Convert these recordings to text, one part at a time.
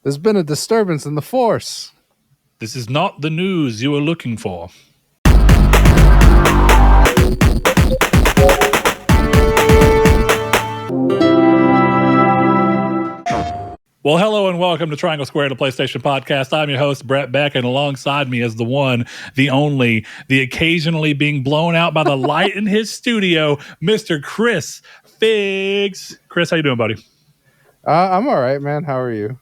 There's been a disturbance in the force. This is not the news you are looking for. Well, hello and welcome to Triangle Square, the PlayStation Podcast. I'm your host, Brett Beck, and alongside me is the one, the only, the occasionally being blown out by the light in his studio, Mr. Chris Figs. Chris, how you doing, buddy? I'm all right, man. How are you?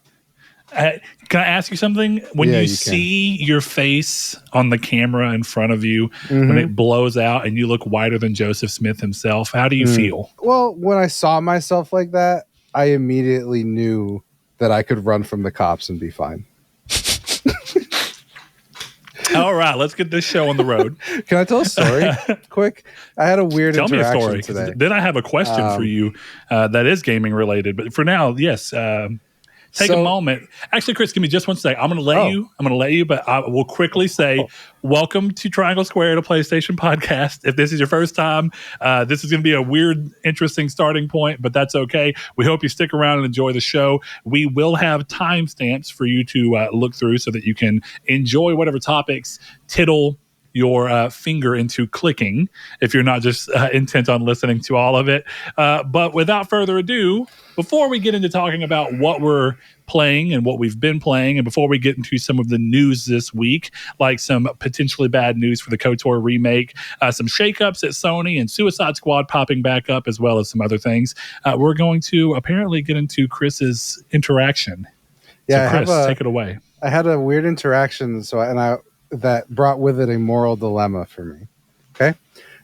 Can I ask you something? When you see your face on the camera in front of you, when it blows out and you look whiter than Joseph Smith himself, how do you feel? Well, when I saw myself like that, I immediately knew that I could run from the cops and be fine. All right, let's get this show on the road. Can I tell a story quick? I had a weird interaction Tell me a story today. Then I have a question for you that is gaming related. But for now, yes, take a moment. Actually, Chris, give me just one second. I'm going to let you, but I will quickly say, welcome to Triangle Square, the PlayStation Podcast. If this is your first time, this is going to be a weird, interesting starting point, but that's okay. We hope you stick around and enjoy the show. We will have timestamps for you to look through so that you can enjoy whatever topics tittle your finger into clicking if you're not just intent on listening to all of it. But without further ado, before we get into talking about what we're playing and what we've been playing, and before we get into some of the news this week, like some potentially bad news for the KOTOR Remake, some shakeups at Sony and Suicide Squad popping back up, as well as some other things, we're going to apparently get into Chris's interaction. Yeah, so Chris, take it away. I had a weird interaction, that brought with it a moral dilemma for me. Okay,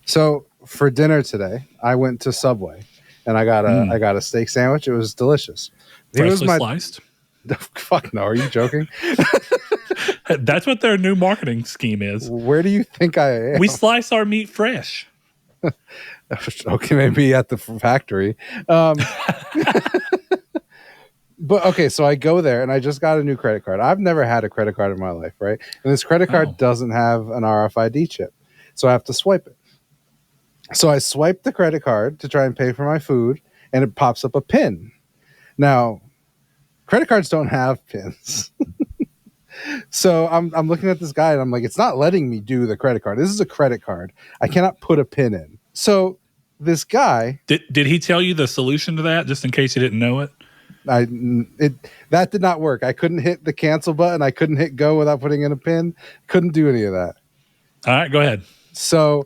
so for dinner today, I went to Subway and I got a steak sandwich. It was delicious. Freshly sliced? Fuck no! Are you joking? That's what their new marketing scheme is. Where do you think I am? We slice our meat fresh. Okay, maybe at the factory. But okay, so I go there and I just got a new credit card. I've never had a credit card in my life, right? And this credit card doesn't have an RFID chip. So I have to swipe it. So I swipe the credit card to try and pay for my food, and it pops up a PIN. Now, credit cards don't have PINs. So I'm looking at this guy and I'm like, it's not letting me do the credit card. This is a credit card. I cannot put a PIN in. So this guy... Did he tell you the solution to that, just in case you didn't know it? That did not work. I couldn't hit the cancel button. I couldn't hit go without putting in a pin. Couldn't do any of that. All right, go ahead. So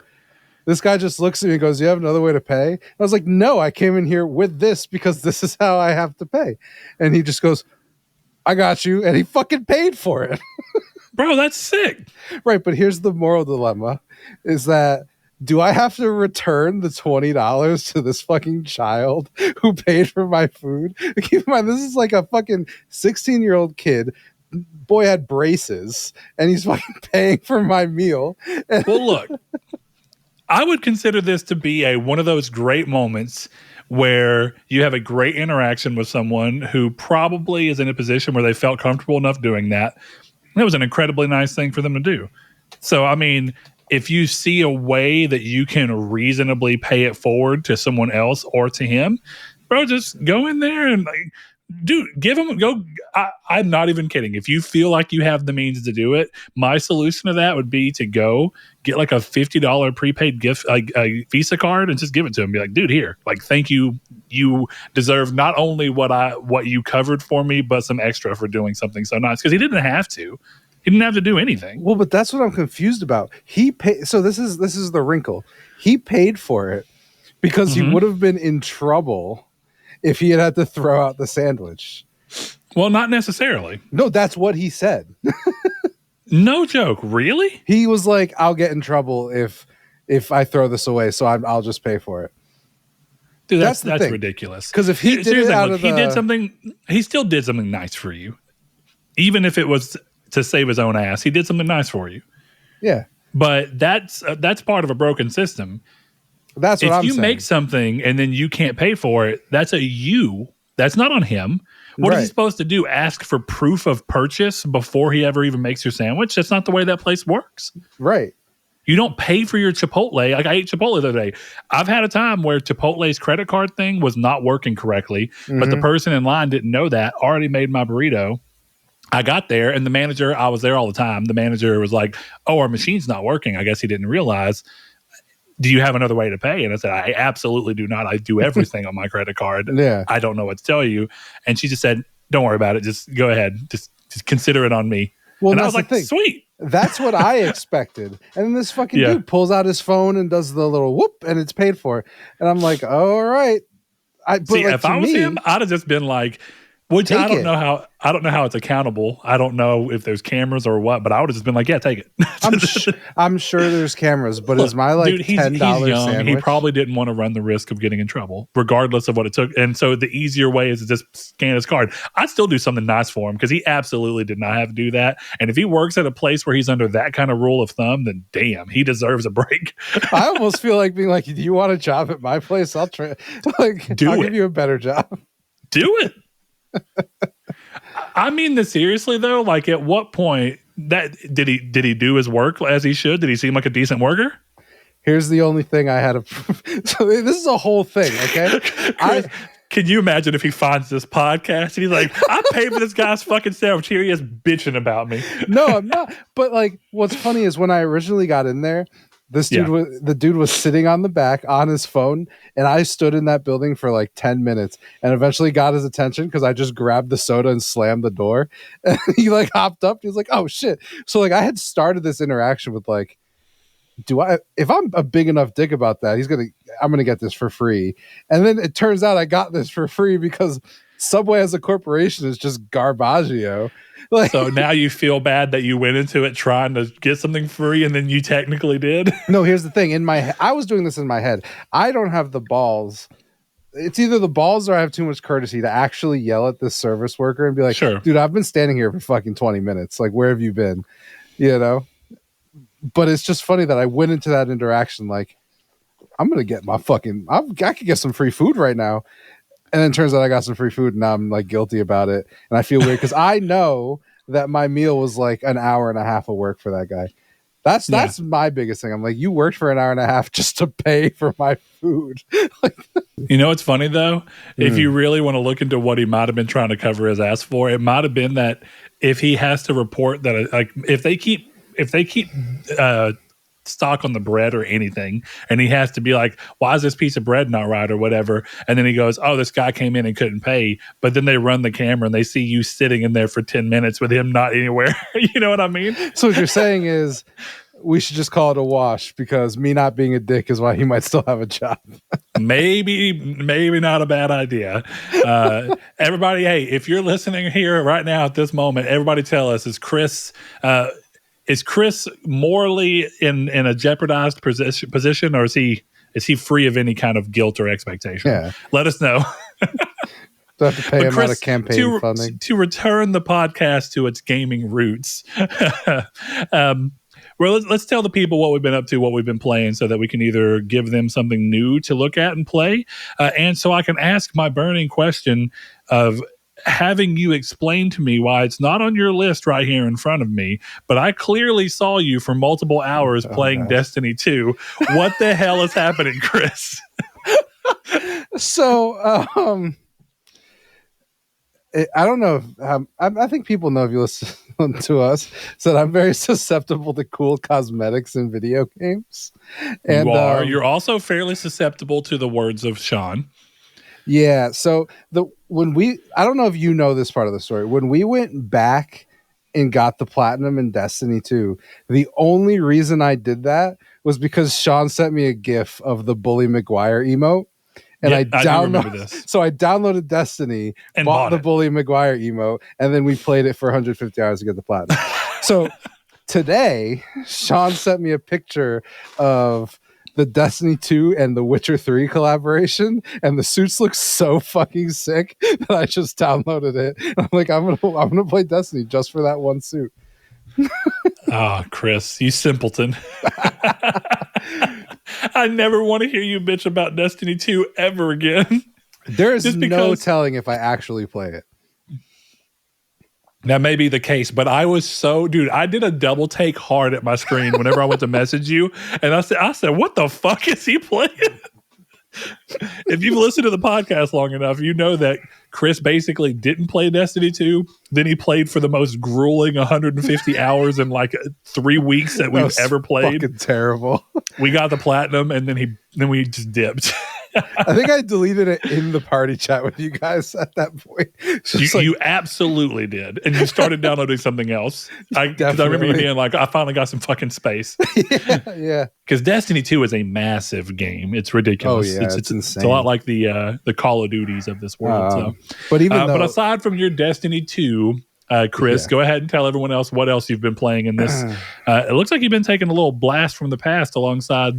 this guy just looks at me and goes, "You have another way to pay?" I was like, "No, I came in here with this because this is how I have to pay." And he just goes, "I got you," and he fucking paid for it. Bro, that's sick. Right, but here's the moral dilemma: is that do I have to return the $20 to this fucking child who paid for my food? Keep in mind, this is like a fucking 16-year-old kid. Boy had braces, and he's fucking paying for my meal. Well, look, I would consider this to be one of those great moments where you have a great interaction with someone who probably is in a position where they felt comfortable enough doing that. It was an incredibly nice thing for them to do. So, I mean... if you see a way that you can reasonably pay it forward to someone else or to him, bro, just go in there and dude, give him go. I'm not even kidding. If you feel like you have the means to do it, my solution to that would be to go get like a $50 prepaid gift, a Visa card, and just give it to him. Be like, dude, here, like, thank you. You deserve not only what you covered for me, but some extra for doing something so nice, because he didn't have to. He didn't have to do anything. Well, but that's what I'm confused about. He paid. So this is the wrinkle. He paid for it because he would have been in trouble if he had to throw out the sandwich. Well, not necessarily. No, that's what he said. No joke. Really? He was like, "I'll get in trouble if I throw this away, so I'll just pay for it." Dude, that's ridiculous. Because if he did it out of he did something, he still did something nice for you, even if it was to save his own ass. He did something nice for you. Yeah. But that's part of a broken system. That's what I'm saying. If you make something and then you can't pay for it, that's that's not on him. What is he supposed to do? Ask for proof of purchase before he ever even makes your sandwich? That's not the way that place works. Right. You don't pay for your Chipotle. Like, I ate Chipotle the other day. I've had a time where Chipotle's credit card thing was not working correctly, but the person in line didn't know that, already made my burrito, I got there, and the manager, I was there all the time. The manager was like, "Oh, our machine's not working." I guess he didn't realize. Do you have another way to pay? And I said, I absolutely do not. I do everything on my credit card. Yeah. I don't know what to tell you. And she just said, don't worry about it. Just go ahead. Just consider it on me. Well, and I was like, sweet. That's what I expected. And then this fucking dude pulls out his phone and does the little whoop, and it's paid for. And I'm like, oh, all right. If I was him, I'd have just been like, which I don't know how it's accountable. I don't know if there's cameras or what, but I would have just been like, yeah, take it. I'm sure there's cameras, but is my like $10 young. sandwich? He probably didn't want to run the risk of getting in trouble, regardless of what it took. And so the easier way is to just scan his card. I'd still do something nice for him because he absolutely did not have to do that. And if he works at a place where he's under that kind of rule of thumb, then damn, he deserves a break. I almost feel like being like, do you want a job at my place? I'll give you a better job. Do it. I mean this seriously though. Like, at what point did he do his work as he should? Did he seem like a decent worker? Here's the only thing I had. So this is a whole thing, okay? Chris, can you imagine if he finds this podcast and he's like, I paid for this guy's fucking sandwich. Here he is bitching about me. No, I'm not. But like, what's funny is when I originally got in there, the dude was sitting on the back on his phone, and I stood in that building for like 10 minutes and eventually got his attention because I just grabbed the soda and slammed the door. And he like hopped up. He was like, oh shit. So like I had started this interaction with like, if I'm a big enough dick about that, I'm gonna get this for free. And then it turns out I got this for free because Subway as a corporation is just garbaggio. Like, so now you feel bad that you went into it trying to get something free and then you technically did? No, here's the thing. I was doing this in my head. I don't have the balls. It's either the balls or I have too much courtesy to actually yell at this service worker and be like, sure, dude, I've been standing here for fucking 20 minutes. Like, where have you been? You know? But it's just funny that I went into that interaction like, I'm going to get my fucking... I could get some free food right now. And then it turns out I got some free food and now I'm like guilty about it. And I feel weird because I know that my meal was like an hour and a half of work for that guy. That's my biggest thing. I'm like, you worked for an hour and a half just to pay for my food. You know what's funny though? If you really want to look into what he might have been trying to cover his ass for, it might have been that if he has to report that, like, if they keep stock on the bread or anything, and he has to be like, why is this piece of bread not right or whatever, and then he goes, oh, this guy came in and couldn't pay, but then they run the camera and they see you sitting in there for 10 minutes with him not anywhere. You know what I mean? So what you're saying is we should just call it a wash because me not being a dick is why he might still have a job. maybe not a bad idea. Everybody, hey, if you're listening here right now at this moment, everybody tell us, is Chris morally in a jeopardized position, or is he free of any kind of guilt or expectation? Yeah. Let us know. Do I have to pay him out of campaign funding? To return the podcast to its gaming roots. Well, let's tell the people what we've been up to, what we've been playing, so that we can either give them something new to look at and play, and so I can ask my burning question of having you explain to me why it's not on your list right here in front of me, but I clearly saw you for multiple hours playing Destiny 2. What the hell is happening, Chris? So, I don't know if I think people know if you listen to us, so that I'm very susceptible to cool cosmetics in video games. And you are. You're also fairly susceptible to the words of Sean. Yeah. So I don't know if you know this part of the story. When we went back and got the platinum in Destiny 2, the only reason I did that was because Sean sent me a GIF of the Bully McGuire emote. And I downloaded Destiny, and bought the Bully McGuire emote, and then we played it for 150 hours to get the platinum. So today, Sean sent me a picture of the Destiny 2 and the Witcher 3 collaboration, and the suits look so fucking sick that I just downloaded it. I'm like, I'm gonna play Destiny just for that one suit. Oh, Chris, you simpleton. I never want to hear you bitch about Destiny 2 ever again. There is no telling if I actually play it. That may be the case, but I did a double take hard at my screen whenever I went to message you, and I said, what the fuck is he playing? If you've listened to the podcast long enough, you know that Chris basically didn't play Destiny 2. Then he played for the most grueling 150 hours in like 3 weeks that we've ever played. Fucking terrible. We got the platinum, and then we just dipped. I think I deleted it in the party chat with you guys at that point. You absolutely did. And you started downloading something else. Because I remember you being like, I finally got some fucking space. Yeah. Because Destiny 2 is a massive game. It's ridiculous. Oh, yeah, it's insane. It's a lot like the Call of Duties of this world. But aside from your Destiny 2, Chris, go ahead and tell everyone else what else you've been playing in this. It looks like you've been taking a little blast from the past alongside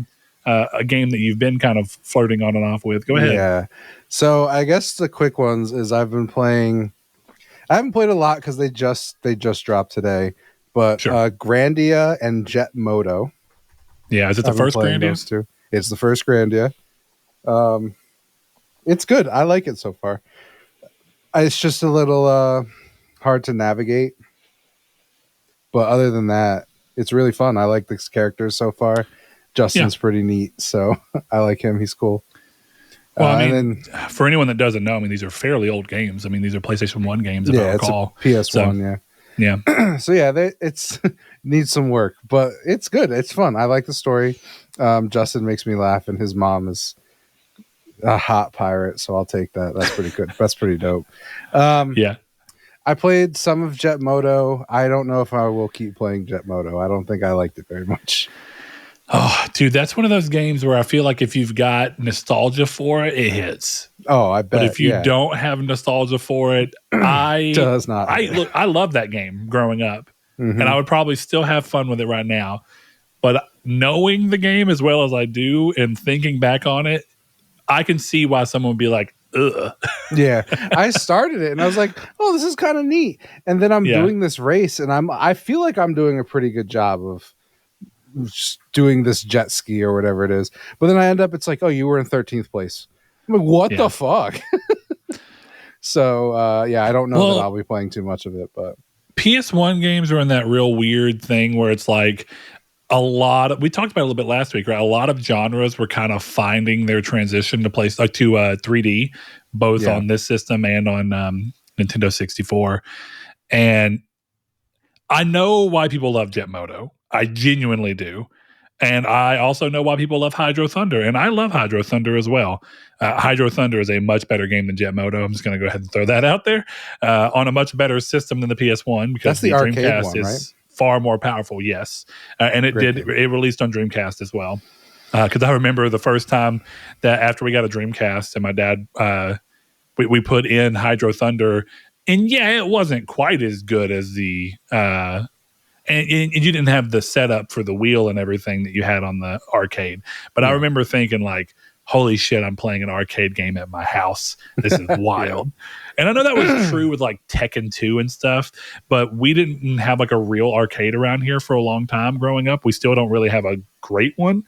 a game that you've been kind of flirting on and off with. Go ahead. Yeah. So I guess the quick ones is I've been playing. I haven't played a lot because they just dropped today. But Grandia and Jet Moto. Yeah, is it the first Grandia? It's the first Grandia. It's good. I like it so far. It's just a little hard to navigate. But other than that, it's really fun. I like this character so far. Justin's pretty neat, so I like him. He's cool. Well, I mean, for anyone that doesn't know, I mean, these are fairly old games. I mean, these are PlayStation 1 games, if I recall. It's PS1, yeah. So, it's needs some work, but it's good. It's fun. I like the story. Justin makes me laugh, and his mom is a hot pirate, so I'll take that. That's pretty good. That's pretty dope. Yeah. I played some of Jet Moto. I don't know if I will keep playing Jet Moto. I don't think I liked it very much. Oh, dude, that's one of those games where I feel like if you've got nostalgia for it, it hits. Oh, I bet. But if you don't have nostalgia for it, does not. I love that game growing up, and I would probably still have fun with it right now. But knowing the game as well as I do and thinking back on it, I can see why someone would be like, ugh. Yeah, I started it and I was like, oh, this is kind of neat. And then I'm doing this race, and I feel like I'm doing a pretty good job of just doing this jet ski or whatever it is. But then I end up, it's like, oh, you were in 13th place. I'm like, what the fuck? So, I don't know that I'll be playing too much of it, but PS1 games are in that real weird thing where it's like we talked about it a little bit last week, right? A lot of genres were kind of finding their transition to place like to 3D, both on this system and on Nintendo 64. And I know why people love Jet Moto. I genuinely do. And I also know why people love Hydro Thunder. And I love Hydro Thunder as well. Hydro Thunder is a much better game than Jet Moto. I'm just going to go ahead and throw that out there. On a much better system than the PS1. Because that's the Dreamcast one, is right? far more powerful, yes. And it released on Dreamcast as well. Because I remember the first time that after we got a Dreamcast and my dad, we put in Hydro Thunder. And it wasn't quite as good as the... And you didn't have the setup for the wheel and everything that you had on the arcade. But I remember thinking like, holy shit, I'm playing an arcade game at my house. This is wild. And I know that was true with like Tekken 2 and stuff, but we didn't have like a real arcade around here for a long time growing up. We still don't really have a great one.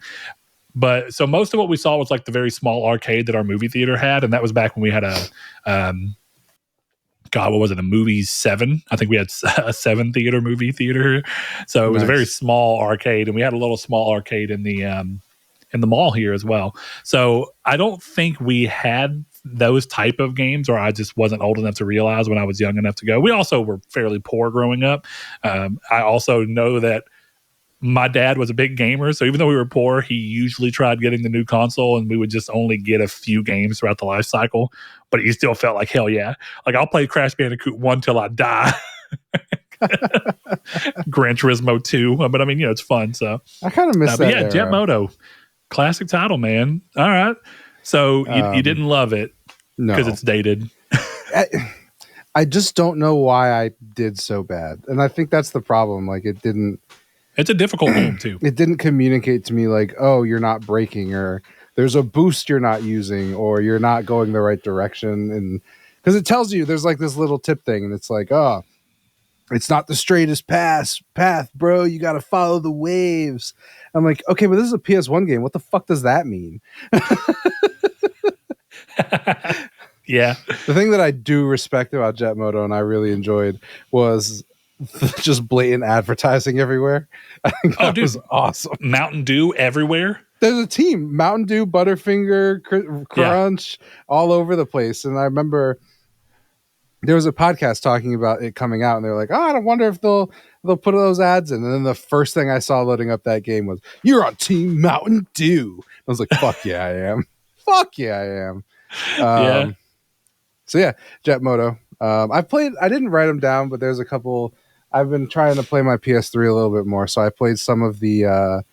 But so most of what we saw was like the very small arcade that our movie theater had. And that was back when we had what was it? The Movies 7. I think we had a 7 theater movie theater. So it was a very small arcade, and we had a little small arcade in the mall here as well. So I don't think we had those type of games, or I just wasn't old enough to realize when I was young enough to go. We also were fairly poor growing up. I also know that my dad was a big gamer, so even though we were poor, he usually tried getting the new console, and we would just only get a few games throughout the life cycle. But you still felt like, hell yeah. Like, I'll play Crash Bandicoot 1 till I die. Gran Turismo 2. But I mean, it's fun. So I kind of miss that. Yeah, Jet Moto. Classic title, man. All right. So you didn't love it because it's dated. I just don't know why I did so bad. And I think that's the problem. Like, it didn't... It's a difficult game, too. It didn't communicate to me like, oh, you're not braking, or there's a boost you're not using, or you're not going the right direction. And because it tells you there's like this little tip thing, and it's like, oh, it's not the straightest path, bro. You got to follow the waves. I'm like, okay, but this is a PS1 game. What the fuck does that mean? Yeah. The thing that I do respect about Jet Moto, and I really enjoyed, was just blatant advertising everywhere. I think that was awesome. Mountain Dew everywhere. there's a team, Mountain Dew, Butterfinger, Crunch, all over the place. And I remember there was a podcast talking about it coming out, and they're like, "Oh, I wonder if they'll put those ads in." And then the first thing I saw loading up that game was, "You're on Team Mountain Dew." I was like, "Fuck yeah, I am! Fuck yeah, I am!" Yeah. So yeah, Jet Moto. I played. I didn't write them down, but there's a couple. I've been trying to play my PS3 a little bit more, so I played some of the.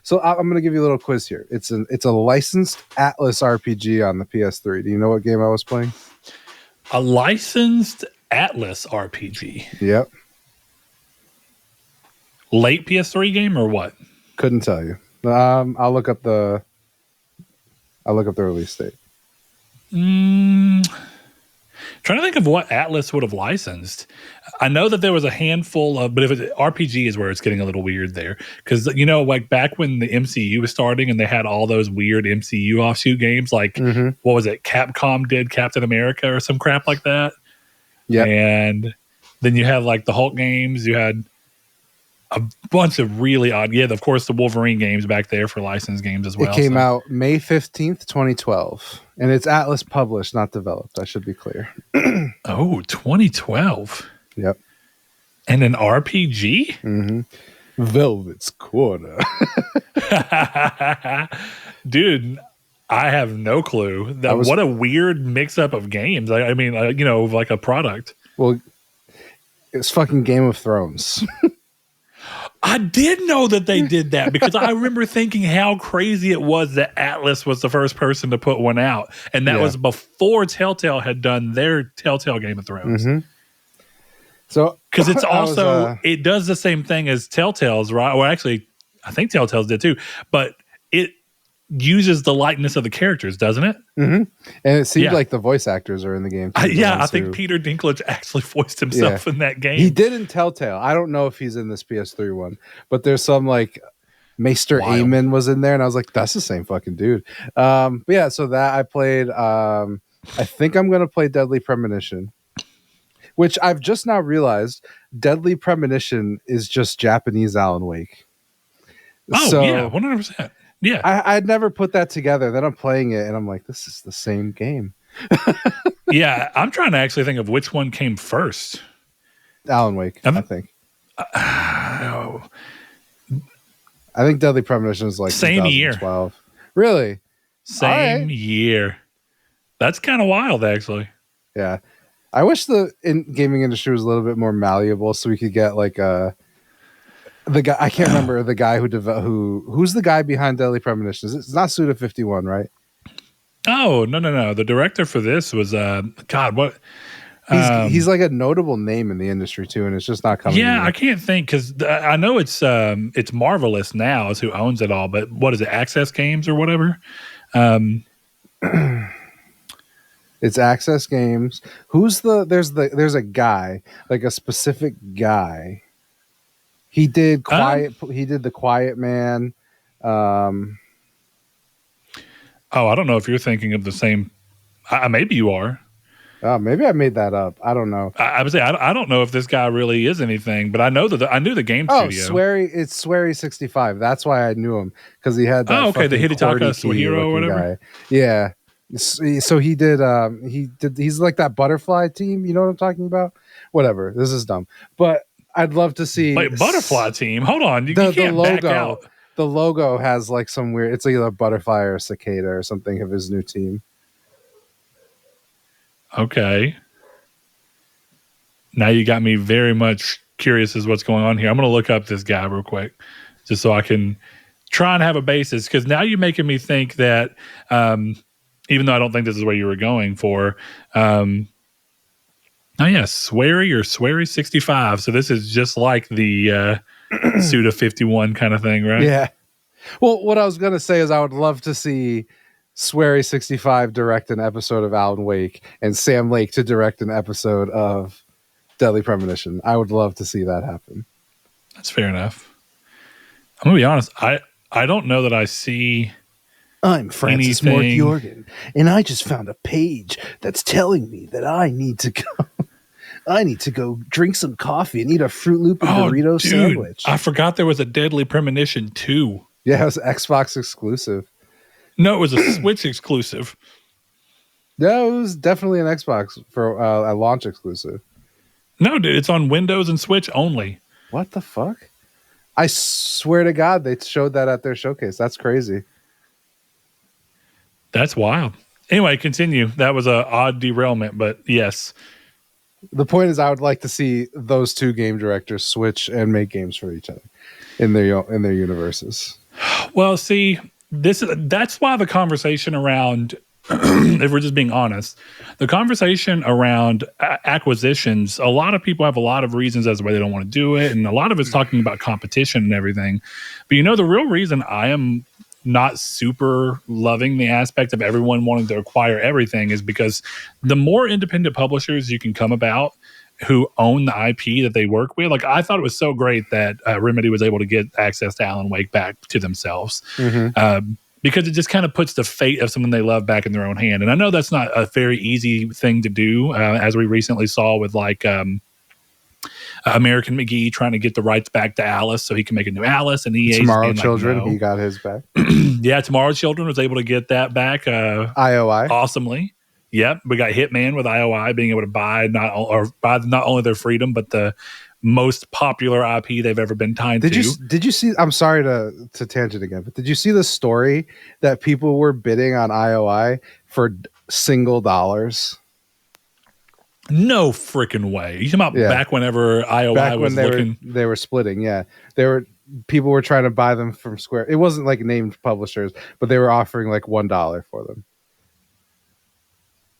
So I'm going to give you a little quiz here. It's a licensed Atlas RPG on the PS3. Do you know what game I was playing? A licensed Atlas RPG. Yep. Late PS3 game or what? Couldn't tell you. I'll look up the release date. Trying to think of what Atlas would have licensed. I know that there was a handful of, but if it's RPG is where it's getting a little weird there. Because, like back when the MCU was starting and they had all those weird MCU offshoot games, like, what was it? Capcom did Captain America or some crap like that. Yeah. And then you had like the Hulk games. You had a bunch of really odd, of course, the Wolverine games back there for licensed games as well. It came out May 15th, 2012. And it's Atlas published, not developed. I should be clear. 2012. Yep. And an RPG? Velvet's Corner. Dude, I have no clue. What a weird mix-up of games. I mean, like a product. Well, it's fucking Game of Thrones. I did know that they did that because I remember thinking how crazy it was that Atlas was the first person to put one out. And that was before Telltale had done their Telltale Game of Thrones. So, because it's also, it does the same thing as Telltale's, right? Well, actually, I think Telltale's did too, but it uses the likeness of the characters, doesn't it? And it seemed like the voice actors are in the game too. I think Peter Dinklage actually voiced himself in that game. He did in Telltale. I don't know if he's in this PS3 one, but there's some like Maester Aemon was in there, and I was like, that's the same fucking dude. But yeah, so that I played. I think I'm gonna play Deadly Premonition, which I've just now realized Deadly Premonition is just Japanese Alan Wake. Oh, so, yeah, 100%. Yeah. I'd never put that together. Then I'm playing it and I'm like, this is the same game. Yeah, I'm trying to actually think of which one came first. Alan Wake, I think. I think Deadly Premonition is like same 2012. Year. Really? Same year. That's kind of wild, actually. Yeah. I wish the gaming industry was a little bit more malleable so we could get like the guy, I can't remember the guy who's the guy behind Deadly Premonition. It's not Suda51, right? Oh, no. The director for this was God, what? He's like a notable name in the industry too, and it's just not coming. Yeah, I can't think because I know it's Marvelous now is who owns it all, but what is it? Access Games or whatever. It's Access Games. There's a guy, like a specific guy. He did he did The Quiet Man. I don't know if you're thinking of the same. Maybe you are. Maybe I made that up. I don't know. I would say I don't know if this guy really is anything, but I know that I knew the game studio. It's Swery65. That's why I knew him because he had that. The Hidetaka Suihiro or whatever. Guy. Yeah. So he did. He's like that butterfly team. You know what I'm talking about? Whatever. This is dumb, but I'd love to see. Wait, butterfly team. Hold on. You can't logo, back out. The logo has like some weird. It's either a butterfly or a cicada or something of his new team. Okay. Now you got me very much curious as what's going on here. I'm going to look up this guy real quick just so I can try and have a basis because now you're making me think that even though I don't think this is where you were going for Swery65. So this is just like the Suda 51 kind of thing, right? Yeah. Well, what I was going to say is I would love to see Swery65 direct an episode of Alan Wake and Sam Lake to direct an episode of Deadly Premonition. I would love to see that happen. That's fair enough. I'm going to be honest. I don't know that I see... I'm Francis Mork-Jorgen, and I just found a page that's telling me that I need to go drink some coffee and eat a Fruit Loop and Dorito sandwich. I forgot there was a Deadly Premonition 2. Yeah, it was Xbox exclusive. No, it was a Switch exclusive. No, it was definitely an Xbox for a launch exclusive. No, dude, it's on Windows and Switch only. What the fuck? I swear to God, they showed that at their showcase. That's crazy. That's wild. Anyway, continue. That was an odd derailment, but yes. The point is, I would like to see those two game directors switch and make games for each other in their universes. Well, see, that's why the conversation around, if we're just being honest, the conversation around acquisitions, a lot of people have a lot of reasons as to why they don't want to do it, and a lot of it's talking about competition and everything. But the real reason I am not super loving the aspect of everyone wanting to acquire everything is because the more independent publishers you can come about who own the IP that they work with. Like, I thought it was so great that Remedy was able to get access to Alan Wake back to themselves, because it just kind of puts the fate of someone they love back in their own hand. And I know that's not a very easy thing to do, as we recently saw with like American McGee trying to get the rights back to Alice so he can make a new Alice, and EA Tomorrow Children, he got his back. Yeah, Tomorrow Children was able to get that back IOI awesomely. Yep, we got Hitman with IOI being able to buy not only their freedom but the most popular IP they've ever been tied to. Did you see? I'm sorry to tangent again, but did you see the story that people were bidding on IOI for single dollars? No freaking way! You talking about back whenever IOI was looking? They were splitting. Yeah, people were trying to buy them from Square. It wasn't like named publishers, but they were offering like $1 for them.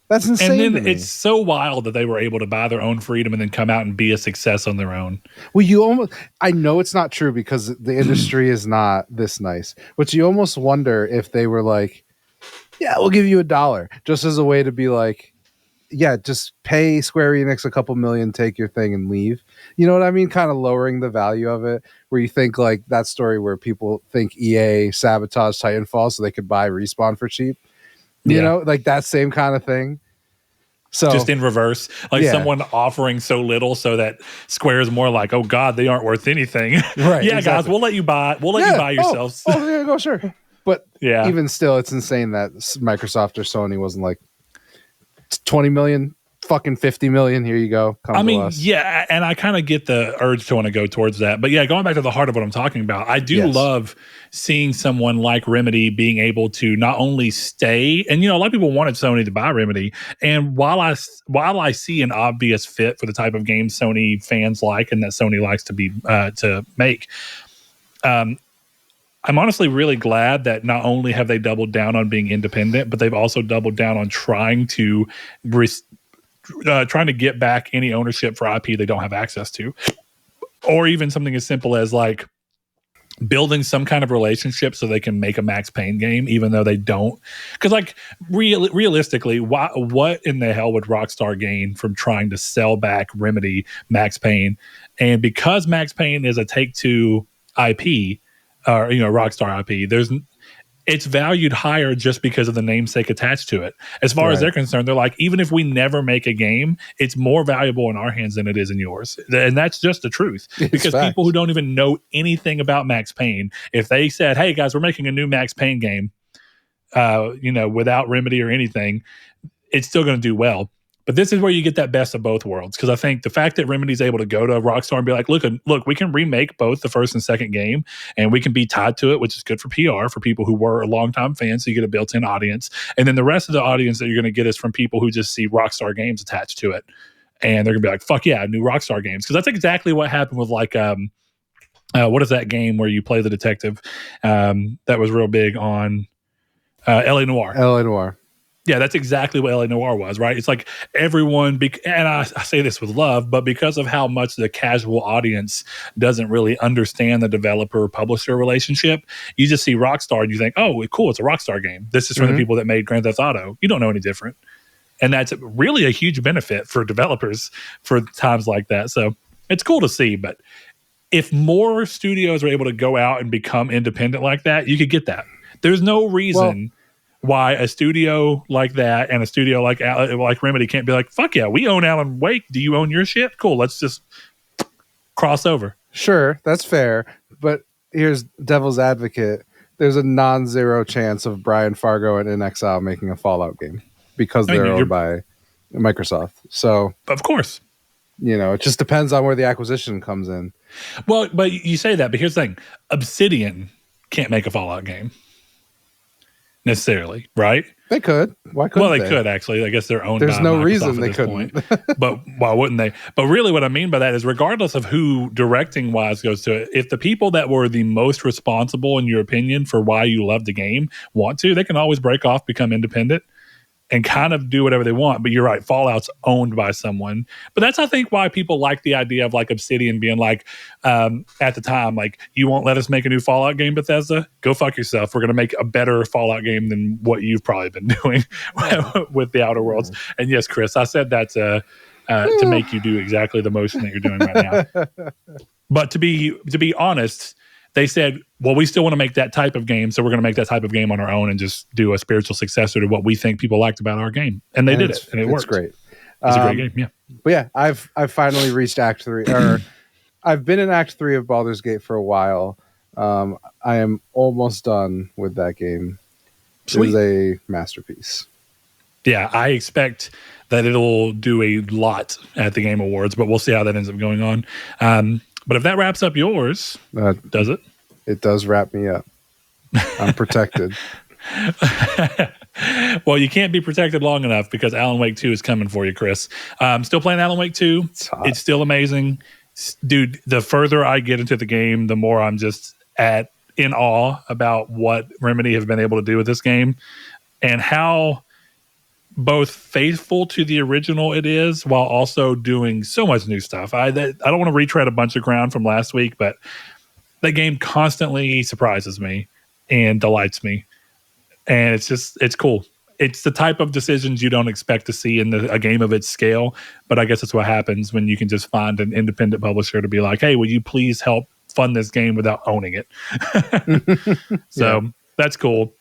That's insane. And then it's so wild that they were able to buy their own freedom and then come out and be a success on their own. Well, I know it's not true because the industry is not this nice, but you almost wonder if they were like, yeah, we'll give you $1 just as a way to be like, yeah, just pay Square Enix a couple million, take your thing and leave. You know what I mean? Kind of lowering the value of it, where you think like that story where people think EA sabotaged Titanfall so they could buy Respawn for cheap. You know, like that same kind of thing. So just in reverse, like someone offering so little so that Square is more like, oh God, they aren't worth anything. Right. Yeah, exactly. Guys, we'll let you buy. We'll let you buy yourselves. Oh, yeah, go sure. But even still, it's insane that Microsoft or Sony wasn't like 20 million, fucking 50 million. Here you go. Come to us. Yeah, and I kind of get the urge to want to go towards that. But yeah, going back to the heart of what I'm talking about, I do love seeing someone like Remedy being able to not only stay, and a lot of people wanted Sony to buy Remedy, and while I see an obvious fit for the type of games Sony fans like and that Sony likes to make, I'm honestly really glad that not only have they doubled down on being independent, but they've also doubled down on trying to get back any ownership for IP they don't have access to, or even something as simple as like building some kind of relationship so they can make a Max Payne game, even though they don't. Because like realistically, what in the hell would Rockstar gain from trying to sell back Remedy Max Payne? And because Max Payne is a Take-Two IP, or Rockstar IP, it's valued higher just because of the namesake attached to it. As far as they're concerned, they're like, even if we never make a game, it's more valuable in our hands than it is in yours. And that's just the truth. Because people who don't even know anything about Max Payne, if they said, hey guys, we're making a new Max Payne game, without Remedy or anything, it's still going to do well. But this is where you get that best of both worlds. Because I think the fact that Remedy's able to go to Rockstar and be like, look, we can remake both the first and second game, and we can be tied to it, which is good for PR, for people who were longtime fans, so you get a built-in audience. And then the rest of the audience that you're going to get is from people who just see Rockstar games attached to it. And they're going to be like, fuck yeah, new Rockstar games. Because that's exactly what happened with like, what is that game where you play the detective that was real big on L.A. Noire? L.A. Noire. Yeah, that's exactly what L.A. Noire was, right? It's like everyone, and I say this with love, but because of how much the casual audience doesn't really understand the developer-publisher relationship, you just see Rockstar and you think, oh, cool, it's a Rockstar game. This is from the people that made Grand Theft Auto. You don't know any different. And that's really a huge benefit for developers for times like that. So it's cool to see, but if more studios are able to go out and become independent like that, you could get that. There's no reason why a studio like that and a studio like Remedy can't be like, fuck yeah, we own Alan Wake. Do you own your shit? Cool, let's just cross over. Sure, that's fair. But here's devil's advocate. there's a non-zero chance of Brian Fargo and In Exile making a Fallout game because they're owned by Microsoft. So, of course, it just depends on where the acquisition comes in. Well, but you say that, but here's the thing: Obsidian can't make a Fallout game necessarily, right? They could. Why couldn't they? Well, they could actually. I guess they're owned. There's by no Microsoft reason they couldn't. But why wouldn't they? But really, what I mean by that is, regardless of who directing wise goes to it, if the people that were the most responsible, in your opinion, for why you love the game want to, they can always break off, become independent, and kind of do whatever they want. But you're right, Fallout's owned by someone. But that's, I think, why people like the idea of like Obsidian being like, at the time, like, you won't let us make a new Fallout game, Bethesda? Go fuck yourself. We're going to make a better Fallout game than what you've probably been doing with the Outer Worlds. And yes, Chris, I said that to make you do exactly the motion that you're doing right now. But to be honest, they said, well, we still want to make that type of game, so we're going to make that type of game on our own and just do a spiritual successor to what we think people liked about our game. And they did it, and it worked. It's great. It's a great game, yeah. But yeah, I've finally reached Act 3, or I've been in Act 3 of Baldur's Gate for a while. I am almost done with that game. Sweet. It is a masterpiece. Yeah, I expect that it'll do a lot at the Game Awards, but we'll see how that ends up going on. But if that wraps up yours, does it? It does wrap me up. I'm protected. Well, you can't be protected long enough because Alan Wake 2 is coming for you, Chris. I'm still playing Alan Wake 2. It's still amazing. Dude, the further I get into the game, the more I'm just in awe about what Remedy have been able to do with this game and how both faithful to the original it is while also doing so much new stuff. I don't want to retread a bunch of ground from last week, but that game constantly surprises me and delights me. And it's cool. It's the type of decisions you don't expect to see in a game of its scale, but I guess it's what happens when you can just find an independent publisher to be like, hey, will you please help fund this game without owning it? So that's cool.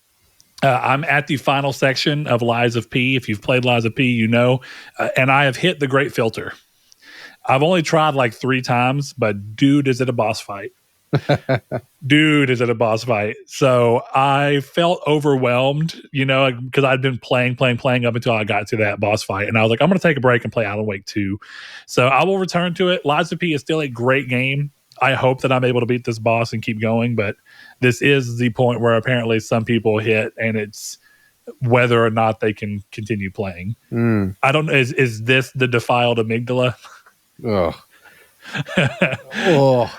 I'm at the final section of Lies of P. If you've played Lies of P, you know. And I have hit the Great Filter. I've only tried like 3 times, but dude, is it a boss fight. Dude, is it a boss fight. So I felt overwhelmed, because I'd been playing up until I got to that boss fight. And I was like, I'm going to take a break and play Alan Wake 2. So I will return to it. Lies of P is still a great game. I hope that I'm able to beat this boss and keep going, but this is the point where apparently some people hit, and it's whether or not they can continue playing. I don't know. Is this the defiled amygdala? Ugh.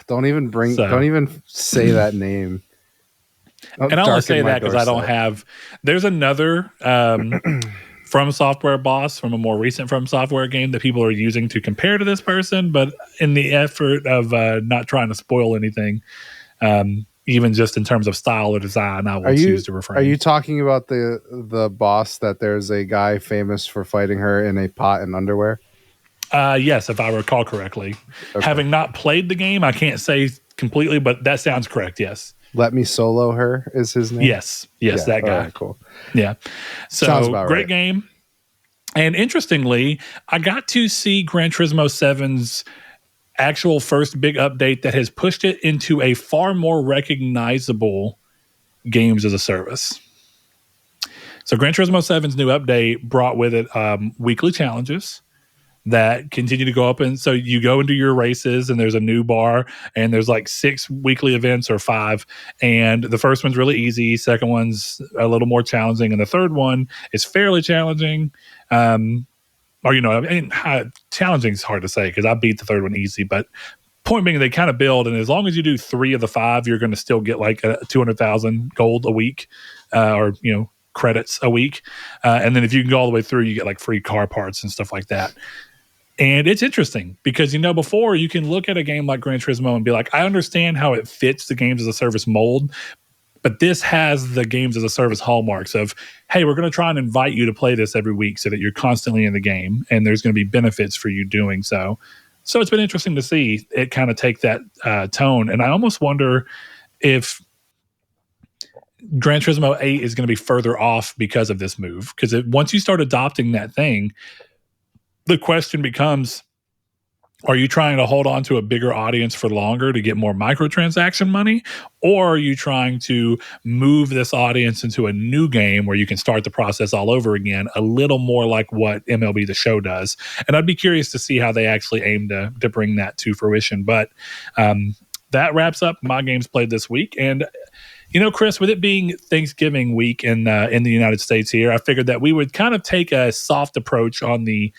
Don't even say that name. And I only say that because I don't have. There's another From Software boss from a more recent From Software game that people are using to compare to this person, but in the effort of not trying to spoil anything, even just in terms of style or design, I will choose to refrain. Are you talking about the boss that there's a guy famous for fighting her in a pot and underwear? Yes, if I recall correctly. Okay. Having not played the game, I can't say completely, but that sounds correct, yes. Let Me Solo Her is his name? Yes, that guy. Right, cool. Yeah. So, great game. And interestingly, I got to see Gran Turismo 7's actual first big update that has pushed it into a far more recognizable games as a service. So Gran Turismo 7's new update brought with it weekly challenges that continue to go up. And so you go into your races and there's a new bar and there's like 6 weekly events or 5. And the first one's really easy. Second one's a little more challenging. And the third one is fairly challenging. Challenging is hard to say because I beat the third one easy, but point being, they kind of build. And as long as you do 3 of the 5, you're going to still get like 200,000 gold a week or, credits a week. And then if you can go all the way through, you get like free car parts and stuff like that. And it's interesting because, before you can look at a game like Gran Turismo and be like, I understand how it fits the games as a service mold, but this has the games as a service hallmarks of, hey, we're going to try and invite you to play this every week so that you're constantly in the game and there's going to be benefits for you doing so. So it's been interesting to see it kind of take that tone. And I almost wonder if Gran Turismo 8 is going to be further off because of this move. Because once you start adopting that thing, the question becomes, Are you trying to hold on to a bigger audience for longer to get more microtransaction money? Or are you trying to move this audience into a new game where you can start the process all over again, a little more like what MLB The Show does? And I'd be curious to see how they actually aim to bring that to fruition. But that wraps up my games played this week. And Chris, with it being Thanksgiving week in the United States here, I figured that we would kind of take a soft approach on the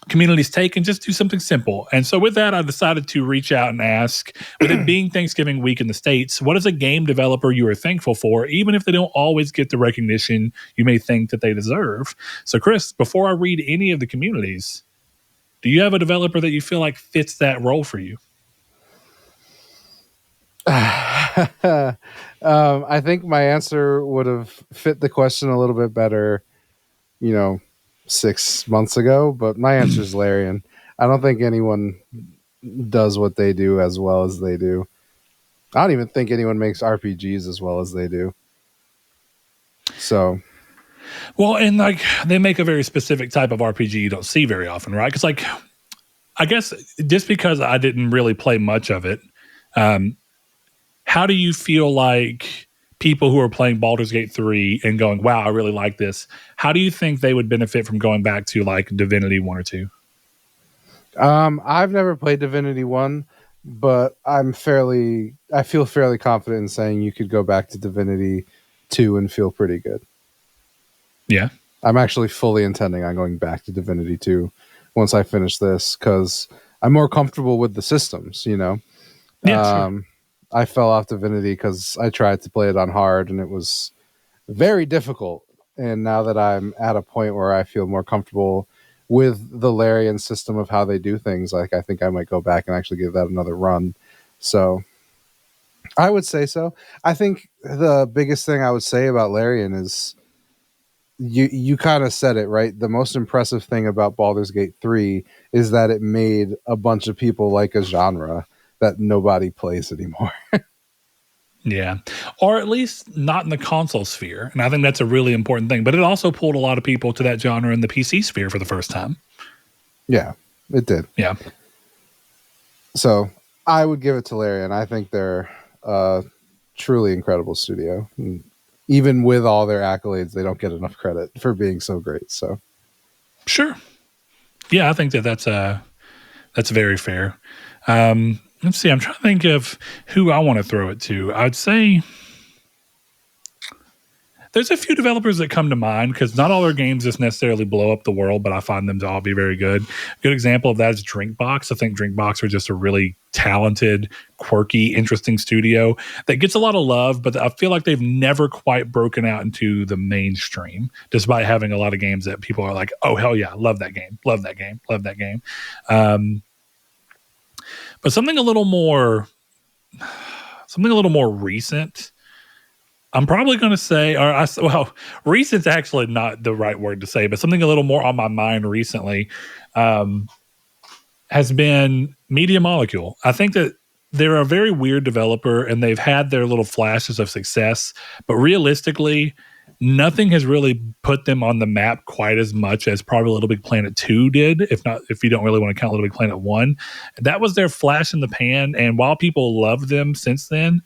community's take and just do something simple. And so with that, I decided to reach out and ask, with it being Thanksgiving week in the States, what is a game developer you are thankful for, even if they don't always get the recognition you may think that they deserve? So Chris, before I read any of the communities, do you have a developer that you feel like fits that role for you? I think my answer would have fit the question a little bit better, 6 months ago, but my answer is Larian. I don't think anyone does what they do as well as they do. I don't even think anyone makes RPGs as well as they do. So, well, and they make a very specific type of RPG you don't see very often, right? Because I guess just because I didn't really play much of it, how do you feel like people who are playing Baldur's Gate 3 and going, wow, I really like this, how do you think they would benefit from going back to Divinity 1 or 2? I've never played Divinity 1, but I feel fairly confident in saying you could go back to Divinity 2 and feel pretty good. Yeah. I'm actually fully intending on going back to Divinity 2 once I finish this, because I'm more comfortable with the systems, Yeah, sure. I fell off Divinity because I tried to play it on hard and it was very difficult. And now that I'm at a point where I feel more comfortable with the Larian system of how they do things, I think I might go back and actually give that another run. So I would say so. I think the biggest thing I would say about Larian is you kind of said it, right? The most impressive thing about Baldur's Gate 3 is that it made a bunch of people like a genre that nobody plays anymore. Yeah. Or at least not in the console sphere. And I think that's a really important thing. But it also pulled a lot of people to that genre in the PC sphere for the first time. Yeah, it did. Yeah. So I would give it to Larian. I think they're a truly incredible studio. And even with all their accolades, they don't get enough credit for being so great. So sure. Yeah, I think that's very fair. Let's see. I'm trying to think of who I want to throw it to. I'd say there's a few developers that come to mind because not all their games just necessarily blow up the world, but I find them to all be very good. A good example of that is Drinkbox. I think Drinkbox are just a really talented, quirky, interesting studio that gets a lot of love, but I feel like they've never quite broken out into the mainstream, despite having a lot of games that people are like, oh, hell yeah, love that game, love that game, love that game. But something a little more recent, I'm probably going to say, recent's actually not the right word to say, but something a little more on my mind recently has been Media Molecule. I think that they're a very weird developer and they've had their little flashes of success, but realistically, nothing has really put them on the map quite as much as probably Little Big Planet 2 did, if you don't really want to count Little Big Planet 1. That was their flash in the pan, and while people love them since then,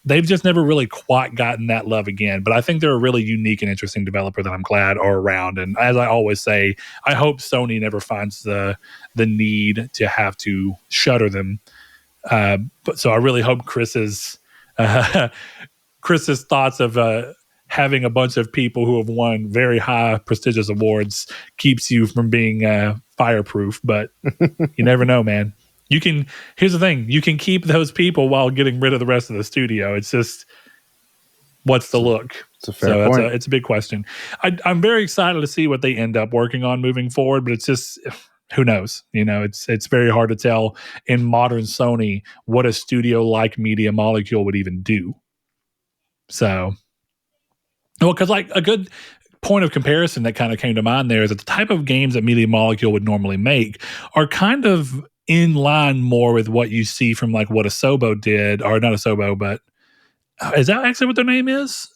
they've just never really quite gotten that love again. But I think they're a really unique and interesting developer that I'm glad are around. And as I always say, I hope Sony never finds the need to have to shutter them. But so I really hope Chris's thoughts of having a bunch of people who have won very high prestigious awards keeps you from being fireproof. But you never know, man. Here's the thing, you can keep those people while getting rid of the rest of the studio. It's just, what's the look? It's a fair point. It's a big question. I'm very excited to see what they end up working on moving forward, but it's just, who knows? It's very hard to tell in modern Sony what a studio like Media Molecule would even do. So, well, because a good point of comparison that kind of came to mind there is that the type of games that Media Molecule would normally make are kind of in line more with what you see from what Asobo did, or not Asobo, but is that actually what their name is?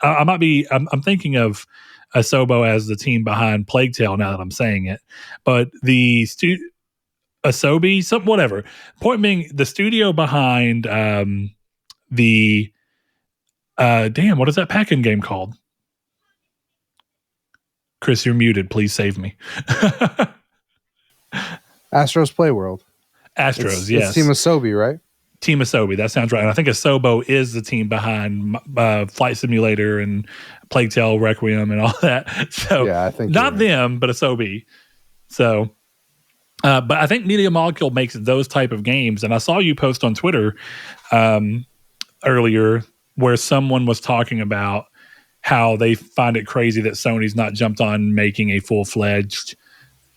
I'm thinking of Asobo as the team behind Plague Tale now that I'm saying it. But the Asobi, whatever. Point being, the studio behind the damn, what is that pack-in game called? Chris, you're muted. Please save me. Astro's Playworld. Astros, yes. It's Team Asobi, right? Team Asobi, that sounds right. And I think Asobo is the team behind Flight Simulator and Plague Tale Requiem and all that. So yeah, I think not them, but Asobi. So, but I think Media Molecule makes those type of games. And I saw you post on Twitter earlier where someone was talking about how they find it crazy that Sony's not jumped on making a full-fledged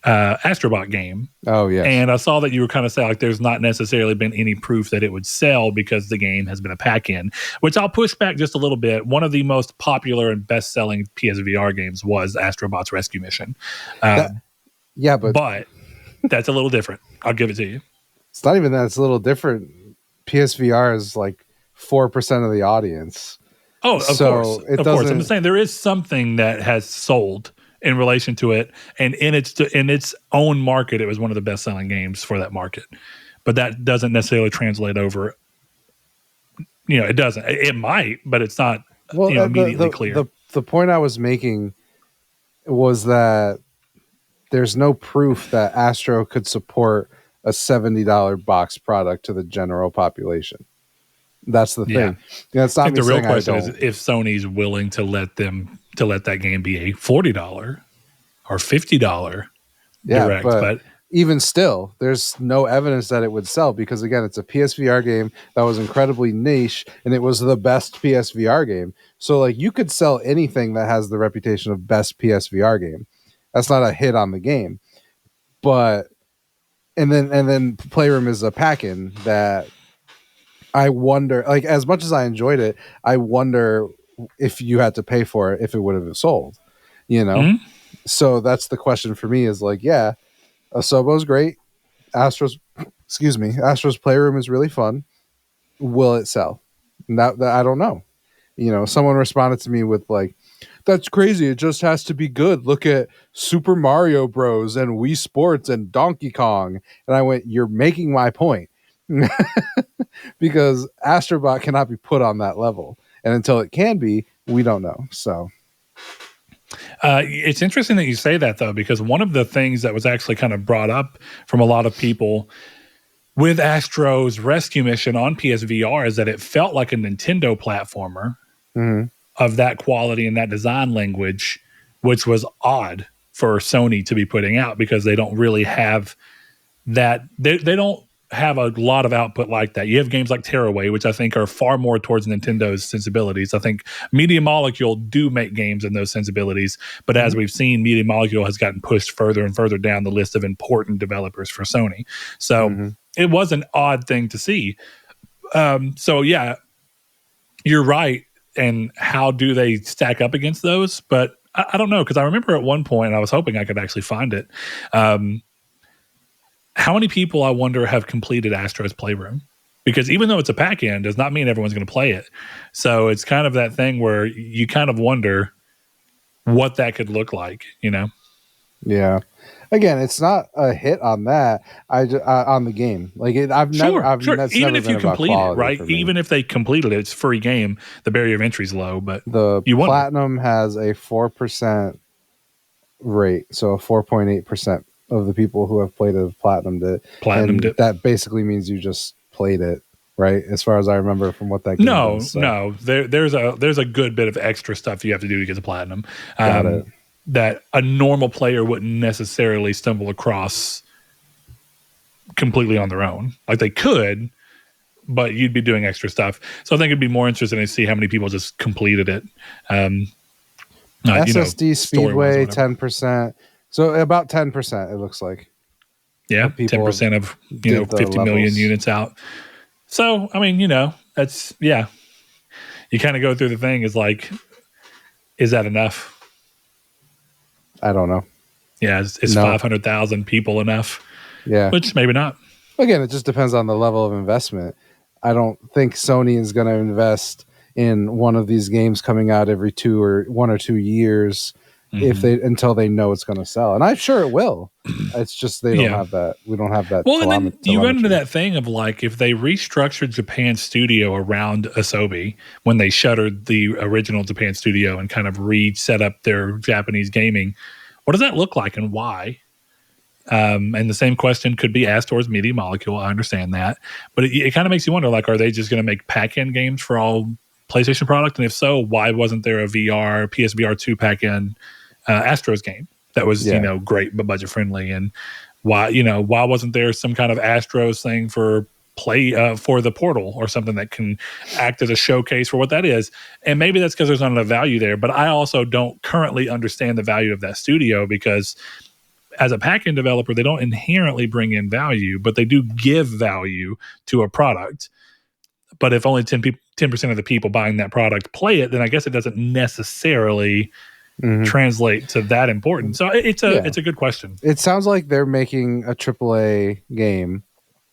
Astrobot game. Oh, yeah. And I saw that you were kind of saying like there's not necessarily been any proof that it would sell because the game has been a pack-in, which I'll push back just a little bit. One of the most popular and best-selling PSVR games was Astrobot's Rescue Mission. But that's a little different. I'll give it to you. It's not even that. It's a little different. PSVR is like 4% of the audience. Oh, of course. Of course. I'm just saying there is something that has sold in relation to it, and in its own market, it was one of the best-selling games for that market. But that doesn't necessarily translate over. It doesn't. It might, but it's not immediately clear. The point I was making was that there's no proof that Astro could support a $70 box product to the general population. That's the thing. That's not I think the real question is if Sony's willing to let that game be a $40 or $50 direct. But even still, there's no evidence that it would sell because, again, it's a PSVR game that was incredibly niche and it was the best PSVR game. So, like, you could sell anything that has the reputation of best PSVR game. That's not a hit on the game. But and then Playroom is a pack-in that I wonder, like, as much as I enjoyed it, I wonder if you had to pay for it, if it would have sold, Mm-hmm. So that's the question for me is like, yeah, Asobo's great. Astro's Playroom is really fun. Will it sell? That I don't know. Someone responded to me with like, that's crazy. It just has to be good. Look at Super Mario Bros. And Wii Sports and Donkey Kong. And I went, you're making my point. Because Astrobot cannot be put on that level. And until it can be, we don't know. So it's interesting that you say that, though, because one of the things that was actually kind of brought up from a lot of people with Astro's Rescue Mission on PSVR is that it felt like a Nintendo platformer of that quality and that design language, which was odd for Sony to be putting out because they don't really have that. They don't have a lot of output like that. You have games like Tearaway, which I think are far more towards Nintendo's sensibilities. I think Media Molecule do make games in those sensibilities, but as we've seen, Media Molecule has gotten pushed further and further down the list of important developers for Sony. So it was an odd thing to see. So yeah, you're right. And how do they stack up against those? But I don't know, because I remember at one point, and I was hoping I could actually find it, how many people, I wonder, have completed Astro's Playroom? Because even though it's a pack-in, does not mean everyone's going to play it. So it's kind of that thing where you kind of wonder what that could look like, Yeah. Again, it's not a hit on that. On the game, like sure. Even if you complete it, right? Even if they completed it, it's a free game. The barrier of entry is low, but the Platinum has a 4% rate, so 4.8% of the people who have played it have platinumed it. That basically means you just played it, right? As far as I remember from what that game was. No. There's a good bit of extra stuff you have to do to get the platinum. Got it. That a normal player wouldn't necessarily stumble across completely on their own. Like they could, but you'd be doing extra stuff. So I think it'd be more interesting to see how many people just completed it. SSD Speedway, 10%. So about 10%, it looks like. Yeah, 10% of 50 million units out. So, I mean, that's, yeah. You kind of go through the thing is like, is that enough? I don't know. Yeah, is 500,000 people enough? Yeah. Which maybe not. Again, it just depends on the level of investment. I don't think Sony is going to invest in one of these games coming out every 1 or 2 years if they until they know it's going to sell, and I'm sure it will. It's just they don't have that. We don't have that. Well, and then you run into that thing of like if they restructured Japan studio around Asobi when they shuttered the original Japan studio and kind of reset up their Japanese gaming, what does that look like and why? And the same question could be asked towards Media Molecule. I understand that, but it kind of makes you wonder: like, are they just going to make pack-in games for all PlayStation product? And if so, why wasn't there a PSVR 2 pack-in Astros game that was great but budget friendly? And why wasn't there some kind of Astros thing for for the Portal or something that can act as a showcase for what that is? And maybe that's because there's not enough value there. But I also don't currently understand the value of that studio because as a pack-in developer, they don't inherently bring in value, but they do give value to a product. But if only 10% of the people buying that product play it, then I guess it doesn't necessarily translate to that important. So it's a good question. It sounds like they're making a AAA game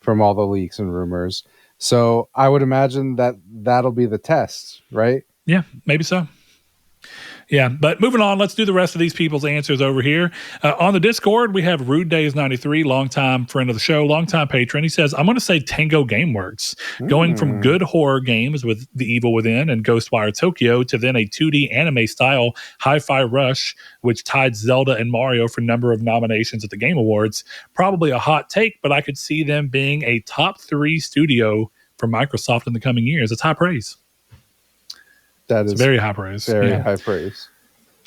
from all the leaks and rumors. So I would imagine that'll be the test, right? Yeah, maybe so. Yeah, but moving on, let's do the rest of these people's answers over here. On the Discord, we have Rude Days 93, longtime friend of the show, longtime patron. He says, I'm going to say Tango Gameworks. Going from good horror games with The Evil Within and Ghostwire Tokyo to then a 2D anime-style Hi-Fi Rush, which tied Zelda and Mario for number of nominations at the Game Awards. Probably a hot take, but I could see them being a top 3 studio for Microsoft in the coming years. It's high praise. That is very high praise. Very high praise.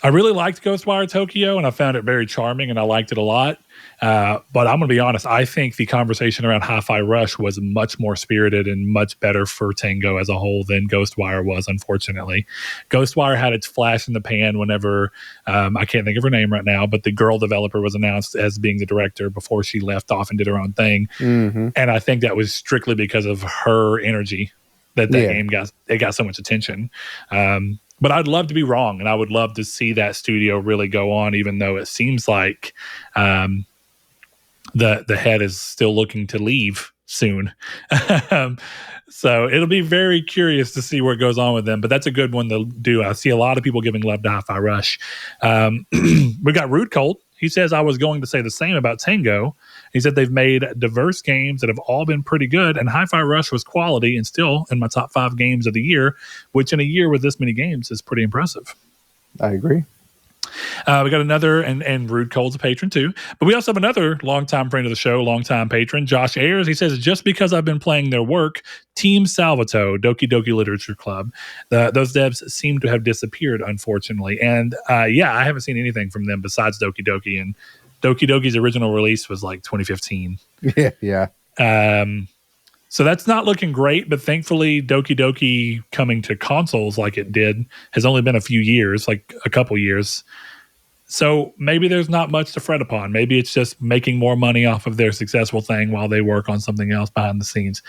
I really liked Ghostwire Tokyo, and I found it very charming, and I liked it a lot. But I'm going to be honest. I think the conversation around Hi-Fi Rush was much more spirited and much better for Tango as a whole than Ghostwire was, unfortunately. Ghostwire had its flash in the pan whenever, I can't think of her name right now, but the girl developer was announced as being the director before she left off and did her own thing. And I think that was strictly because of her energy that game got so much attention. But I'd love to be wrong, and I would love to see that studio really go on, even though it seems like the head is still looking to leave soon. So it'll be very curious to see where it goes on with them. But that's a good one to do. I see a lot of people giving love to Hi-Fi Rush. We got Rude Colt. He says, I was going to say the same about Tango. He said they've made diverse games that have all been pretty good, and Hi-Fi Rush was quality and still in my top 5 games of the year, which in a year with this many games is pretty impressive. I agree. We got another, and Rude Cole's a patron too, but we also have another longtime friend of the show, longtime patron, Josh Ayers. He says, just because I've been playing their work, Team Salvato, Doki Doki Literature Club, those devs seem to have disappeared, unfortunately. And I haven't seen anything from them besides Doki Doki, and Doki Doki's original release was like 2015. Yeah. So that's not looking great, but thankfully Doki Doki coming to consoles like it did has only been a few years, like a couple years. So maybe there's not much to fret upon. Maybe it's just making more money off of their successful thing while they work on something else behind the scenes.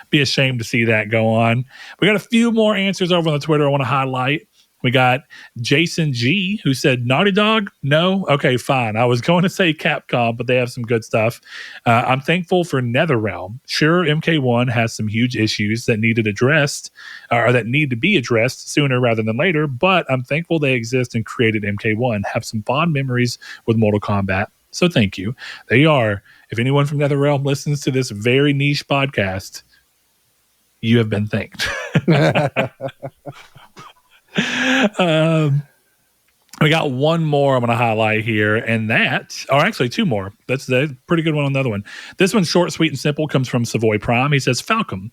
Be a shame to see that go on. We got a few more answers over on the Twitter I want to highlight. We got Jason G, who said, Naughty Dog? No? Okay, fine. I was going to say Capcom, but they have some good stuff. I'm thankful for NetherRealm. Sure, MK1 has some huge issues that needed addressed, or that need to be addressed sooner rather than later, but I'm thankful they exist and created MK1. Have some fond memories with Mortal Kombat. So thank you. There you are. If anyone from NetherRealm listens to this very niche podcast, you have been thanked. We got one more I'm going to highlight here, and actually 2 more. That's a pretty good one on the other one. This one's short, sweet, and simple. Comes from Savoy Prime. He says, Falcom.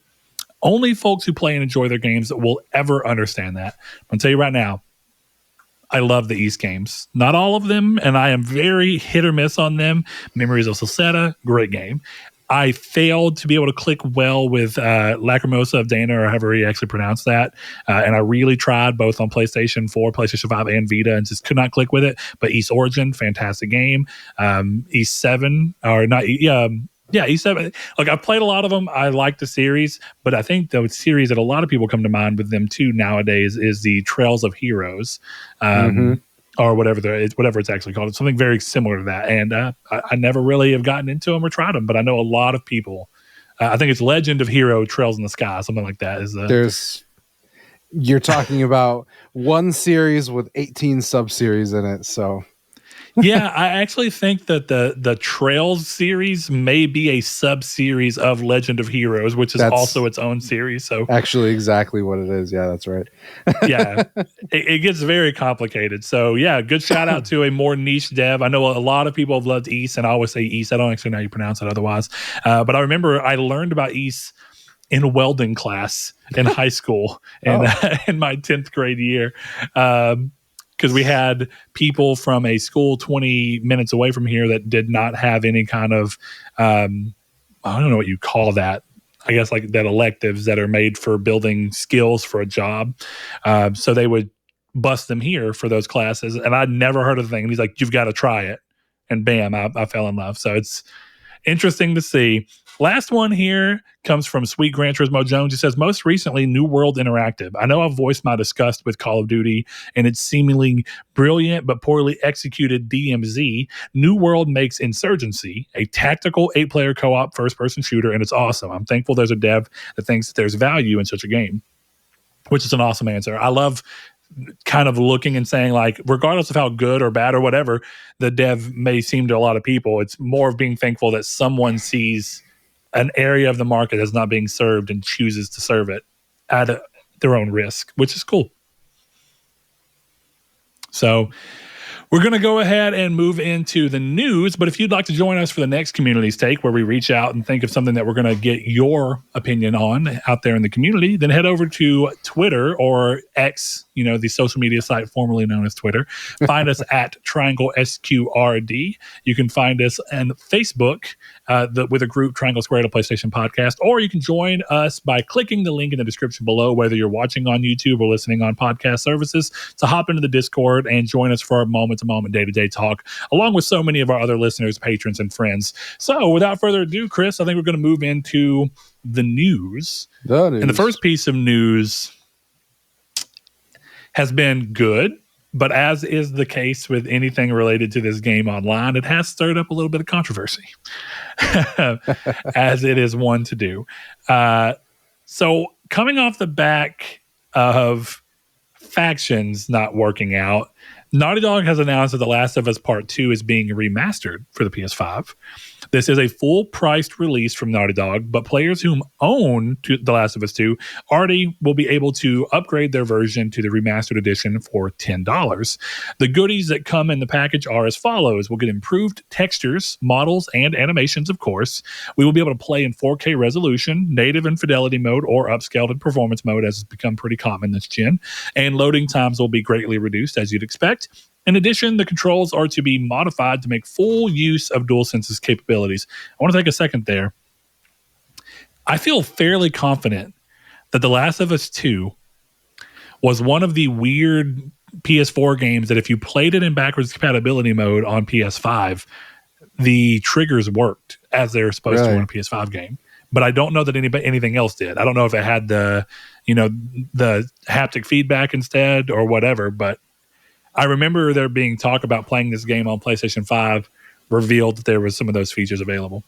Only folks who play and enjoy their games will ever understand that. I'm going to tell you right now, I love the East games. Not all of them, and I am very hit or miss on them. Memories of Salsetta, great game. I failed to be able to click well with Lacrimosa of Dana, or however you actually pronounce that. And I really tried both on PlayStation 4, PlayStation 5, and Vita, and just could not click with it. But East Origin, fantastic game. East 7, or not, East 7. Like, I've played a lot of them. I like the series, but I think the series that a lot of people come to mind with them too nowadays is the Trails of Heroes. Or whatever it's actually called. It's something very similar to that. And I never really have gotten into them or tried them, but I know a lot of people. I think it's Legend of Hero Trails in the Sky, something like that. You're talking about one series with 18 sub-series in it, so... Yeah, I actually think that the Trails series may be a sub-series of Legend of Heroes, which is also its own series. So actually exactly what it is. Yeah, that's right. Yeah, it gets very complicated. So yeah, good shout out to a more niche dev. I know a lot of people have loved Ys, and I always say Ys. I don't actually know how you pronounce it otherwise. But I remember I learned about Ys in welding class in high school and in my 10th grade year. Because we had people from a school 20 minutes away from here that did not have any kind of, I don't know what you call that. I guess like that electives that are made for building skills for a job. So they would bust them here for those classes. And I'd never heard of the thing. And he's like, you've got to try it. And bam, I fell in love. So it's interesting to see. Last one here comes from Sweet Gran Turismo Jones. He says, most recently, New World Interactive. I know I've voiced my disgust with Call of Duty and its seemingly brilliant but poorly executed DMZ. New World makes Insurgency a tactical 8-player co-op first-person shooter, and it's awesome. I'm thankful there's a dev that thinks that there's value in such a game, which is an awesome answer. I love kind of looking and saying, like, regardless of how good or bad or whatever the dev may seem to a lot of people, it's more of being thankful that someone sees an area of the market that's not being served and chooses to serve it at their own risk, which is cool. So we're going to go ahead and move into the news. But if you'd like to join us for the next Community's Take, where we reach out and think of something that we're going to get your opinion on out there in the community, then head over to Twitter or X, the social media site formerly known as Twitter. Find us at Triangle SQRD. You can find us on Facebook with a group, Triangle Squared, a PlayStation Podcast, or you can join us by clicking the link in the description below, whether you're watching on YouTube or listening on podcast services, to hop into the Discord and join us for our moment-to-moment, day-to-day talk, along with so many of our other listeners, patrons, and friends. So without further ado, Chris, I think we're going to move into the news. And the first piece of news has been good, but as is the case with anything related to this game online, it has stirred up a little bit of controversy, as it is one to do. So coming off the back of factions not working out, Naughty Dog has announced that The Last of Us Part 2 is being remastered for the PS5. This is a full-priced release from Naughty Dog, but players who own The Last of Us 2 already will be able to upgrade their version to the remastered edition for $10. The goodies that come in the package are as follows. We'll get improved textures, models, and animations, of course. We will be able to play in 4K resolution, native and fidelity mode, or upscaled in performance mode, as has become pretty common this gen. And loading times will be greatly reduced, as you'd expect. In addition, the controls are to be modified to make full use of DualSense's capabilities. I want to take a second there. I feel fairly confident that The Last of Us 2 was one of the weird PS4 games that if you played it in backwards compatibility mode on PS5, the triggers worked as they're supposed to on a PS5 game. But I don't know that anything else did. I don't know if it had the haptic feedback instead or whatever, but I remember there being talk about playing this game on PlayStation 5, revealed that there was some of those features available.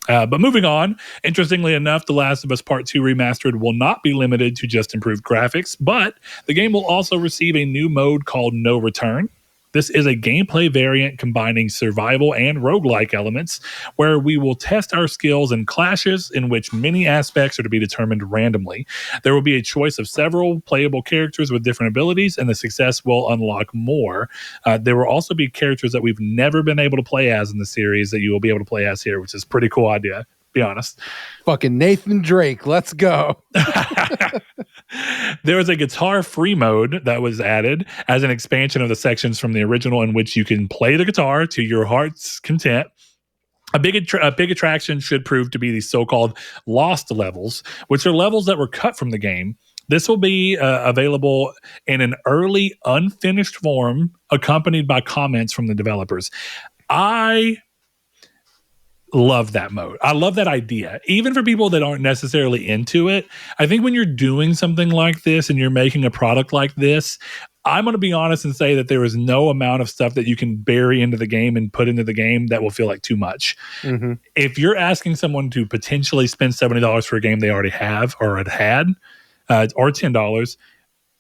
But moving on, interestingly enough, The Last of Us Part 2 Remastered will not be limited to just improved graphics, but the game will also receive a new mode called No Return. This is a gameplay variant combining survival and roguelike elements, where we will test our skills in clashes in which many aspects are to be determined randomly. There will be a choice of several playable characters with different abilities, and the success will unlock more. There will also be characters that we've never been able to play as in the series that you will be able to play as here, which is a pretty cool idea, to be honest. Fucking Nathan Drake, let's go. There was a guitar free mode that was added as an expansion of the sections from the original, in which you can play the guitar to your heart's content. A big attraction should prove to be the so-called lost levels, which are levels that were cut from the game. This will be available in an early unfinished form, accompanied by comments from the developers. I love that mode. I love that idea. Even for people that aren't necessarily into it, I think when you're doing something like this and you're making a product like this, I'm going to be honest and say that there is no amount of stuff that you can bury into the game and put into the game that will feel like too much. Mm-hmm. If you're asking someone to potentially spend $70 for a game they already have or had, or $10,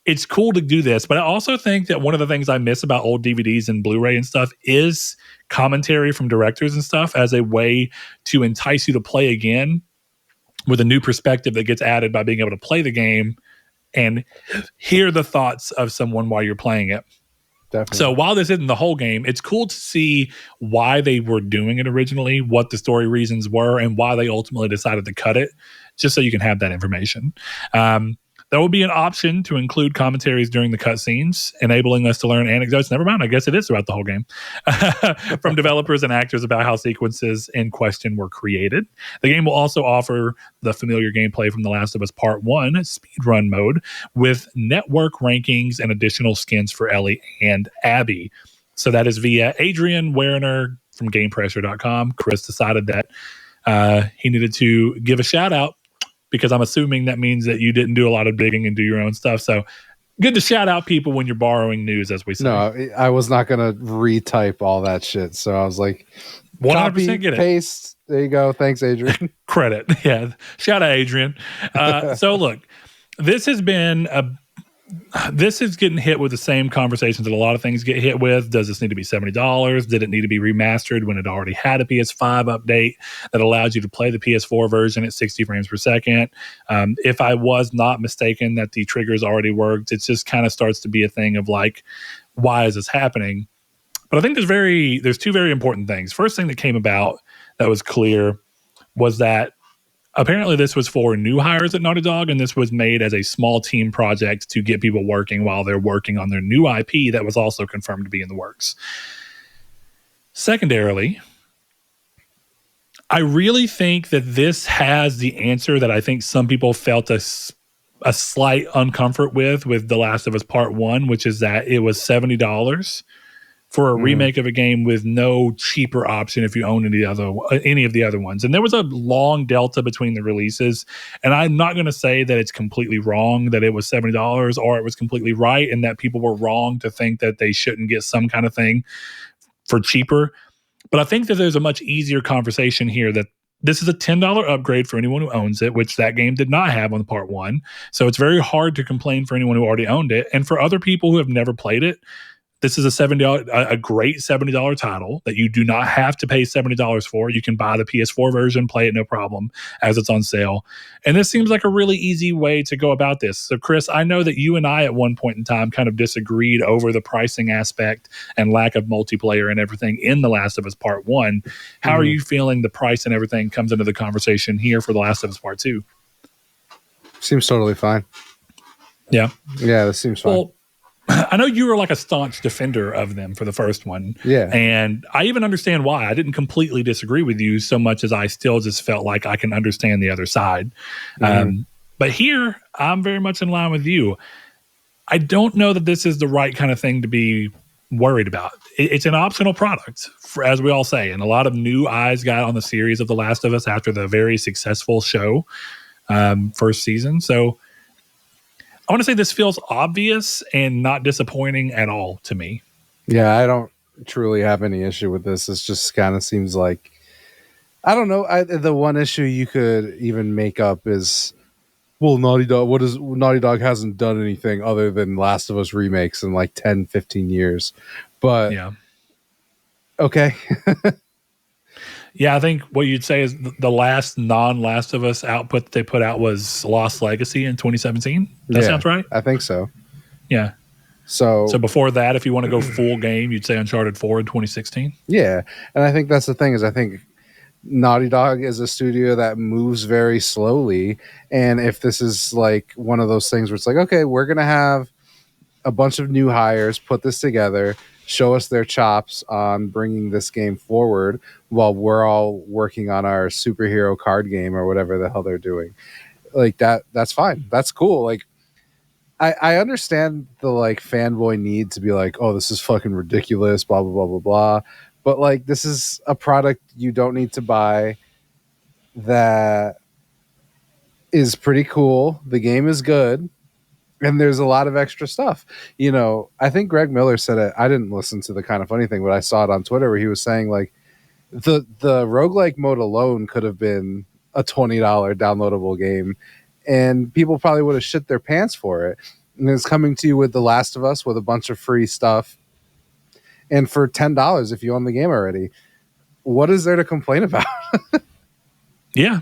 it's cool to do this, but I also think that one of the things I miss about old DVDs and Blu-ray and stuff is commentary from directors and stuff as a way to entice you to play again with a new perspective that gets added by being able to play the game and hear the thoughts of someone while you're playing it. Definitely. So while this isn't the whole game, it's cool to see why they were doing it originally, what the story reasons were, and why they ultimately decided to cut it, just so you can have that information. There will be an option to include commentaries during the cutscenes, enabling us to learn anecdotes. Never mind, I guess it is throughout the whole game. From developers and actors about how sequences in question were created. The game will also offer the familiar gameplay from The Last of Us Part 1 speedrun mode with network rankings and additional skins for Ellie and Abby. So that is via Adrian Werner from GamePressure.com. Chris decided that he needed to give a shout out, because I'm assuming that means that you didn't do a lot of digging and do your own stuff. So good to shout out people when you're borrowing news, as we say. No, I was not going to retype all that shit. So I was like, 100% copy, get it. paste. There you go. Thanks, Adrian. Credit. Yeah. Shout out, Adrian. So look, this has been this is getting hit with the same conversations that a lot of things get hit with. Does this need to be $70? Did it need to be remastered when it already had a PS5 update that allows you to play the PS4 version at 60 frames per second? If I was not mistaken that the triggers already worked, it just kind of starts to be a thing of like, why is this happening? But I think there's two very important things. First thing that came about that was clear was that apparently this was for new hires at Naughty Dog, and this was made as a small team project to get people working while they're working on their new IP that was also confirmed to be in the works. Secondarily, I really think that this has the answer that I think some people felt a slight uncomfort with The Last of Us Part 1, which is that it was $70 for a remake of a game with no cheaper option if you own any of the other ones. And there was a long delta between the releases. And I'm not going to say that it's completely wrong that it was $70 or it was completely right and that people were wrong to think that they shouldn't get some kind of thing for cheaper. But I think that there's a much easier conversation here that this is a $10 upgrade for anyone who owns it, which that game did not have on Part 1. So it's very hard to complain for anyone who already owned it. And for other people who have never played it, this is a great $70 title that you do not have to pay $70 for. You can buy the PS4 version, play it no problem as it's on sale. And this seems like a really easy way to go about this. So Chris, I know that you and I at one point in time kind of disagreed over the pricing aspect and lack of multiplayer and everything in The Last of Us Part 1. How are you feeling the price and everything comes into the conversation here for The Last of Us Part 2? Seems totally fine. Yeah. Yeah, this seems fine. Well, I know you were like a staunch defender of them for the first one. Yeah. And I even understand why. I didn't completely disagree with you so much as I still just felt like I can understand the other side. But here, I'm very much in line with you. I don't know that this is the right kind of thing to be worried about. It's an optional product, as we all say. And a lot of new eyes got on the series of The Last of Us after the very successful show first season. So I want to say this feels obvious and not disappointing at all to me. Yeah, I don't truly have any issue with this. It just kind of seems like, I don't know. The one issue you could even make up is, well, Naughty Dog hasn't done anything other than Last of Us remakes in like 10, 15 years. But yeah. Okay. Yeah, I think what you'd say is the last non-Last of Us output that they put out was Lost Legacy in 2017. That sounds right? I think so. Yeah. So before that, if you want to go full game, you'd say Uncharted 4 in 2016. Yeah. And I think that's the thing is I think Naughty Dog is a studio that moves very slowly. And if this is like one of those things where it's like, okay, we're going to have a bunch of new hires, put this together, show us their chops on bringing this game forward while we're all working on our superhero card game or whatever the hell they're doing. Like that's fine. That's cool. Like I understand the like fanboy need to be like, oh, this is fucking ridiculous, blah, blah, blah, blah, blah. But like, this is a product you don't need to buy that is pretty cool. The game is good. And there's a lot of extra stuff. You know, I think Greg Miller said it. I didn't listen to the Kind of Funny thing, but I saw it on Twitter where he was saying like the roguelike mode alone could have been a $20 downloadable game and people probably would have shit their pants for it. and it's coming to you with The Last of Us with a bunch of free stuff, and for $10 if you own the game already. What is there to complain about? Yeah.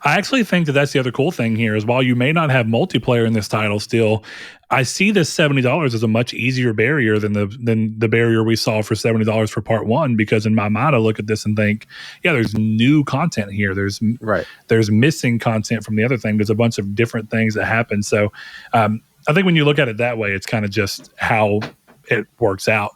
I actually think that that's the other cool thing here is while you may not have multiplayer in this title still, I see this $70 as a much easier barrier than the barrier we saw for $70 for part one, because in my mind I look at this and think, yeah, there's new content here. There's missing content from the other thing. There's a bunch of different things that happen. So I think when you look at it that way, it's kind of just how it works out.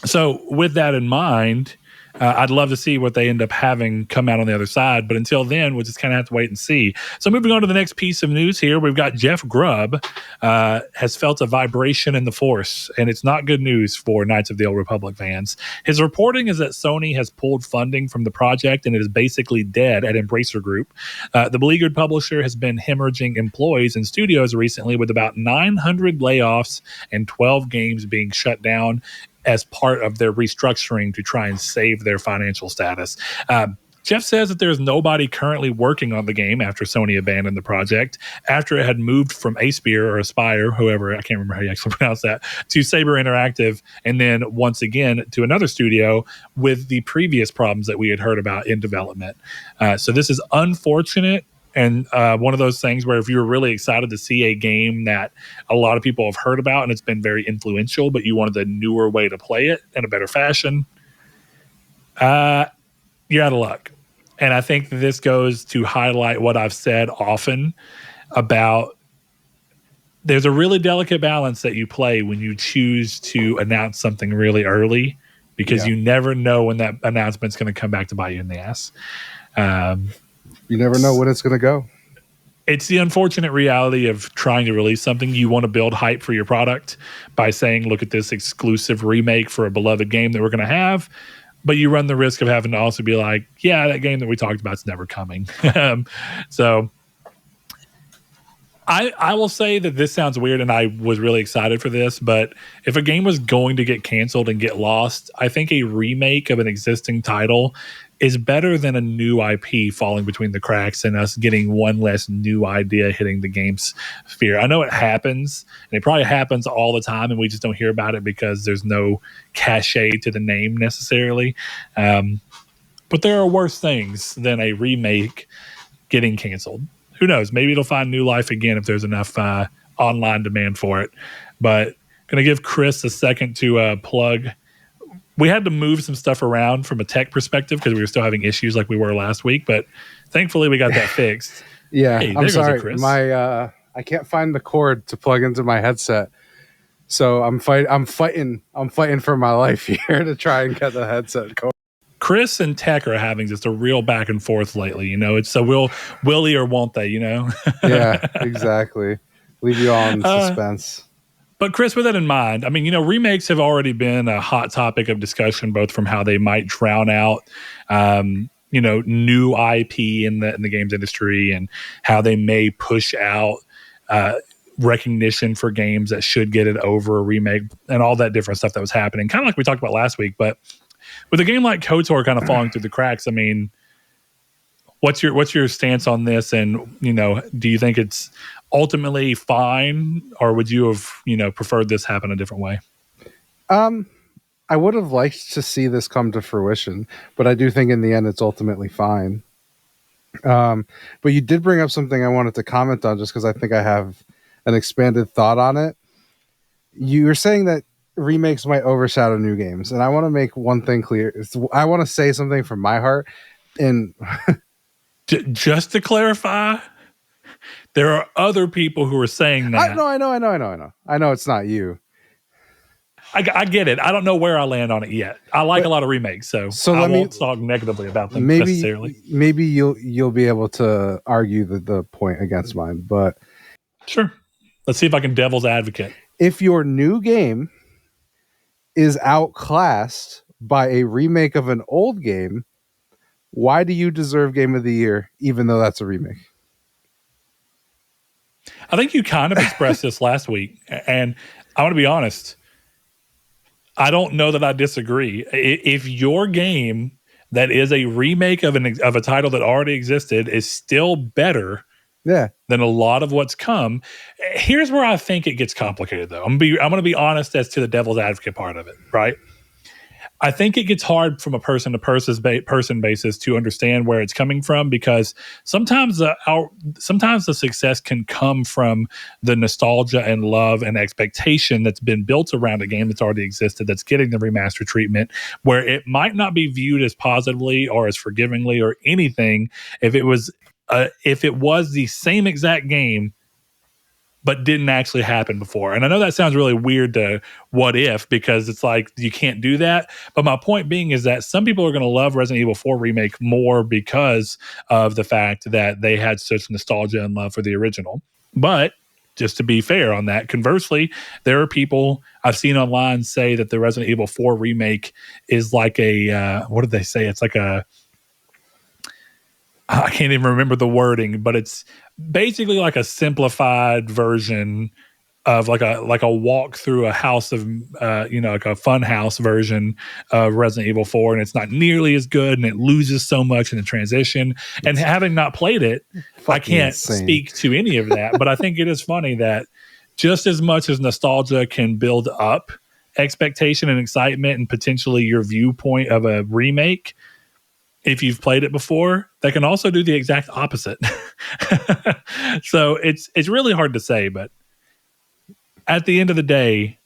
So with that in mind, I'd love to see what they end up having come out on the other side. But until then, we'll just kind of have to wait and see. So moving on to the next piece of news here, we've got Jeff Grubb has felt a vibration in the force, and it's not good news for Knights of the Old Republic fans. His reporting is that Sony has pulled funding from the project, and it is basically dead at Embracer Group. The beleaguered publisher has been hemorrhaging employees in studios recently, with about 900 layoffs and 12 games being shut down as part of their restructuring to try and save their financial status. Jeff says that there's nobody currently working on the game after Sony abandoned the project, after it had moved from Aspire, whoever, I can't remember how you actually pronounce that, to Saber Interactive, and then once again to another studio with the previous problems that we had heard about in development. So this is unfortunate. And one of those things where if you're really excited to see a game that a lot of people have heard about and it's been very influential, but you wanted a newer way to play it in a better fashion, you're out of luck. And I think this goes to highlight what I've said often about there's a really delicate balance that you play when you choose to announce something really early, because you never know when that announcement's going to come back to bite you in the ass. You never know when it's going to go. It's the unfortunate reality of trying to release something. You want to build hype for your product by saying, look at this exclusive remake for a beloved game that we're going to have. But you run the risk of having to also be like, yeah, that game that we talked about is never coming. So I will say that this sounds weird, and I was really excited for this, but if a game was going to get canceled and get lost, I think a remake of an existing title is better than a new IP falling between the cracks and us getting one less new idea hitting the game's sphere. I know it happens, and it probably happens all the time, and we just don't hear about it because there's no cachet to the name necessarily. But there are worse things than a remake getting canceled. Who knows? Maybe it'll find new life again if there's enough online demand for it. But going to give Chris a second to plug. We had to move some stuff around from a tech perspective because we were still having issues like we were last week, but thankfully we got that fixed. Yeah, hey, I'm sorry. I can't find the cord to plug into my headset, so I'm fighting for my life here to try and get the headset cord. Chris and tech are having just a real back and forth lately. You know, it's so will he or won't they? You know. Yeah, exactly. Leave you all in suspense. But Chris, with that in mind, I mean, you know, remakes have already been a hot topic of discussion, both from how they might drown out, you know, new IP in the games industry, and how they may push out recognition for games that should get it over a remake, and all that different stuff that was happening, kind of like we talked about last week. But with a game like KOTOR kind of falling through the cracks, I mean, what's your stance on this? And, you know, do you think it's ultimately fine, or would you have, you know, preferred this happen a different way? I would have liked to see this come to fruition, but I do think in the end it's ultimately fine. But you did bring up something I wanted to comment on, just because I think I have an expanded thought on it. You were saying that remakes might overshadow new games, and I want to make one thing clear. I want to say something from my heart, and just to clarify, there are other people who are saying that. I know it's not you. I get it. I don't know where I land on it yet. I like a lot of remakes, so I won't talk negatively about them necessarily. Maybe you'll be able to argue the point against mine, but sure. Let's see if I can devil's advocate. If your new game is outclassed by a remake of an old game, why do you deserve Game of the Year, even though that's a remake? I think you kind of expressed this last week, and I want to be honest. I don't know that I disagree. If your game that is a remake of a title that already existed is still better than a lot of what's come. Here's where I think it gets complicated, though. I'm going to be honest as to the devil's advocate part of it, right? I think it gets hard from a person basis to understand where it's coming from, because sometimes the success can come from the nostalgia and love and expectation that's been built around a game that's already existed, that's getting the remaster treatment, where it might not be viewed as positively or as forgivingly or anything if it was the same exact game but didn't actually happen before. And I know that sounds really weird to what if, because it's like you can't do that. But my point being is that some people are going to love Resident Evil 4 Remake more because of the fact that they had such nostalgia and love for the original. But just to be fair on that, conversely, there are people I've seen online say that the Resident Evil 4 Remake is like what did they say? It's like I can't even remember the wording, but it's basically like a simplified version of like a walk through a house of like a fun house version of Resident Evil 4, and it's not nearly as good, and it loses so much in the transition. And having not played it, I can't speak to any of that, but I think it is funny that just as much as nostalgia can build up expectation and excitement and potentially your viewpoint of a remake, if you've played it before, that can also do the exact opposite. So it's really hard to say, but at the end of the day,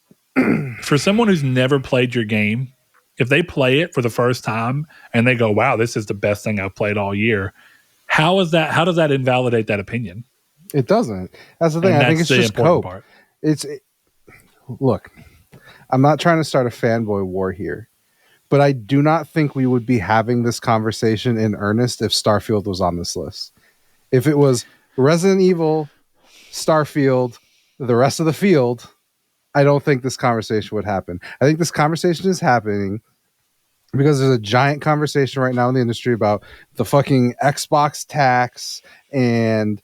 for someone who's never played your game, if they play it for the first time and they go, wow, this is the best thing I've played all year, how does that invalidate that opinion? It doesn't. That's the thing. I think it's just cope. Part. Look, I'm not trying to start a fanboy war here, but I do not think we would be having this conversation in earnest if Starfield was on this list. If it was Resident Evil, Starfield, the rest of the field, I don't think this conversation would happen. I think this conversation is happening because there's a giant conversation right now in the industry about the fucking Xbox tax and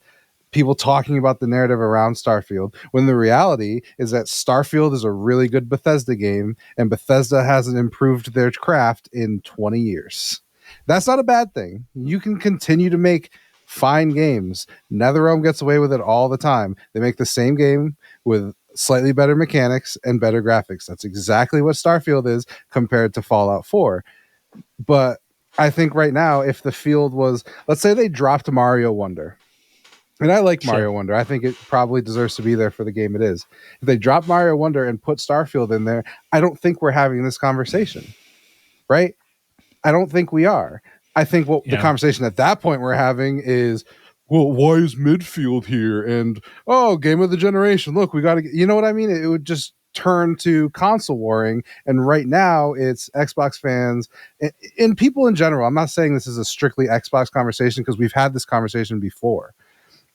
people talking about the narrative around Starfield, when the reality is that Starfield is a really good Bethesda game, and Bethesda hasn't improved their craft in 20 years. That's not a bad thing. You can continue to make fine games. NetherRealm gets away with it all the time. They make the same game with slightly better mechanics and better graphics. That's exactly what Starfield is compared to Fallout 4. But I think right now, if the field was, let's say they dropped Mario Wonder, and I like Mario Wonder. I think it probably deserves to be there for the game it is. If they drop Mario Wonder and put Starfield in there, I don't think we're having this conversation, right? I don't think we are. I think the conversation at that point we're having is, well, why is midfield here? And, game of the generation. Look, we got to, you know what I mean? It would just turn to console warring. And right now it's Xbox fans and people in general. I'm not saying this is a strictly Xbox conversation, because we've had this conversation before.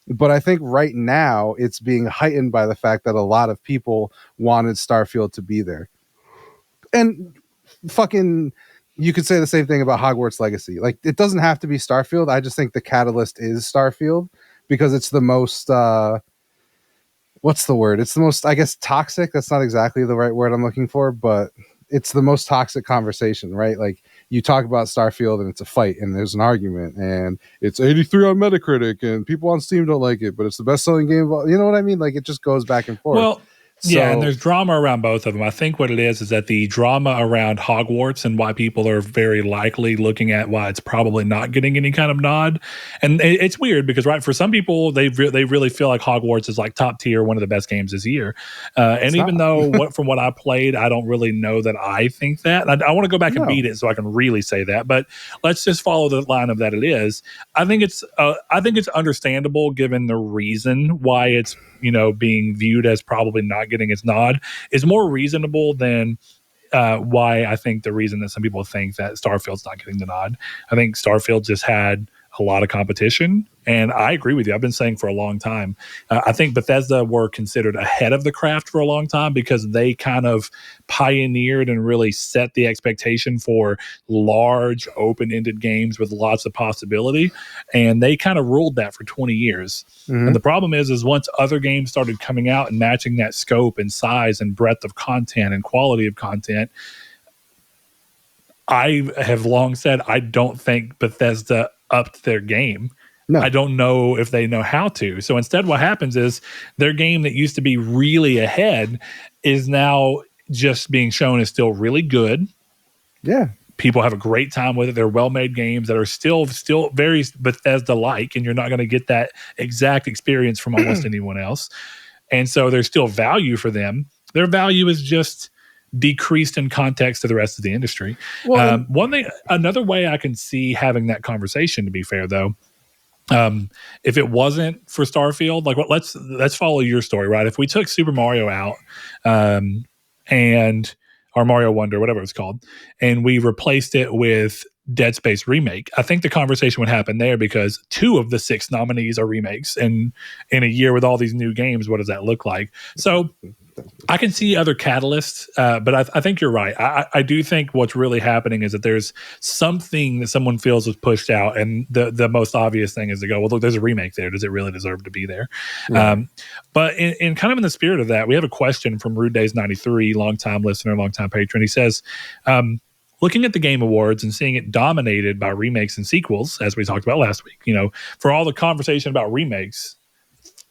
But I think right now it's being heightened by the fact that a lot of people wanted Starfield to be there. And fucking, you could say the same thing about Hogwarts Legacy. Like, it doesn't have to be Starfield. I just think the catalyst is Starfield, because it's the most, what's the word? It's the most, I guess, toxic. That's not exactly the right word I'm looking for, but it's the most toxic conversation, right? Like, you talk about Starfield and it's a fight and there's an argument and it's 83 on Metacritic and people on Steam don't like it, but it's the best selling game of all. You know what I mean? Like, it just goes back and forth. Well, yeah, and there's drama around both of them. I think what it is that the drama around Hogwarts and why people are very likely looking at why it's probably not getting any kind of nod. And it's weird because, right, for some people, they really feel like Hogwarts is like top tier, one of the best games this year. And even though from what I played, I don't really know that I think that. I want to go back and beat it so I can really say that. But let's just follow the line of that it is. I think it's understandable given the reason why it's being viewed as probably not getting its nod is more reasonable than why I think the reason that some people think that Starfield's not getting the nod. I think Starfield just had a lot of competition, and I agree with you. I've been saying for a long time, I think Bethesda were considered ahead of the craft for a long time because they kind of pioneered and really set the expectation for large open-ended games with lots of possibility, and they kind of ruled that for 20 years. Mm-hmm. And the problem is once other games started coming out and matching that scope and size and breadth of content and quality of content, I have long said I don't think Bethesda upped their game. I don't know if they know how to. So instead, what happens is their game that used to be really ahead is now just being shown as still really good. Yeah. People have a great time with it. They're well-made games that are still very Bethesda-like, and you're not going to get that exact experience from almost anyone else. And so there's still value for them. Their value is just decreased in context to the rest of the industry. Well, another way I can see having that conversation, to be fair, though, if it wasn't for Starfield, like let's follow your story, right? If we took Super Mario out, and or Mario Wonder, whatever it's called, and we replaced it with Dead Space Remake, I think the conversation would happen there, because 2 of the 6 nominees are remakes. And in a year with all these new games, what does that look like? So I can see other catalysts, but I think you're right. I do think what's really happening is that there's something that someone feels was pushed out, and the most obvious thing is to go, well, look, there's a remake there. Does it really deserve to be there? Yeah. But in kind of in the spirit of that, we have a question from Rude Days 93, longtime listener, longtime patron. He says, looking at the Game Awards and seeing it dominated by remakes and sequels, as we talked about last week, for all the conversation about remakes,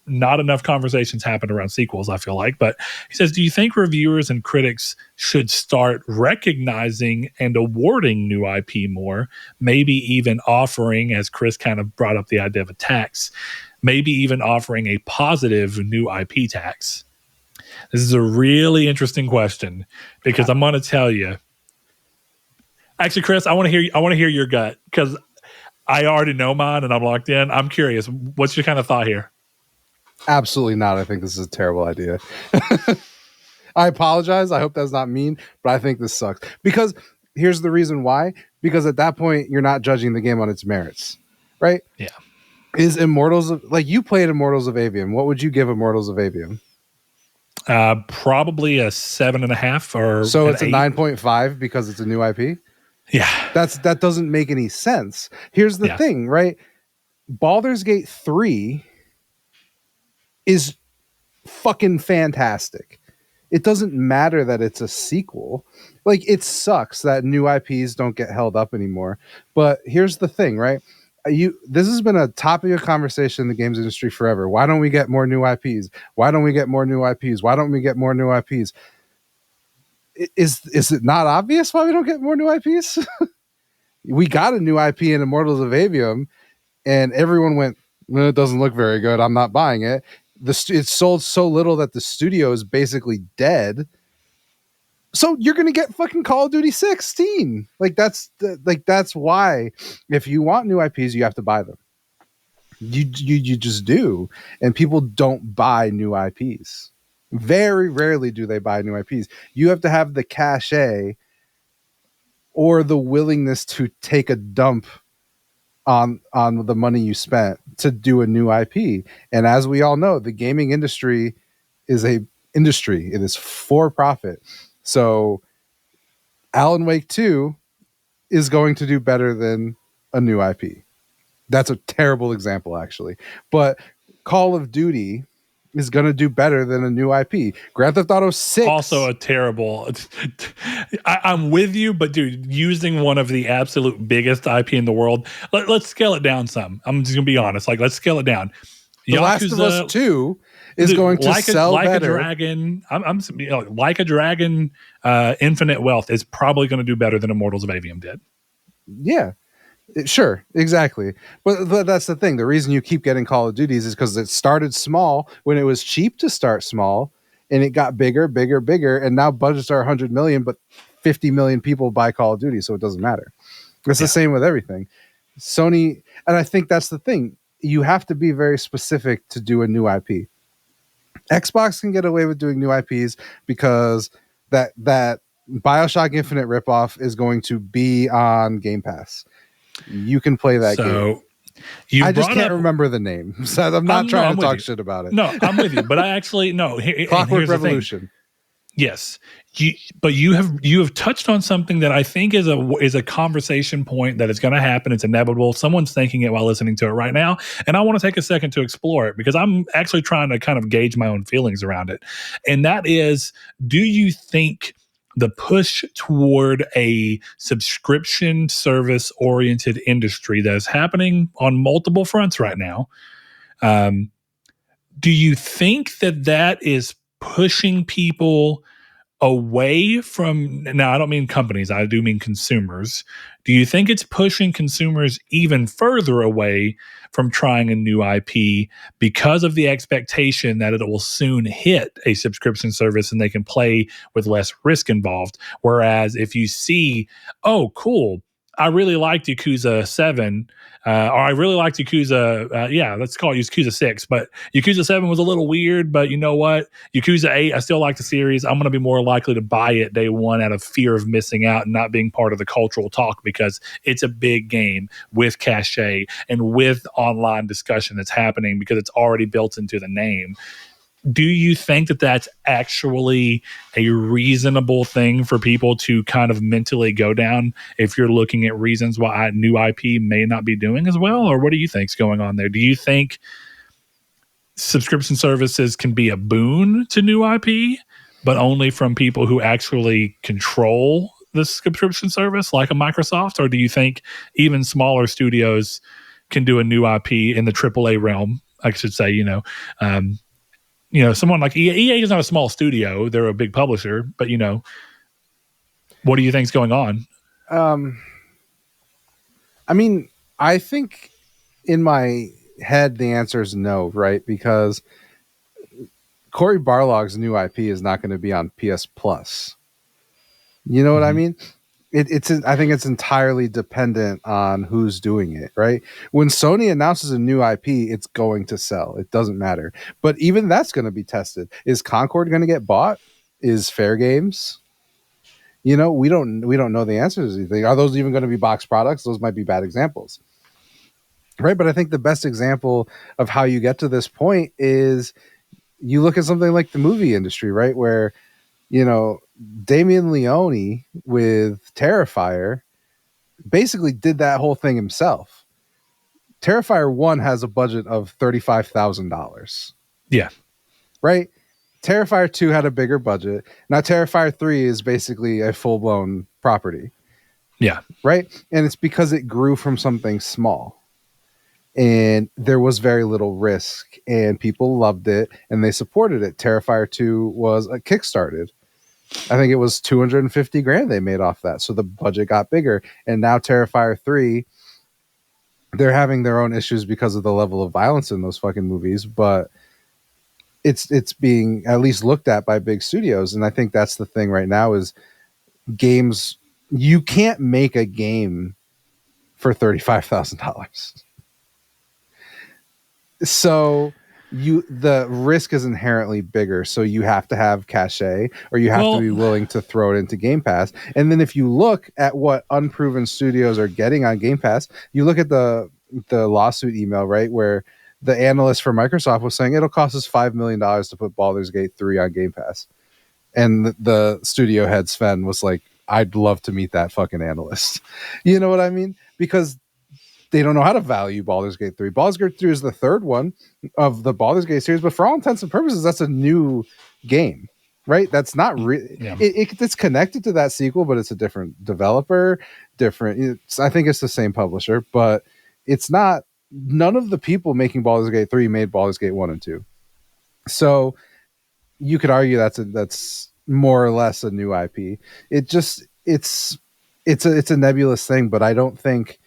not enough conversations happened around sequels, I feel like. But he says, do you think reviewers and critics should start recognizing and awarding new IP more, maybe even offering, as Chris kind of brought up the idea of a tax, maybe even offering a positive new IP tax? This is a really interesting question, because I'm going to tell you. Actually, Chris, I want to hear your gut, because I already know mine and I'm locked in. I'm curious. What's your kind of thought here? Absolutely not. I think this is a terrible idea. I apologize. I hope that's not mean, but I think this sucks. Because here's the reason why. Because at that point, you're not judging the game on its merits, right? Yeah. Is Immortals like you played Immortals of Avium? What would you give Immortals of Avium? Probably a 7.5 or so it's 8. A 9.5 because it's a new IP. Yeah, that doesn't make any sense. Here's the thing, right? Baldur's Gate 3 is fucking fantastic. It doesn't matter that it's a sequel. Like, it sucks that new IPs don't get held up anymore. But here's the thing, right? This has been a topic of conversation in the games industry forever. Why don't we get more new IPs? Why don't we get more new IPs? Why don't we get more new IPs? Is it not obvious why we don't get more new IPs? We got a new IP in Immortals of Avium, and everyone went, well, it doesn't look very good. I'm not buying it. It sold so little that the studio is basically dead. So you're going to get fucking Call of Duty 16. That's why if you want new IPs, you have to buy them. You just do. And people don't buy new IPs. Very rarely do they buy new IPs. You have to have the cachet or the willingness to take a dump on the money you spent to do a new IP. And as we all know, the gaming industry is a industry. It is for profit. So Alan Wake 2 is going to do better than a new IP. That's a terrible example, actually. But Call of Duty is going to do better than a new IP. Grand Theft Auto 6. Also a terrible... I'm with you, but dude, using one of the absolute biggest IP in the world, let's scale it down some. I'm just going to be honest. Let's scale it down. The Last of Us 2 is going to sell better. Like a Dragon, Infinite Wealth is probably going to do better than Immortals of Avium did. Yeah. Sure, exactly. But that's the thing. The reason you keep getting Call of Duties is because it started small when it was cheap to start small, and it got bigger, and now budgets are 100 million, but 50 million people buy Call of Duty, so it doesn't matter. It's the same with everything. Sony, and I think that's the thing. You have to be very specific to do a new IP. Xbox can get away with doing new IPs because that BioShock Infinite ripoff is going to be on Game Pass. You can play that game. I just can't remember the name. So I'm not trying to talk shit about it. No, I'm with you. But I actually, no. Clockwork Revolution. Yes. But you have touched on something that I think is a conversation point that is going to happen. It's inevitable. Someone's thinking it while listening to it right now. And I want to take a second to explore it because I'm actually trying to kind of gauge my own feelings around it. And that is, do you think the push toward a subscription service oriented industry that is happening on multiple fronts right now. Do you think that is pushing people away from, now I don't mean companies, I do mean consumers. Do you think it's pushing consumers even further away from trying a new IP because of the expectation that it will soon hit a subscription service and they can play with less risk involved? Whereas if you see, oh, cool, I really liked Yakuza 7, or I really liked Yakuza, let's call it Yakuza 6, but Yakuza 7 was a little weird, but you know what? Yakuza 8, I still like the series. I'm going to be more likely to buy it day one out of fear of missing out and not being part of the cultural talk because it's a big game with cachet and with online discussion that's happening because it's already built into the name. Do you think that that's actually a reasonable thing for people to kind of mentally go down if you're looking at reasons why a new IP may not be doing as well? Or what do you think's going on there? Do you think subscription services can be a boon to new IP, but only from people who actually control the subscription service like a Microsoft? Or do you think even smaller studios can do a new IP in the AAA realm? I should say, someone like EA. EA is not a small studio; they're a big publisher. But what do you think's going on? I mean, I think in my head the answer is no, right? Because Cory Barlog's new IP is not going to be on PS Plus. You know what I mean? I think it's entirely dependent on who's doing it, right? When Sony announces a new IP, it's going to sell. It doesn't matter. But even that's going to be tested. Is Concord going to get bought? Is Fair Games? We don't know the answers to anything. Are those even going to be box products? Those might be bad examples. Right? But I think the best example of how you get to this point is you look at something like the movie industry, right? Where, Damien Leone with Terrifier basically did that whole thing himself. Terrifier 1 has a budget of $35,000. Yeah. Right? Terrifier 2 had a bigger budget. Now Terrifier 3 is basically a full-blown property. Yeah. Right? And it's because it grew from something small. And there was very little risk. And people loved it. And they supported it. Terrifier 2 was kickstarted. I think it was $250,000 they made off that. So the budget got bigger. And now Terrifier 3, they're having their own issues because of the level of violence in those fucking movies. But it's being at least looked at by big studios. And I think that's the thing right now is games. You can't make a game for $35,000. So the risk is inherently bigger. So you have to have cachet, or you have to be willing to throw it into Game Pass. And then if you look at what unproven studios are getting on Game Pass, you look at the lawsuit email, right, where the analyst for Microsoft was saying it'll cost us $5 million to put Baldur's Gate 3 on Game Pass. And the studio head Sven was like, I'd love to meet that fucking analyst. You know what I mean? Because they don't know how to value Baldur's Gate 3. Baldur's Gate 3 is the third one of the Baldur's Gate series, but for all intents and purposes, that's a new game, right? That's not really... Yeah. It's connected to that sequel, but it's a different developer, I think it's the same publisher, but it's not... None of the people making Baldur's Gate 3 made Baldur's Gate 1 and 2. So you could argue that's more or less a new IP. It's a nebulous thing, but I don't think...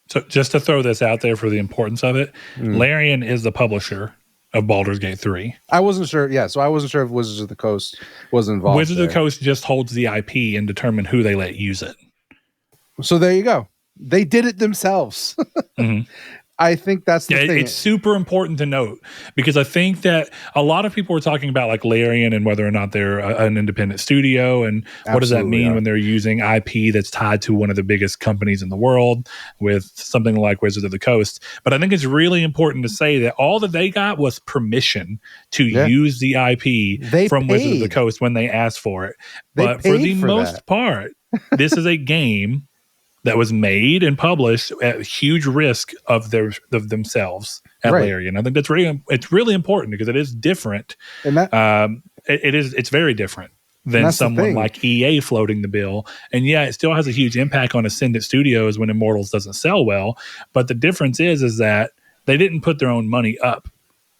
So just to throw this out there for the importance of it, Larian is the publisher of Baldur's Gate 3. I wasn't sure. Yeah, so I wasn't sure if Wizards of the Coast was involved. Wizards of the Coast just holds the IP and determine who they let use it. So there you go. They did it themselves. Mm-hmm. I think that's the thing. It's super important to note because I think that a lot of people are talking about like Larian and whether or not they're an independent studio and what does that mean when they're using IP that's tied to one of the biggest companies in the world with something like Wizards of the Coast. But I think it's really important to say that all that they got was permission to use the IP from Wizards of the Coast when they asked for it. But for the most part, this is a game that was made and published at huge risk of themselves at Larian. I think it's really important because it is different. And that, it's very different. than someone like EA floating the bill. And yeah, it still has a huge impact on Ascendant Studios when Immortals doesn't sell well. But the difference is that they didn't put their own money up.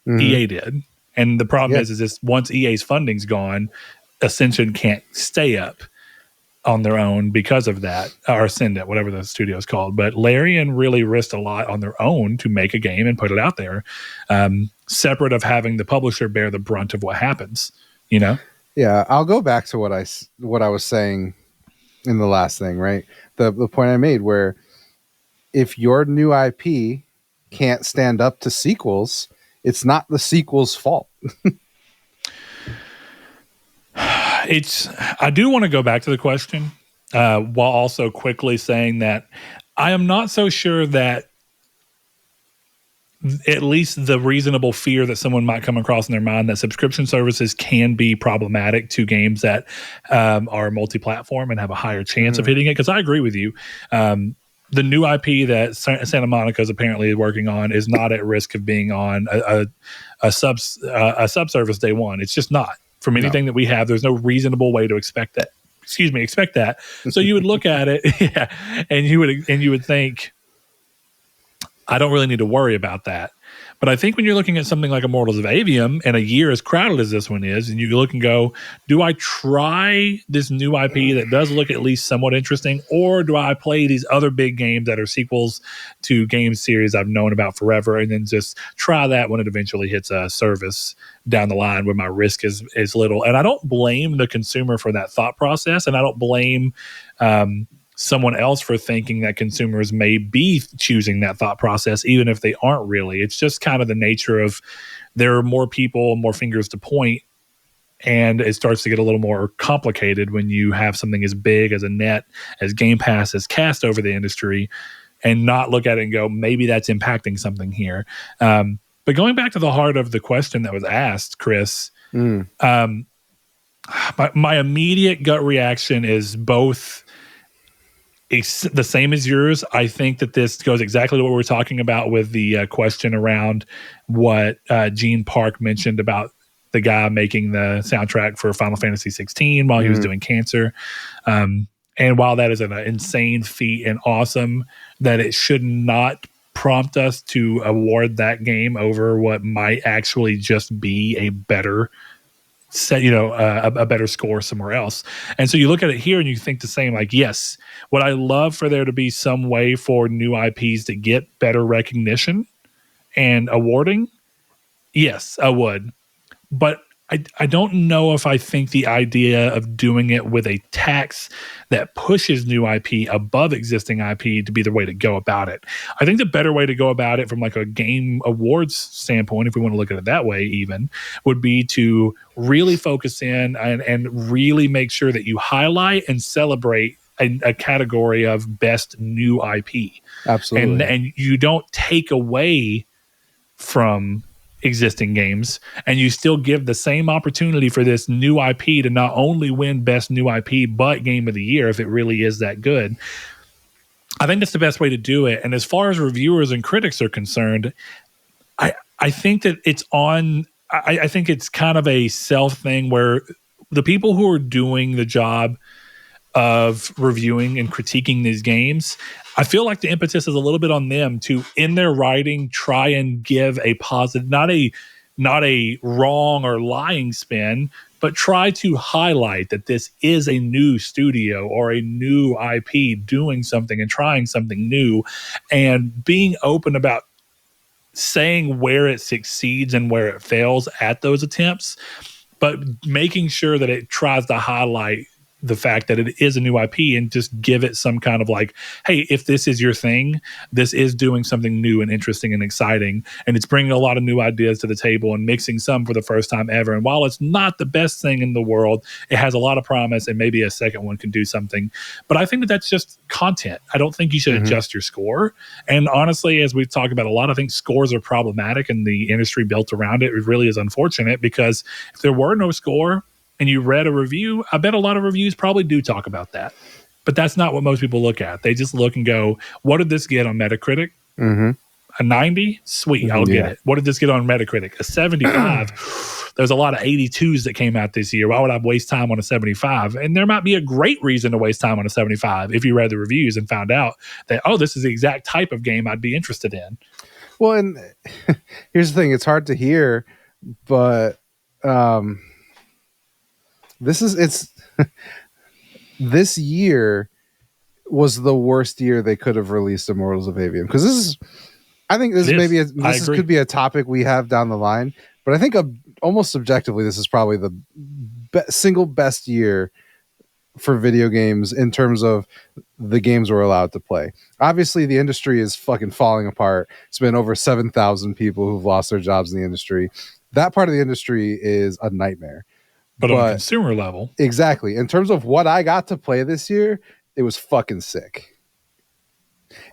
EA did. And the problem is once EA's funding's gone, Ascension can't stay up on their own because of that, or Ascendant, whatever the studio is called. But Larian really risked a lot on their own to make a game and put it out there, separate of having the publisher bear the brunt of what happens, you know? Yeah, I'll go back to what I was saying in the last thing, right? The point I made where if your new IP can't stand up to sequels, it's not the sequel's fault. I do want to go back to the question while also quickly saying that I am not so sure that at least the reasonable fear that someone might come across in their mind that subscription services can be problematic to games that are multi-platform and have a higher chance of hitting it. Because I agree with you. The new IP that Santa Monica is apparently working on is not at risk of being on a subservice day one. It's just not. From anything that we have, there's no reasonable way to expect that. Expect that. So you would look at it, and you would think, I don't really need to worry about that. But I think when you're looking at something like Immortals of Avium and a year as crowded as this one is, and you look and go, do I try this new IP that does look at least somewhat interesting, or do I play these other big games that are sequels to game series I've known about forever, and then just try that when it eventually hits a service down the line where my risk is little? And I don't blame the consumer for that thought process, and I don't blame someone else for thinking that consumers may be choosing that thought process, even if they aren't really. It's just kind of the nature of there are more people, more fingers to point, and it starts to get a little more complicated when you have something as big as a net, as Game Pass has cast over the industry, and not look at it and go, maybe that's impacting something here. But going back to the heart of the question that was asked, Chris, my immediate gut reaction is both the same as yours. I think that this goes exactly to what we're talking about with the question around what Gene Park mentioned about the guy making the soundtrack for Final Fantasy 16 while he was doing Cancer. And while that is an insane feat and awesome, that it should not prompt us to award that game over what might actually just be a better set, a better score somewhere else. And so you look at it here and you think the same, like, yes, would I love for there to be some way for new IPs to get better recognition and awarding? Yes, I would. But I don't know if I think the idea of doing it with a tax that pushes new IP above existing IP to be the way to go about it. I think the better way to go about it from like a game awards standpoint, if we want to look at it that way even, would be to really focus in and really make sure that you highlight and celebrate a category of best new IP. Absolutely. And you don't take away from existing games, and you still give the same opportunity for this new IP to not only win best new IP, but game of the year if it really is that good. I think that's the best way to do it. And as far as reviewers and critics are concerned, I think that it's on, I think it's kind of a self thing where the people who are doing the job of reviewing and critiquing these games, I feel like the impetus is a little bit on them to, in their writing, try and give a positive, not a wrong or lying spin, but try to highlight that this is a new studio or a new IP doing something and trying something new, and being open about saying where it succeeds and where it fails at those attempts, but making sure that it tries to highlight the fact that it is a new IP and just give it some kind of like, hey, if this is your thing, this is doing something new and interesting and exciting, and it's bringing a lot of new ideas to the table and mixing some for the first time ever. And while it's not the best thing in the world, it has a lot of promise, and maybe a second one can do something. But I think that that's just content. I don't think you should adjust your score. And honestly, as we've talked about a lot, I think scores are problematic, and the industry built around it really is unfortunate, because if there were no score and you read a review, I bet a lot of reviews probably do talk about that. But that's not what most people look at. They just look and go, what did this get on Metacritic? A 90? Sweet, I'll get it. What did this get on Metacritic? A 75. There's a lot of 82s that came out this year. Why would I waste time on a 75? And there might be a great reason to waste time on a 75 if you read the reviews and found out that, oh, this is the exact type of game I'd be interested in. Well, and here's the thing. It's hard to hear, but this year was the worst year they could have released Immortals of Avium, because I think this could be a topic we have down the line, but I think almost subjectively this is probably the single best year for video games in terms of the games we're allowed to play. Obviously the industry is fucking falling apart. It's been over 7,000 people who've lost their jobs in the industry. That part of the industry is a nightmare. But on a consumer level. Exactly. In terms of what I got to play this year, it was fucking sick.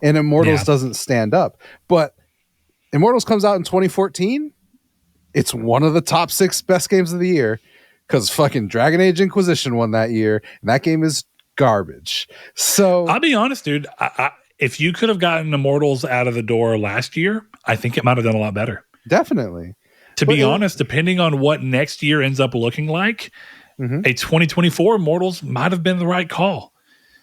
And Immortals doesn't stand up. But Immortals comes out in 2014. It's one of the top 6 best games of the year, because fucking Dragon Age Inquisition won that year, and that game is garbage. So I'll be honest, dude. If you could have gotten Immortals out of the door last year, I think it might have done a lot better. Definitely. To be honest, depending on what next year ends up looking like, a 2024 Immortals might have been the right call.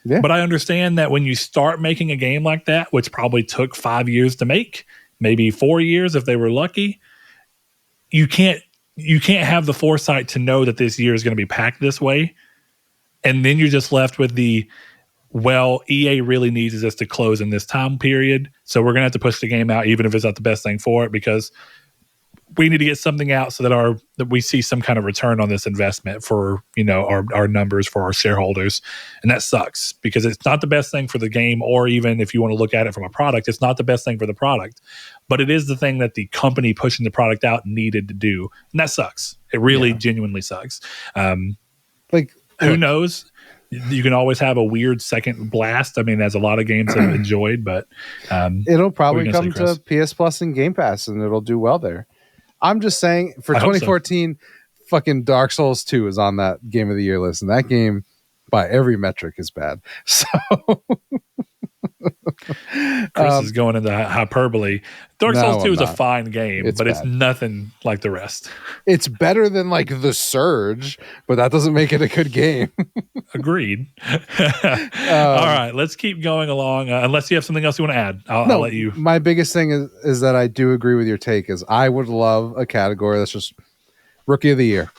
Yeah. But I understand that when you start making a game like that, which probably took 5 years to make, maybe 4 years if they were lucky, you can't have the foresight to know that this year is going to be packed this way. And then you're just left with EA really needs this to close in this time period. So we're going to have to push the game out, even if it's not the best thing for it, because we need to get something out so that we see some kind of return on this investment for, our numbers, for our shareholders. And that sucks, because it's not the best thing for the game, or even if you want to look at it from a product, it's not the best thing for the product, but it is the thing that the company pushing the product out needed to do. And that sucks. It really genuinely sucks. Who knows? You can always have a weird second blast. I mean, as a lot of games have enjoyed, but it'll probably come to PS Plus and Game Pass, and it'll do well there. I'm just saying, for 2014, fucking Dark Souls 2 is on that Game of the Year list, and that game, by every metric, is bad. So Chris is going into hyperbole. Dark Souls 2 is a fine game, but it's nothing like the rest. It's better than The Surge, but that doesn't make it a good game. Agreed. All right, let's keep going along. Unless you have something else you want to add, I'll let you. My biggest thing is that I do agree with your take. Is I would love a category that's just Rookie of the Year.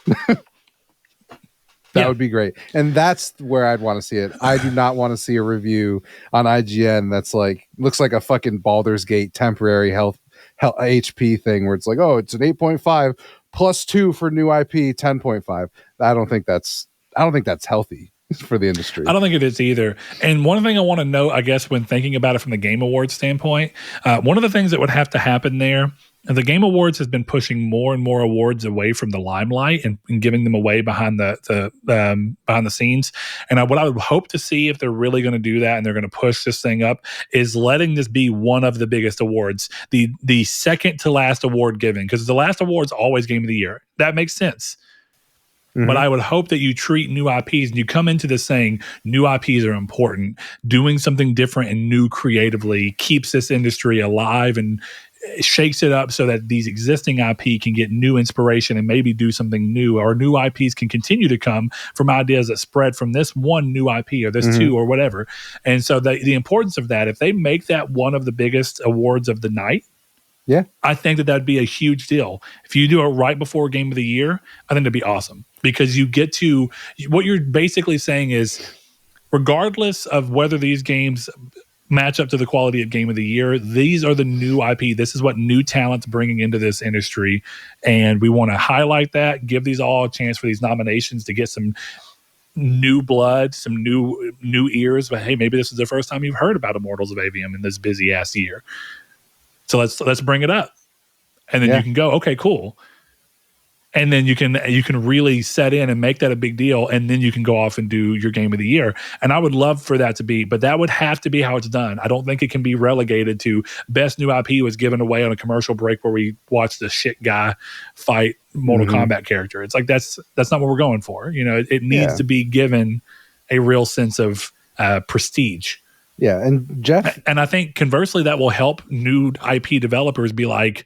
That would be great. And that's where I'd want to see it. I do not want to see a review on IGN that's looks like a fucking Baldur's Gate temporary health HP thing, where it's like, oh, it's an 8.5 plus 2 for new IP 10.5. I don't think that's healthy for the industry. I don't think it is either. And one thing I want to note, I guess, when thinking about it from the Game Awards standpoint, one of the things that would have to happen there, the Game Awards has been pushing more and more awards away from the limelight and giving them away behind the scenes. And what I would hope to see, if they're really going to do that and they're going to push this thing up, is letting this be one of the biggest awards, the second to last award given, because the last award's always Game of the Year. That makes sense. Mm-hmm. But I would hope that you treat new IPs, and you come into this saying new IPs are important. Doing something different and new creatively keeps this industry alive and shakes it up so that these existing IP can get new inspiration and maybe do something new, or new IPs can continue to come from ideas that spread from this one new IP or this two or whatever. And so the importance of that, if they make that one of the biggest awards of the night, I think that'd be a huge deal. If you do it right before Game of the Year, I think that'd be awesome, because you get to, what you're basically saying is, regardless of whether these games match up to the quality of Game of the Year, these are the new IP. This is what new talent's bringing into this industry, and we want to highlight that, give these all a chance for these nominations to get some new blood, some new ears. But hey, maybe this is the first time you've heard about Immortals of Avium in this busy ass year. So let's bring it up, and then you can go, okay, cool. And then you can really set in and make that a big deal, and then you can go off and do your Game of the Year. And I would love for that to be, but that would have to be how it's done. I don't think it can be relegated to best new IP was given away on a commercial break where we watched the shit guy fight Mortal Kombat character. It's like that's not what we're going for. It needs to be given a real sense of prestige. Yeah, and Jeff, and I think conversely that will help new IP developers be like,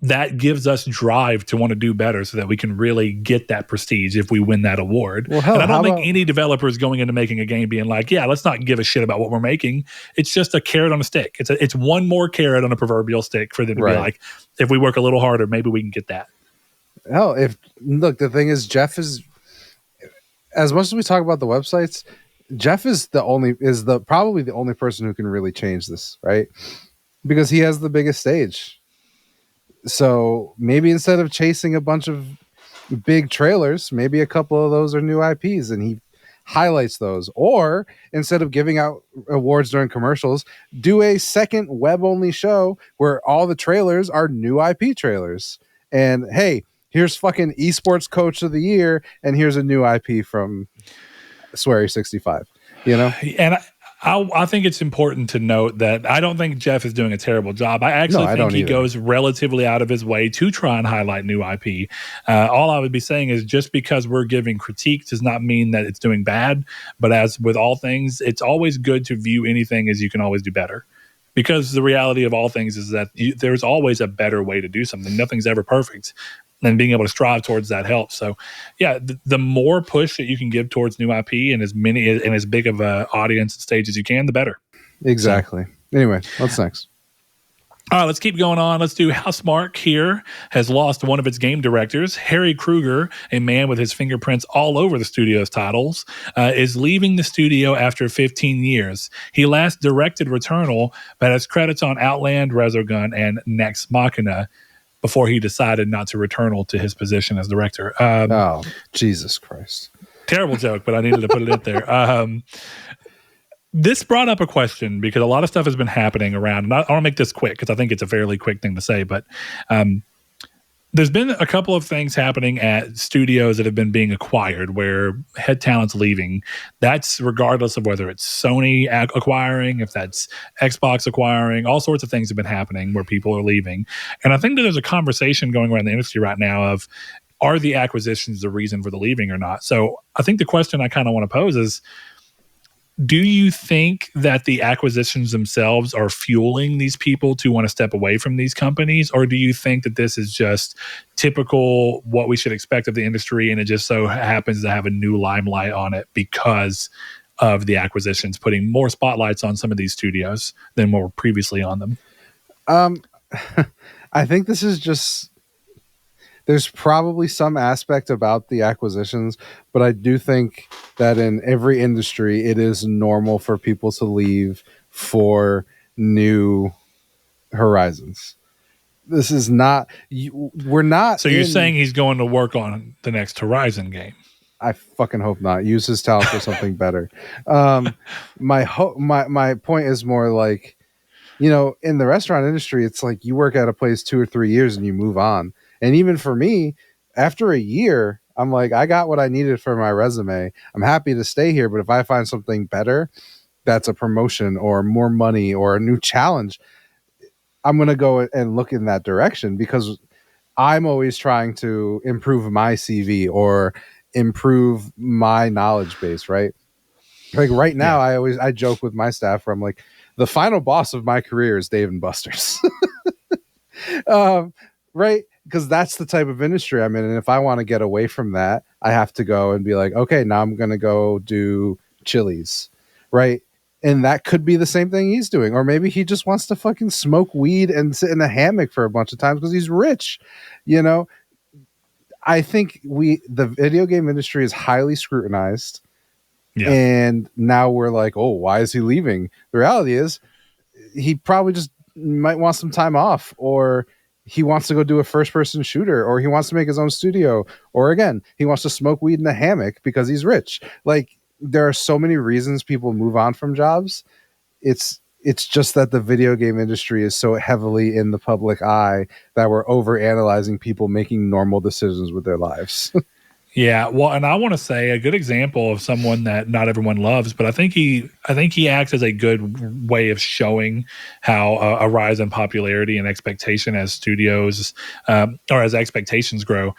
that gives us drive to want to do better so that we can really get that prestige if we win that award. Well, hell, and I don't how think about- any developer is going into making a game being like, yeah, let's not give a shit about what we're making. It's just a carrot on a stick. It's one more carrot on a proverbial stick for them to be like, if we work a little harder, maybe we can get that. hell, look, the thing is, Jeff is, as much as we talk about the websites, Jeff is probably the only person who can really change this, right? Because he has the biggest stage. So maybe instead of chasing a bunch of big trailers, maybe a couple of those are new IPs and he highlights those. Or instead of giving out awards during commercials, do a second web only show where all the trailers are new IP trailers. And hey, here's fucking esports coach of the year, and here's a new IP from Swery 65. You know? And I think it's important to note that I don't think Jeff is doing a terrible job. I actually think he goes relatively out of his way to try and highlight new IP. All I would be saying is just because we're giving critique does not mean that it's doing bad. But as with all things, it's always good to view anything as you can always do better. Because the reality of all things is that there's always a better way to do something. Nothing's ever perfect. And being able to strive towards that helps. So, yeah, the more push that you can give towards new IP and as many and as big of an audience and stage as you can, the better. Exactly. So, anyway, what's next? All right, let's keep going on. Let's do Housemarque here has lost one of its game directors. Harry Kruger, a man with his fingerprints all over the studio's titles, is leaving the studio after 15 years. He last directed Returnal, but has credits on Outland, Resurgun, and Nex Machina before he decided not to return to his position as director. Oh, Jesus Christ. Terrible joke, but I needed to put it in there. This brought up a question because a lot of stuff has been happening around, and I want to make this quick because I think it's a fairly quick thing to say, but there's been a couple of things happening at studios that have been being acquired where head talent's leaving. That's regardless of whether it's Sony acquiring, if that's Xbox acquiring, all sorts of things have been happening where people are leaving. And I think that there's a conversation going around the industry right now of, are the acquisitions the reason for the leaving or not? So I think the question I kind of want to pose is, do you think that the acquisitions themselves are fueling these people to want to step away from these companies? Or do you think that this is just typical what we should expect of the industry and it just so happens to have a new limelight on it because of the acquisitions, putting more spotlights on some of these studios than what were previously on them? I think this is just... There's probably some aspect about the acquisitions, but I do think that in every industry, it is normal for people to leave for new horizons. This is not... We're not... So you're saying he's going to work on the next Horizon game? I fucking hope not. Use his talent for something better. My point is more like, you know, in the restaurant industry, it's like you work at a place 2 or 3 years and you move on. And even for me, after a year, I'm like, I got what I needed for my resume. I'm happy to stay here, but if I find something better, that's a promotion or more money or a new challenge, I'm going to go and look in that direction because I'm always trying to improve my CV or improve my knowledge base, right? Like right now, I joke with my staff where I'm like, the final boss of my career is Dave and Buster's. Right? Because that's the type of industry I'm in. And if I want to get away from that, I have to go and be like, okay, now I'm going to go do Chili's. Right? And that could be the same thing he's doing. Or maybe he just wants to fucking smoke weed and sit in a hammock for a bunch of times because he's rich. You know? I think the video game industry is highly scrutinized. Yeah. And now we're like, oh, why is he leaving? The reality is he probably just might want some time off, or he wants to go do a first-person shooter, or he wants to make his own studio, or again, he wants to smoke weed in a hammock because he's rich. Like, there are so many reasons people move on from jobs. It's just that the video game industry is so heavily in the public eye that we're over-analyzing people making normal decisions with their lives. Yeah, well, and I want to say a good example of someone that not everyone loves, but I think he acts as a good way of showing how a rise in popularity and expectation as studios or as expectations grow.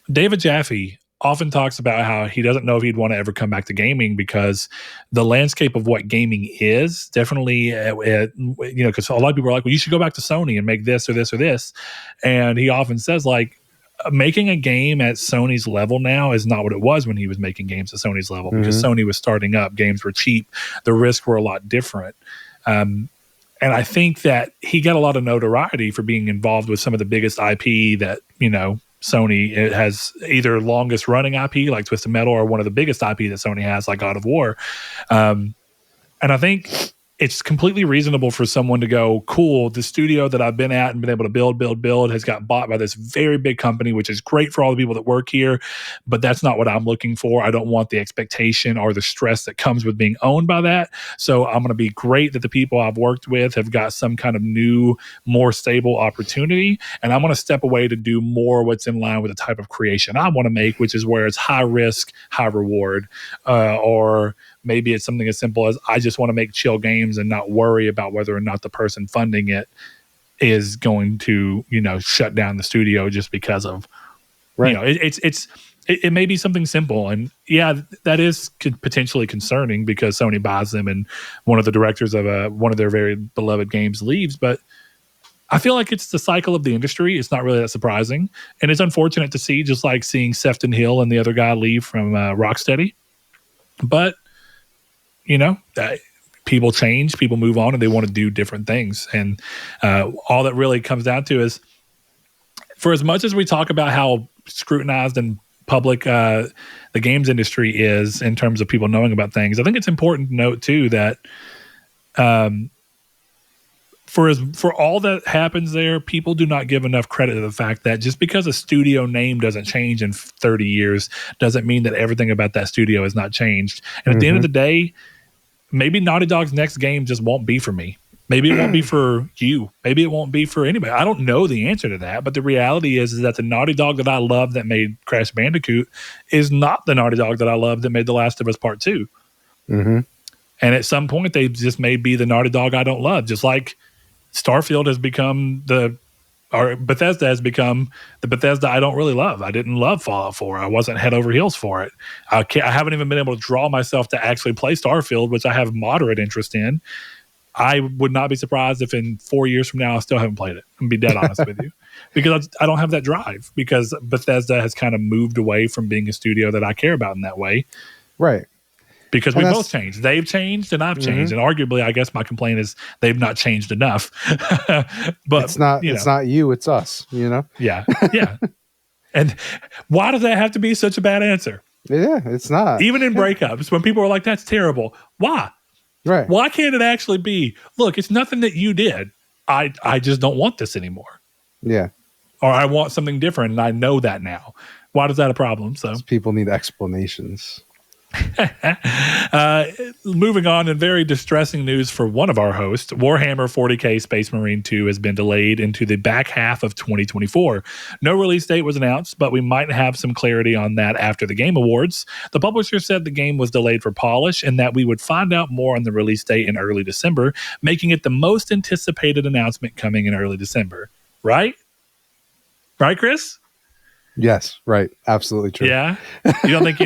David Jaffe often talks about how he doesn't know if he'd want to ever come back to gaming because the landscape of what gaming is definitely, because a lot of people are like, well, you should go back to Sony and make this or this or this. And he often says, like, making a game at Sony's level now is not what it was when he was making games at Sony's level, because Sony was starting up, games were cheap, the risks were a lot different. And I think that he got a lot of notoriety for being involved with some of the biggest IP that, Sony has, either longest running IP like Twisted Metal or one of the biggest IP that Sony has like God of War. And I think it's completely reasonable for someone to go, cool, the studio that I've been at and been able to build has got bought by this very big company, which is great for all the people that work here, but that's not what I'm looking for. I don't want the expectation or the stress that comes with being owned by that. So I'm going to be great that the people I've worked with have got some kind of new, more stable opportunity, and I'm going to step away to do more what's in line with the type of creation I want to make, which is where it's high risk, high reward, or maybe it's something as simple as I just want to make chill games and not worry about whether or not the person funding it is going to, shut down the studio just because of, it may be something simple. And yeah, that is potentially concerning because Sony buys them and one of the directors of one of their very beloved games leaves. But I feel like it's the cycle of the industry. It's not really that surprising. And it's unfortunate to see, just like seeing Sefton Hill and the other guy leave from Rocksteady. But people change, people move on, and they want to do different things. And all that really comes down to is, for as much as we talk about how scrutinized and public the games industry is in terms of people knowing about things, I think it's important to note too that for all that happens there, people do not give enough credit to the fact that just because a studio name doesn't change in 30 years doesn't mean that everything about that studio has not changed. And at the end of the day, maybe Naughty Dog's next game just won't be for me. Maybe it won't be for you. Maybe it won't be for anybody. I don't know the answer to that. But the reality is that the Naughty Dog that I love that made Crash Bandicoot is not the Naughty Dog that I love that made The Last of Us Part 2. And at some point, they just may be the Naughty Dog I don't love. Just like Starfield has become or Bethesda has become the Bethesda I don't really love. I didn't love Fallout 4. I wasn't head over heels for it. I haven't even been able to draw myself to actually play Starfield, which I have moderate interest in. I would not be surprised if in 4 years from now I still haven't played it. I'm going to be dead honest with you. Because I don't have that drive. Because Bethesda has kind of moved away from being a studio that I care about in that way. Right. Because we both changed. They've changed and I've changed. And arguably, I guess my complaint is they've not changed enough. But it's not you, it's us, Yeah. Yeah. And why does that have to be such a bad answer? Yeah, it's not. Even in breakups, when people are like, that's terrible. Why? Right. Why can't it actually be, look, it's nothing that you did. I just don't want this anymore. Yeah. Or I want something different and I know that now. Why is that a problem? So people need explanations. Moving on, in very distressing news for one of our hosts, Warhammer 40K Space Marine 2 has been delayed into the back half of 2024. No release date was announced, but we might have some clarity on that after the Game Awards. The publisher said the game was delayed for polish and that we would find out more on the release date in early December, making it the most anticipated announcement coming in early December. Right? Right, Chris? Yes, right. Absolutely true. Yeah? You don't think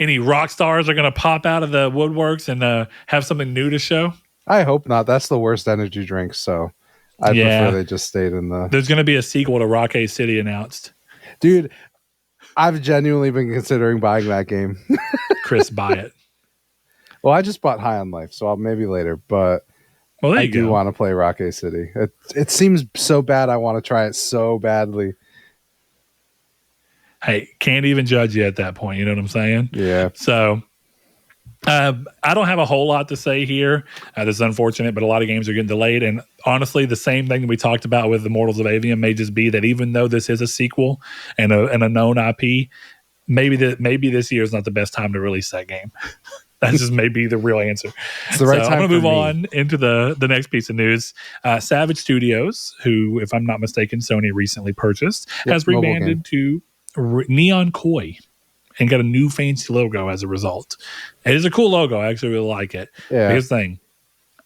any rock stars are going to pop out of the woodworks and have something new to show? I hope not. That's the worst energy drink, so I prefer they just stayed in the... There's going to be a sequel to Rockay City announced. Dude, I've genuinely been considering buying that game. Chris, buy it. Well, I just bought High on Life, so I'll maybe later, but I do want to play Rockay City. It seems so bad. I want to try it so badly. Hey, can't even judge you at that point. You know what I'm saying? Yeah. So I don't have a whole lot to say here. This is unfortunate, but a lot of games are getting delayed. And honestly, the same thing that we talked about with Immortals of Avium may just be that even though this is a sequel and a known IP, maybe this year is not the best time to release that game. That just may be the real answer. It's the right time. I'm going to move on into the next piece of news. Savage Studios, who, if I'm not mistaken, Sony recently purchased, has rebranded to Neon Koi and got a new fancy logo as a result. It is a cool logo. I actually really like it. Yeah. Here's the thing.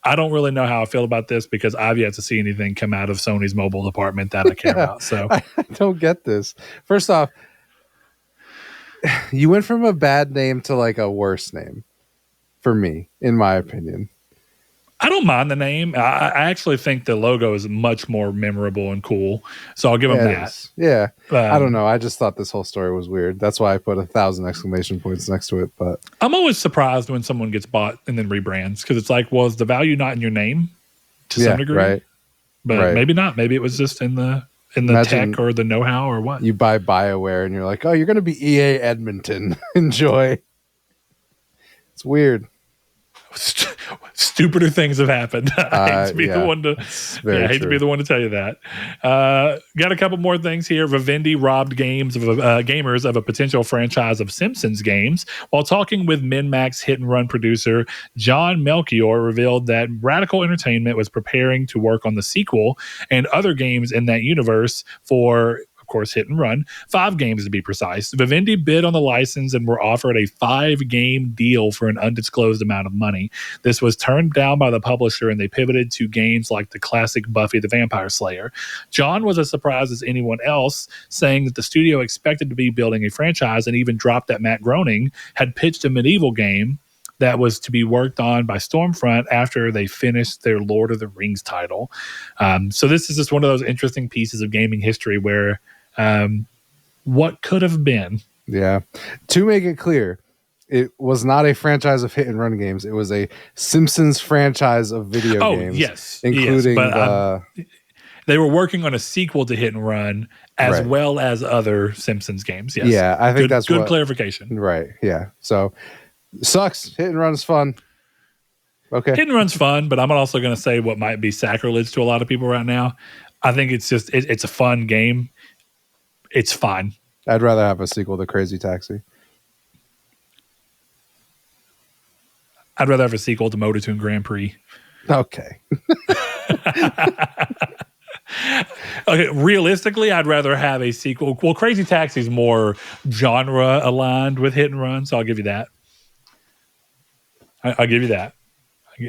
I don't really know how I feel about this because I've yet to see anything come out of Sony's mobile department that I care about. So I don't get this. First off, You went from a bad name to like a worse name for me, in my opinion. I don't mind the name. I actually think the logo is much more memorable and cool. So I'll give them Yeah, it that. is. Yeah. I don't know. I just thought this whole story was weird. That's why I put 1,000 exclamation points next to it. But I'm always surprised when someone gets bought and then rebrands because it's like, well, is the value not in your name to some degree? Right. But maybe not. Maybe it was just in the Imagine tech or the know-how or what. you buy BioWare and you're like, oh, you're going to be EA Edmonton. Enjoy. It's weird. Stupider things have happened. I hate to be the one to. I hate to be the one to tell you that. Got a couple more things here. Vivendi robbed gamers of a potential franchise of Simpsons games. While talking with MinMax hit and run producer John Melchior, revealed that Radical Entertainment was preparing to work on the sequel and other games in that universe for, of course, hit and run, 5 games to be precise. Vivendi bid on the license and were offered a 5-game deal for an undisclosed amount of money. This was turned down by the publisher and they pivoted to games like the classic Buffy the Vampire Slayer. John was as surprised as anyone else, saying that the studio expected to be building a franchise and even dropped that Matt Groening had pitched a medieval game that was to be worked on by Stormfront after they finished their Lord of the Rings title. So this is just one of those interesting pieces of gaming history where what could have been. Yeah. To make it clear, it was not a franchise of hit and run games. It was a Simpsons franchise of video games. Yes. Including they were working on a sequel to Hit and Run as well as other Simpsons games. Yes. Yeah, I think that's good clarification. Right. Yeah. So sucks. Hit and Run's fun. Okay. Hit and Run's fun, but I'm also going to say what might be sacrilege to a lot of people right now. I think it's just it's a fun game. It's fine. I'd rather have a sequel to Crazy Taxi. I'd rather have a sequel to Motor Tune Grand Prix. Okay. Okay, realistically, I'd rather have a sequel. Well, Crazy Taxi is more genre aligned with Hit and Run, so I'll give you that. I'll give you that.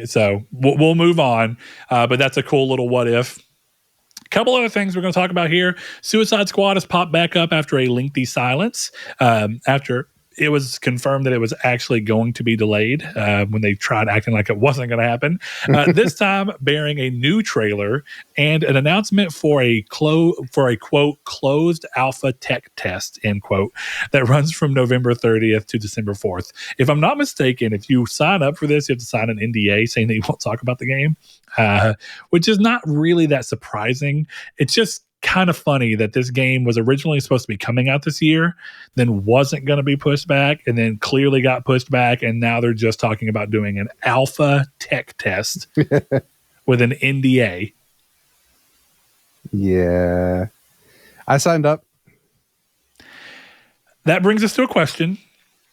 So we'll move on, but that's a cool little what if. Couple other things we're going to talk about here. Suicide Squad has popped back up after a lengthy silence. After it was confirmed that it was actually going to be delayed when they tried acting like it wasn't going to happen. This time bearing a new trailer and an announcement for a quote closed alpha tech test, end quote, that runs from November 30th to December 4th. If I'm not mistaken, if you sign up for this, you have to sign an NDA saying that you won't talk about the game, which is not really that surprising. It's just kind of funny that this game was originally supposed to be coming out this year, then wasn't going to be pushed back, and then clearly got pushed back, and now they're just talking about doing an alpha tech test with an NDA. Yeah. I signed up. That brings us to a question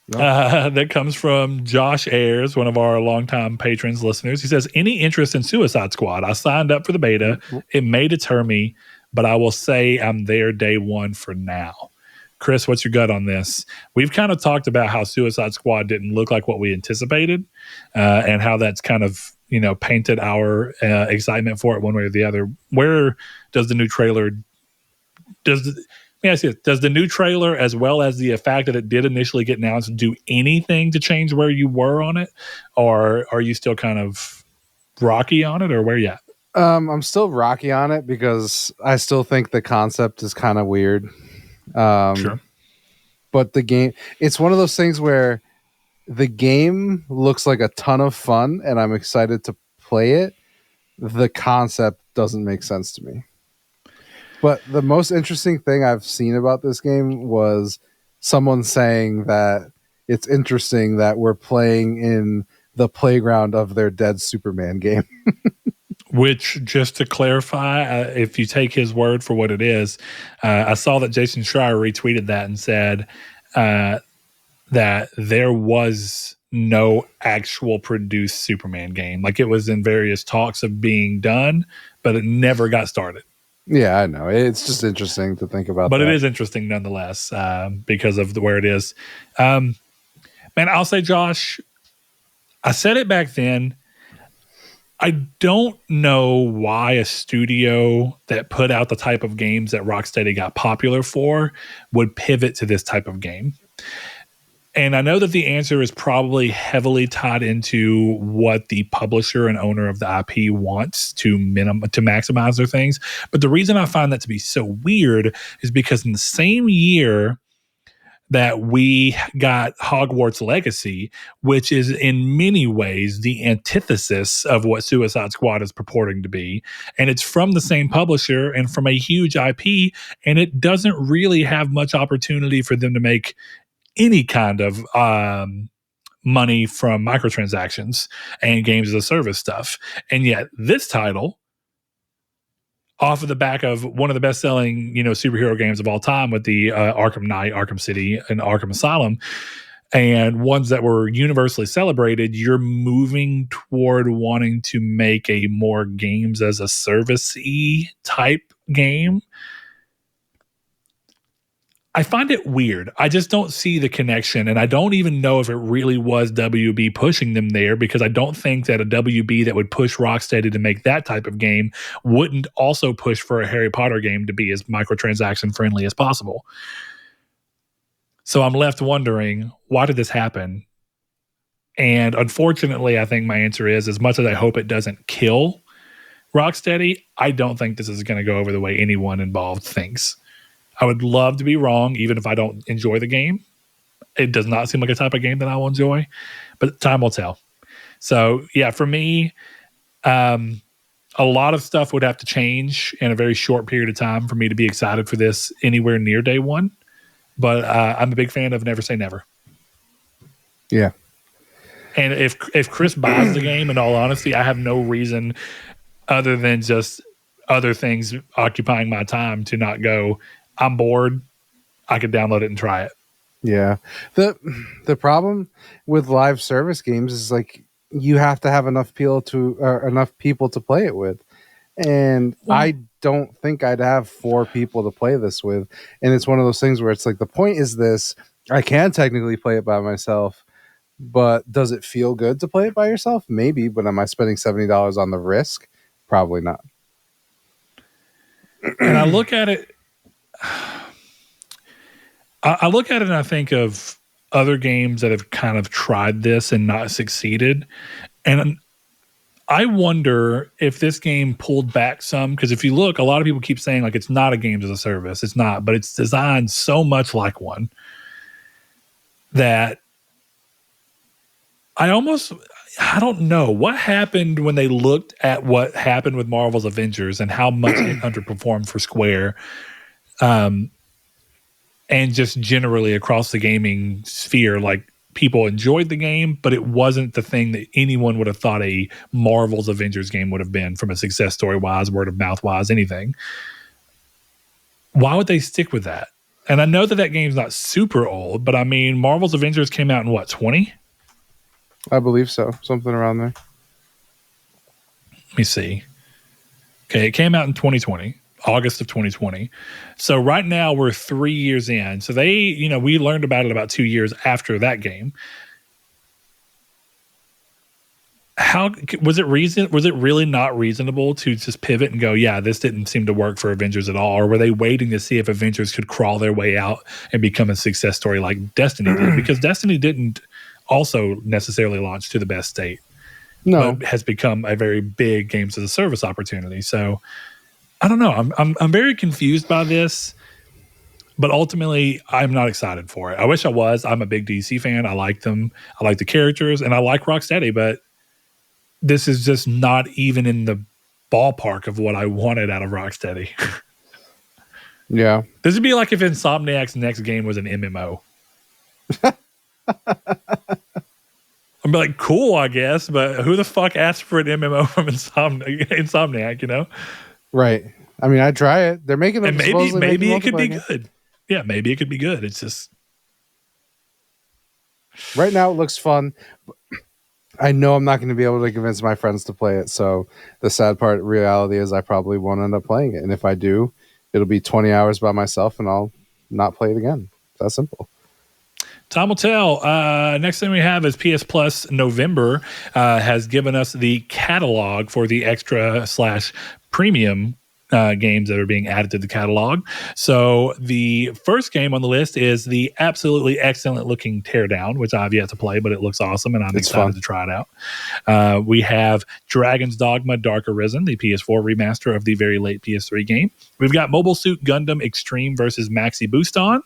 that comes from Josh Ayers, one of our longtime patrons, listeners. He says, any interest in Suicide Squad? I signed up for the beta. It may deter me, but I will say I'm there day one for now. Chris, what's your gut on this? We've kind of talked about how Suicide Squad didn't look like what we anticipated, and how that's kind of, painted our excitement for it one way or the other. Where does the new trailer let me ask you, does the new trailer, as well as the fact that it did initially get announced, do anything to change where you were on it? Or are you still kind of rocky on it, or where you at? I'm still rocky on it because I still think the concept is kind of weird. Sure. But the game, it's one of those things where the game looks like a ton of fun and I'm excited to play it. The concept doesn't make sense to me. But the most interesting thing I've seen about this game was someone saying that it's interesting that we're playing in the playground of their dead Superman game. Which, just to clarify, if you take his word for what it is, I saw that Jason Schreier retweeted that and said that there was no actual produced Superman game. Like, it was in various talks of being done, but it never got started. Yeah, I know. It's just interesting to think about. But it is interesting nonetheless, because of where it is. Man, I'll say, Josh, I said it back then. I don't know why a studio that put out the type of games that Rocksteady got popular for would pivot to this type of game. And I know that the answer is probably heavily tied into what the publisher and owner of the IP wants to maximize their things. But the reason I find that to be so weird is because in the same year that we got Hogwarts Legacy, which is in many ways the antithesis of what Suicide Squad is purporting to be. And it's from the same publisher and from a huge IP, and it doesn't really have much opportunity for them to make any kind of money from microtransactions and games as a service stuff. And yet this title, off of the back of one of the best-selling, superhero games of all time with the Arkham Knight, Arkham City, and Arkham Asylum, and ones that were universally celebrated, you're moving toward wanting to make a more games as a service-y type game. I find it weird. I just don't see the connection, and I don't even know if it really was WB pushing them there, because I don't think that a WB that would push Rocksteady to make that type of game wouldn't also push for a Harry Potter game to be as microtransaction friendly as possible. So I'm left wondering, why did this happen? And unfortunately, I think my answer is, as much as I hope it doesn't kill Rocksteady, I don't think this is going to go over the way anyone involved thinks. I would love to be wrong, even if I don't enjoy the game. It does not seem like a type of game that I will enjoy, but time will tell. So, yeah, for me, a lot of stuff would have to change in a very short period of time for me to be excited for this anywhere near day one. But I'm a big fan of Never Say Never. Yeah. And if Chris buys the game, in all honesty, I have no reason other than just other things occupying my time to not go, I'm bored, I could download it and try it. Yeah. The problem with live service games is like you have to have enough people to play it with. And I don't think I'd have 4 people to play this with. And it's one of those things where it's like, the point is this, I can technically play it by myself, but does it feel good to play it by yourself? Maybe, but am I spending $70 on the risk? Probably not. And I look at it, and I think of other games that have kind of tried this and not succeeded. And I wonder if this game pulled back some, because if you look, a lot of people keep saying like it's not a games as a service. It's not, but it's designed so much like one that I don't know what happened when they looked at what happened with Marvel's Avengers and how much it underperformed for Square. And just generally across the gaming sphere, like people enjoyed the game, but it wasn't the thing that anyone would have thought a Marvel's Avengers game would have been from a success story wise, word of mouth wise, anything. Why would they stick with that? And I know that game's not super old, but I mean, Marvel's Avengers came out in what, 20? I believe so. Something around there. Let me see. Okay, it came out in 2020. August of 2020. So right now we're 3 years in. So we learned about it about 2 years after that game. How was it really not reasonable to just pivot and go, yeah, this didn't seem to work for Avengers at all? Or were they waiting to see if Avengers could crawl their way out and become a success story like Destiny did? Because Destiny didn't also necessarily launch to the best state. No. But has become a very big games as a service opportunity. So I don't know. I'm very confused by this, but ultimately I'm not excited for it. I wish I was. I'm a big DC fan. I like them. I like the characters, and I like Rocksteady, but this is just not even in the ballpark of what I wanted out of Rocksteady. Yeah. This would be like if Insomniac's next game was an MMO. I'd be like, cool, I guess, but who the fuck asked for an MMO from Insomniac, you know? Right. I mean, I'd try it. They're making them. And maybe it could be good. Yeah, maybe it could be good. It's just right now it looks fun. I know I'm not going to be able to convince my friends to play it. So the sad reality is I probably won't end up playing it. And if I do, it'll be 20 hours by myself and I'll not play it again. It's that simple. Time will tell. Next thing we have is PS Plus November has given us the catalog for the extra/premium games that are being added to the catalog. So the first game on the list is the absolutely excellent looking Teardown, which I've yet to play, but it looks awesome and I'm excited to try it out. We have Dragon's Dogma Dark Arisen, the PS4 remaster of the very late PS3 game. We've got Mobile Suit Gundam Extreme versus Maxi Booston.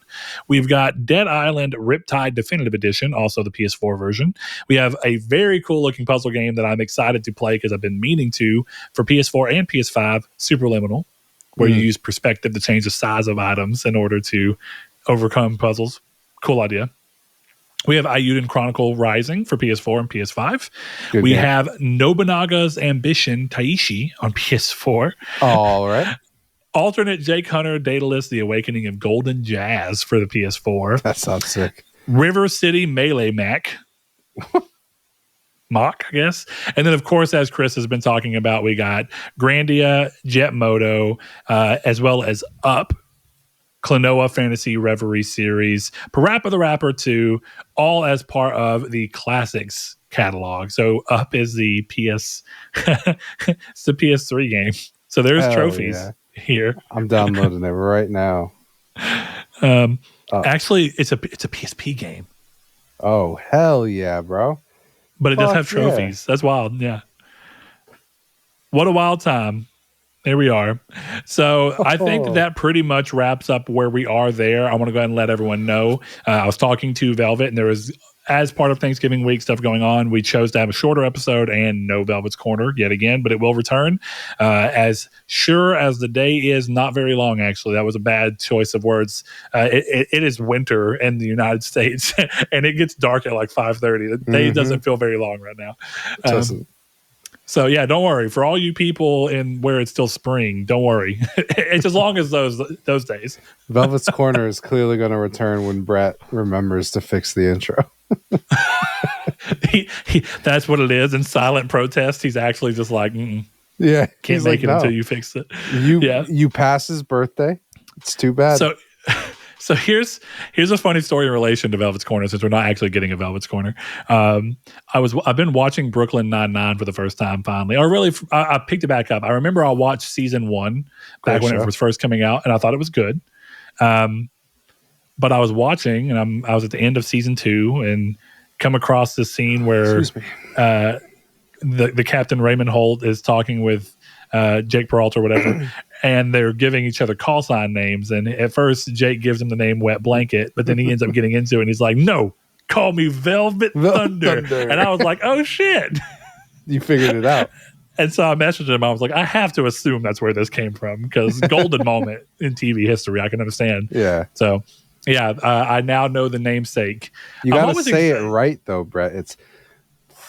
We've got Dead Island Riptide Definitive Edition, also the PS4 version. We have a very cool looking puzzle game that I'm excited to play because I've been meaning to for PS4 and PS5, Superliminal, where you use perspective to change the size of items in order to overcome puzzles. Cool idea. We have Ayuden Chronicle Rising for PS4 and PS5. We have Nobunaga's Ambition Taishi on PS4. All right. Alternate Jake Hunter Daedalus The Awakening of Golden Jazz for the PS4. That sounds sick. River City Melee Mac. Mock, I guess. And then, of course, as Chris has been talking about, we got Grandia, Jet Moto, as well as Up, Klonoa Fantasy Reverie series, Parappa the Rapper 2, all as part of the Classics catalog. So Up is the it's the PS3 game. So there's trophies here. I'm downloading it right now. Actually, it's a PSP game. Oh, hell yeah, bro. But it does have trophies. That's wild. Yeah. What a wild time. There we are. So I think that pretty much wraps up where we are there. I want to go ahead and let everyone know. I was talking to Velvet, and there was, as part of Thanksgiving week stuff going on, we chose to have a shorter episode and no Velvet's Corner yet again, but it will return. As sure as the day is, not very long, actually. That was a bad choice of words. It is winter in the United States, and it gets dark at like 5:30. The day doesn't feel very long right now. So yeah, don't worry. For all you people in where it's still spring, don't worry. It's as long as those days. Velvet's Corner is clearly going to return when Brett remembers to fix the intro. That's what it is. In silent protest, he's actually just like, yeah, can't make it until you fix it. You pass his birthday. It's too bad. So here's a funny story in relation to Velvet's Corner, since we're not actually getting a Velvet's Corner. I've been watching Brooklyn Nine-Nine for the first time finally, or really I picked it back up. I remember I watched season 1 back when it was first coming out, and I thought it was good. But I was watching, and I was at the end of season 2, and come across this scene where the Captain Raymond Holt is talking with Jake Peralta or whatever, and they're giving each other call sign names. And at first, Jake gives him the name Wet Blanket, but then he ends up getting into it, and he's like, "No, call me Velvet Thunder." And I was like, "Oh shit!" You figured it out. And so I messaged him. I was like, "I have to assume that's where this came from, because golden moment in TV history. I can understand." Yeah. So, yeah, I now know the namesake. You got to say it right, though, Brett. It's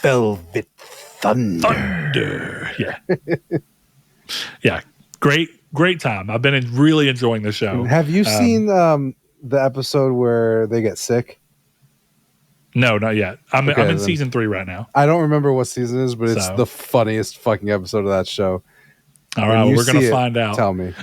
Velvet Thunder. Yeah. Yeah. Great time. I've been really enjoying the show. Have you seen the episode where they get sick? No, not yet. I'm in season 3 right now. I don't remember what season it is, but it's the funniest fucking episode of that show. All right, well, we're going to find out. Tell me.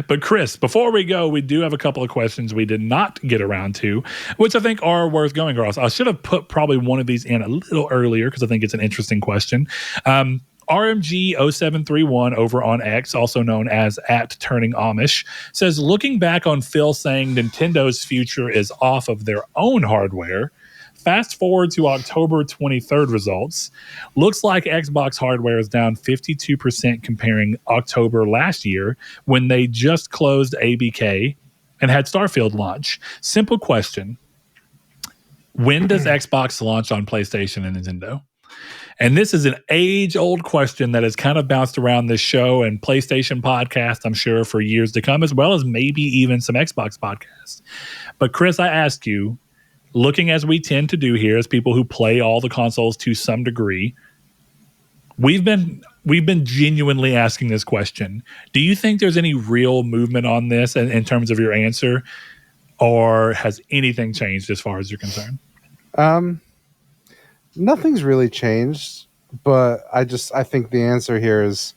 But Chris, before we go, we do have a couple of questions we did not get around to, which I think are worth going across. I should have put probably one of these in a little earlier because I think it's an interesting question. RMG0731 over on X, also known as @TurningAmish, says, looking back on Phil saying Nintendo's future is off of their own hardware, fast forward to October 23rd results. Looks like Xbox hardware is down 52% comparing October last year when they just closed ABK and had Starfield launch. Simple question. When does Xbox launch on PlayStation and Nintendo? And this is an age-old question that has kind of bounced around this show and PlayStation podcast, I'm sure, for years to come, as well as maybe even some Xbox podcasts. But Chris, I ask you, looking as we tend to do here as people who play all the consoles to some degree, we've been genuinely asking this question. Do you think there's any real movement on this in terms of your answer, or has anything changed as far as you're concerned? Nothing's really changed, but I think the answer here is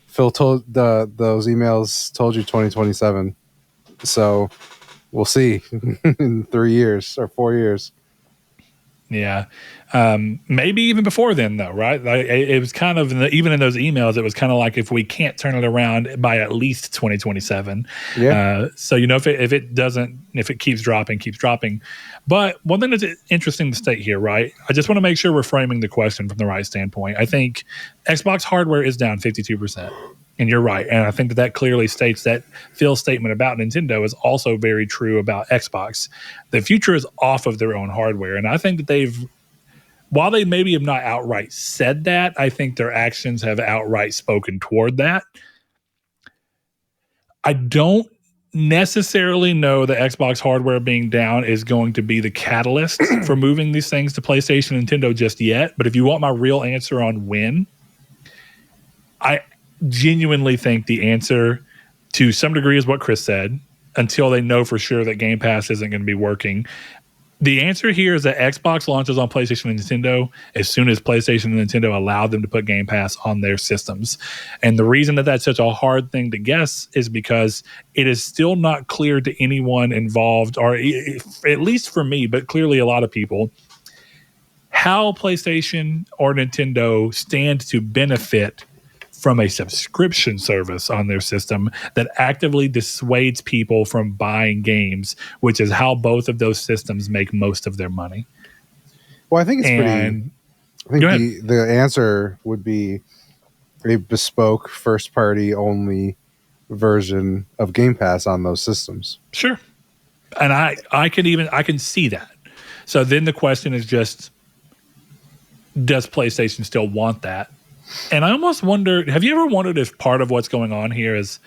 Phil told those emails told you 2027. So we'll see in 3 years or 4 years. Yeah. Maybe even before then, though, right? Like, it was kind of, even in those emails, it was kind of like, if we can't turn it around by at least 2027. Yeah. So, if it keeps dropping. But one thing that's interesting to state here, right? I just want to make sure we're framing the question from the right standpoint. I think Xbox hardware is down 52%. And you're right. And I think that clearly states that Phil's statement about Nintendo is also very true about Xbox. The future is off of their own hardware. And I think that while they maybe have not outright said that, I think their actions have outright spoken toward that. I don't necessarily know that Xbox hardware being down is going to be the catalyst for moving these things to PlayStation and Nintendo just yet. But if you want my real answer on when, I genuinely think the answer to some degree is what Chris said, until they know for sure that Game Pass isn't going to be working. The answer here is that Xbox launches on PlayStation and Nintendo as soon as PlayStation and Nintendo allow them to put Game Pass on their systems. And the reason that that's such a hard thing to guess is because it is still not clear to anyone involved, or at least for me, but clearly a lot of people, how PlayStation or Nintendo stand to benefit from a subscription service on their system that actively dissuades people from buying games, which is how both of those systems make most of their money. Well, I think it's the answer would be a bespoke first-party only version of Game Pass on those systems. Sure. And I can see that. So then the question is just, does PlayStation still want that? And I almost wonder, have you ever wondered if part of what's going on here is,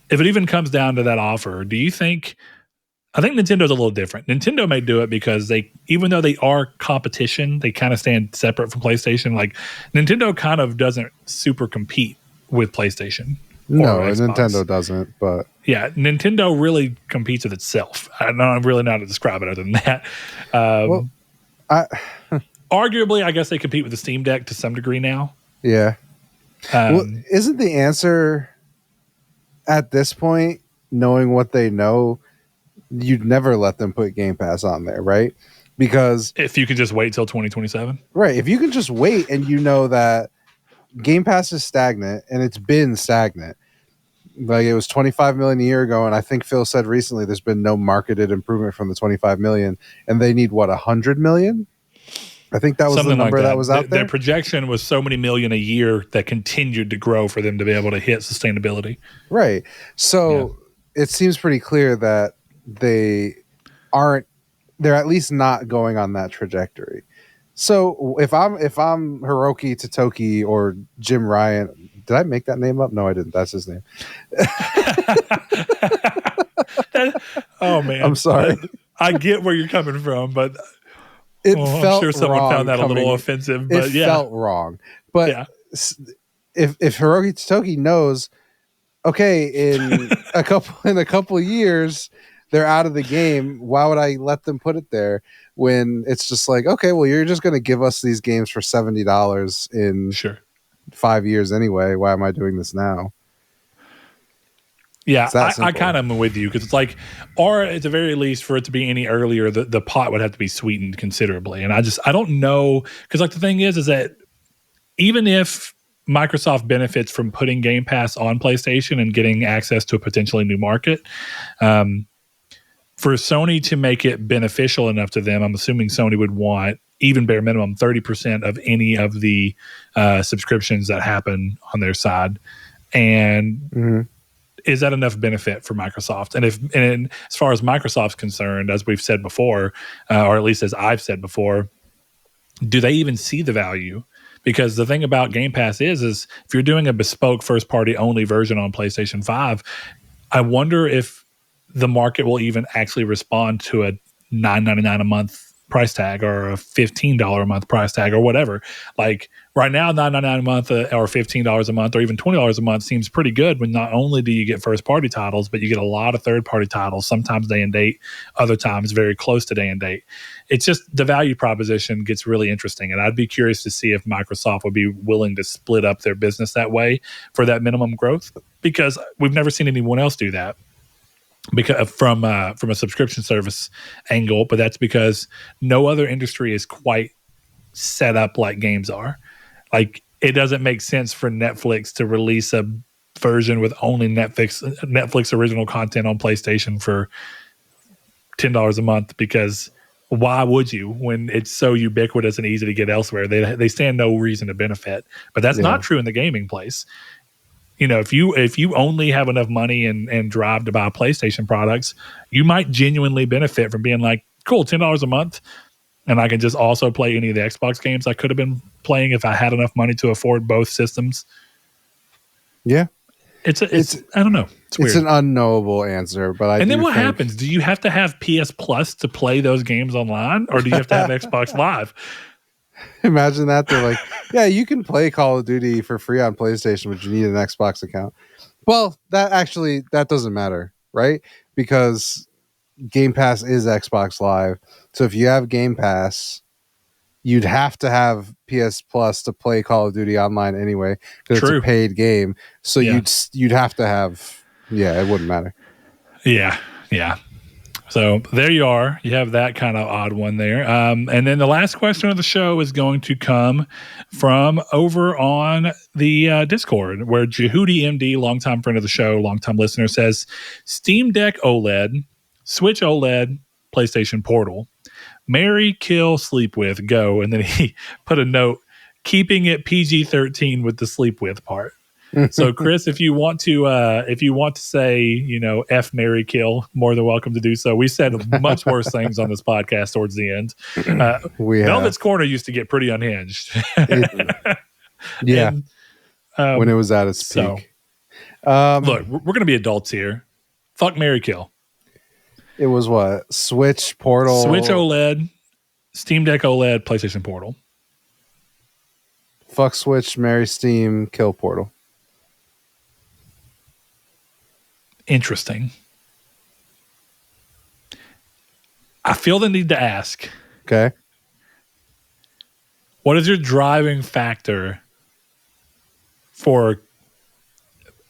if it even comes down to that offer, do you think, I think Nintendo's a little different. Nintendo may do it because even though they are competition, they kind of stand separate from PlayStation. Like, Nintendo kind of doesn't super compete with PlayStation. No, Nintendo doesn't, but... Yeah, Nintendo really competes with itself. I don't know really know how to describe it other than that. Arguably, I guess they compete with the Steam Deck to some degree now. Yeah. Isn't the answer at this point, knowing what they know, you'd never let them put Game Pass on there, right? Because if you could just wait till 2027, right? If you can just wait, and you know that Game Pass is stagnant, and it's been stagnant. Like, it was 25 million a year ago, and I think Phil said recently there's been no marketed improvement from the 25 million, and they need 100 million. I think that was something the number that was out there. Their projection was so many million a year that continued to grow for them to be able to hit sustainability. Right. So it seems pretty clear that they're at least not going on that trajectory. So if I'm Hiroki Totoki or Jim Ryan, did I make that name up? No, I didn't. That's his name. Oh man. I'm sorry. I get where you're coming from, but I'm sure someone found that a little offensive, but it felt wrong. But if Hiroki Totoki knows, okay, in a couple of years they're out of the game, why would I let them put it there when it's just like, okay, well, you're just going to give us these games for $70 in 5 years anyway. Why am I doing this now? Yeah, I kind of am with you, because it's like, or at the very least, for it to be any earlier, the pot would have to be sweetened considerably. And I don't know, because like the thing is that even if Microsoft benefits from putting Game Pass on PlayStation and getting access to a potentially new market, for Sony to make it beneficial enough to them, I'm assuming Sony would want, even bare minimum, 30% of any of the subscriptions that happen on their side. And is that enough benefit for Microsoft? And as far as Microsoft's concerned, as we've said before, or at least as I've said before, do they even see the value? Because the thing about Game Pass is if you're doing a bespoke first-party only version on PlayStation 5, I wonder if the market will even actually respond to a $9.99 a month price tag or a $15 a month price tag or whatever. Like right now, $9.99 a month or $15 a month or even $20 a month seems pretty good when not only do you get first party titles, but you get a lot of third party titles, sometimes day and date, other times very close to day and date. It's just the value proposition gets really interesting. And I'd be curious to see if Microsoft would be willing to split up their business that way for that minimum growth, because we've never seen anyone else do that. because from a subscription service angle, but that's because no other industry is quite set up like games are. Like, it doesn't make sense for Netflix to release a version with only Netflix original content on PlayStation for $10 a month, because why would you when it's so ubiquitous and easy to get elsewhere? They stand no reason to benefit. But that's not true in the gaming place. You know, if you only have enough money and drive to buy PlayStation products, you might genuinely benefit from being like, cool, $10 a month, and I can just also play any of the Xbox games I could have been playing if I had enough money to afford both systems. Yeah. It's I don't know. It's weird. It's an unknowable answer, but then what happens? Do you have to have PS Plus to play those games online, or do you have to have Xbox Live? Imagine that. They're like, yeah, you can play Call of Duty for free on PlayStation, but you need an Xbox account. Well, that doesn't matter, right? Because Game Pass is Xbox Live. So if you have Game Pass, you'd have to have PS Plus to play Call of Duty online anyway, because it's a paid game. So you'd have to have, it wouldn't matter. Yeah. So there you are. You have that kind of odd one there. And then the last question of the show is going to come from over on the Discord, where Jehudi MD, longtime friend of the show, longtime listener, says Steam Deck OLED, Switch OLED, PlayStation Portal. Marry, kill, sleep with, go. And then he put a note, keeping it PG-13 with the sleep with part. So Chris, if you want to say, you know, F, marry, kill, more than welcome to do so. We said much worse things on this podcast towards the end. Velvet's Corner used to get pretty unhinged. And, when it was at its peak. Look, we're going to be adults here. Fuck, marry, kill. It was what? Switch, Portal. Switch OLED, Steam Deck OLED, PlayStation Portal. Fuck Switch, marry Steam, kill Portal. Interesting. I feel the need to ask. Okay. What is your driving factor for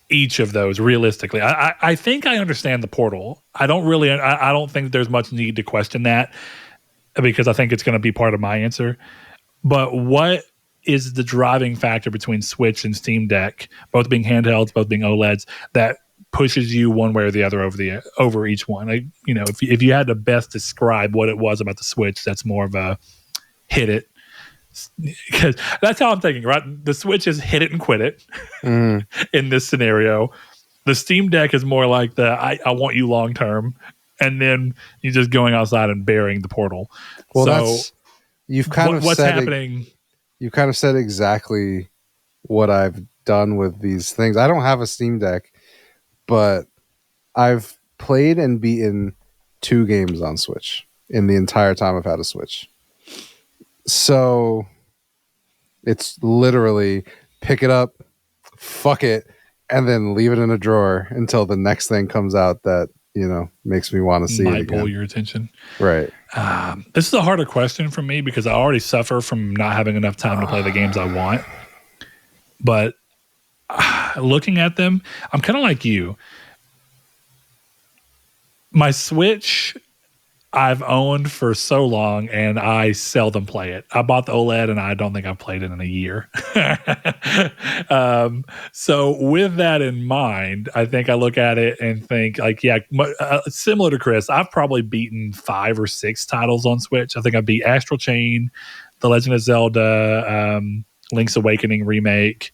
each of those realistically? I think I understand the Portal. I don't think there's much need to question that, because I think it's going to be part of my answer. But what is the driving factor between Switch and Steam Deck, both being handhelds, both being OLEDs, that pushes you one way or the other over each one? Like, you know, if you had to best describe what it was about the Switch, that's more of a hit it. Because that's how I'm thinking, right? The Switch is hit it and quit it in this scenario. The Steam Deck is more like the I want you long term, and then you're just going outside and burying the Portal. Well, so what's happening? You kind of said exactly what I've done with these things. I don't have a Steam Deck, but I've played and beaten 2 games on Switch in the entire time I've had a Switch. So it's literally pick it up, fuck it, and then leave it in a drawer until the next thing comes out that, you know, makes me want to see it again. Might pull your attention. Right. This is a harder question for me because I already suffer from not having enough time to play the games I want. But looking at them, I'm kind of like you. My Switch, I've owned for so long, and I seldom play it. I bought the OLED, and I don't think I've played it in a year. So with that in mind, I think I look at it and think, like, similar to Chris, I've probably beaten 5 or 6 titles on Switch. I think I beat Astral Chain, The Legend of Zelda, Link's Awakening remake.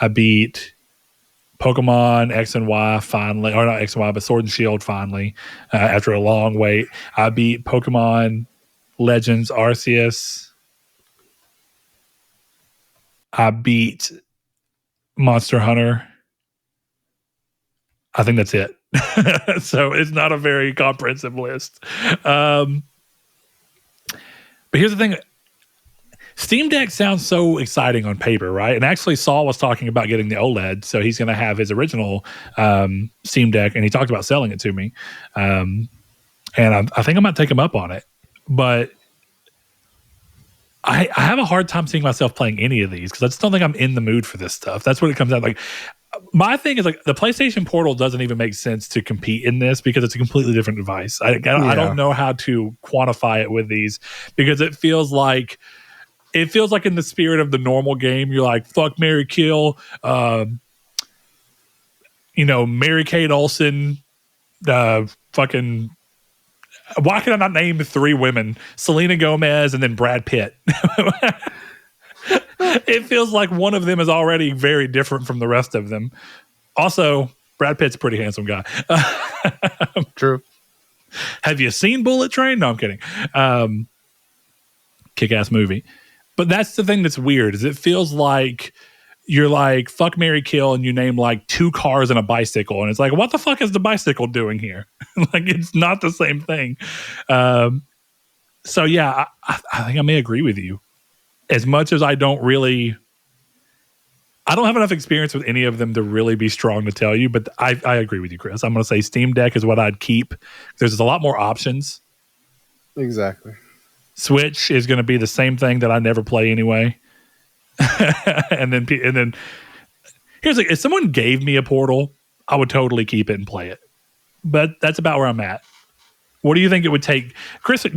I beat Pokemon X and Y finally, or not X and Y, but Sword and Shield finally, after a long wait. I beat Pokemon Legends Arceus. I beat Monster Hunter. I think that's it. So it's not a very comprehensive list. But here's the thing. Steam Deck sounds so exciting on paper, right? And actually, Saul was talking about getting the OLED, so he's going to have his original Steam Deck, and he talked about selling it to me. And I think I might take him up on it. But I have a hard time seeing myself playing any of these because I just don't think I'm in the mood for this stuff. That's what it comes out like. My thing is like the PlayStation Portal doesn't even make sense to compete in this because it's a completely different device. I don't know how to quantify it with these because it feels like in the spirit of the normal game. You're like, fuck, marry, kill, Mary Kate Olsen, fucking. Why can I not name 3 women? Selena Gomez and then Brad Pitt. It feels like one of them is already very different from the rest of them. Also, Brad Pitt's a pretty handsome guy. True. Have you seen Bullet Train? No, I'm kidding. Kick-ass movie. But that's the thing that's weird is it feels like you're like, fuck, marry, kill, and you name like 2 cars and a bicycle. And it's like, what the fuck is the bicycle doing here? Like, it's not the same thing. So, yeah, I think I may agree with you. As much as I don't have enough experience with any of them to really be strong to tell you, but I agree with you, Chris. I'm going to say Steam Deck is what I'd keep. There's a lot more options. Exactly. Switch is going to be the same thing that I never play anyway. and then here's like, if someone gave me a Portal, I would totally keep it and play it. But that's about where I'm at. What do you think it would take? Chris,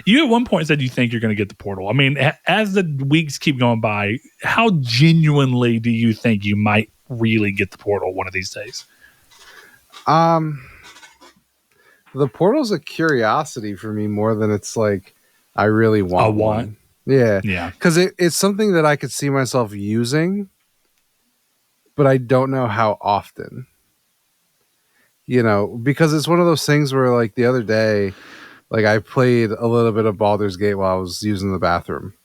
you at one point said you think you're going to get the Portal. I mean, as the weeks keep going by, how genuinely do you think you might really get the Portal one of these days? The Portal's a curiosity for me more than it's like I really want one. Yeah. Because it's something that I could see myself using, but I don't know how often. Because it's one of those things where, like, the other day, like, I played a little bit of Baldur's Gate while I was using the bathroom.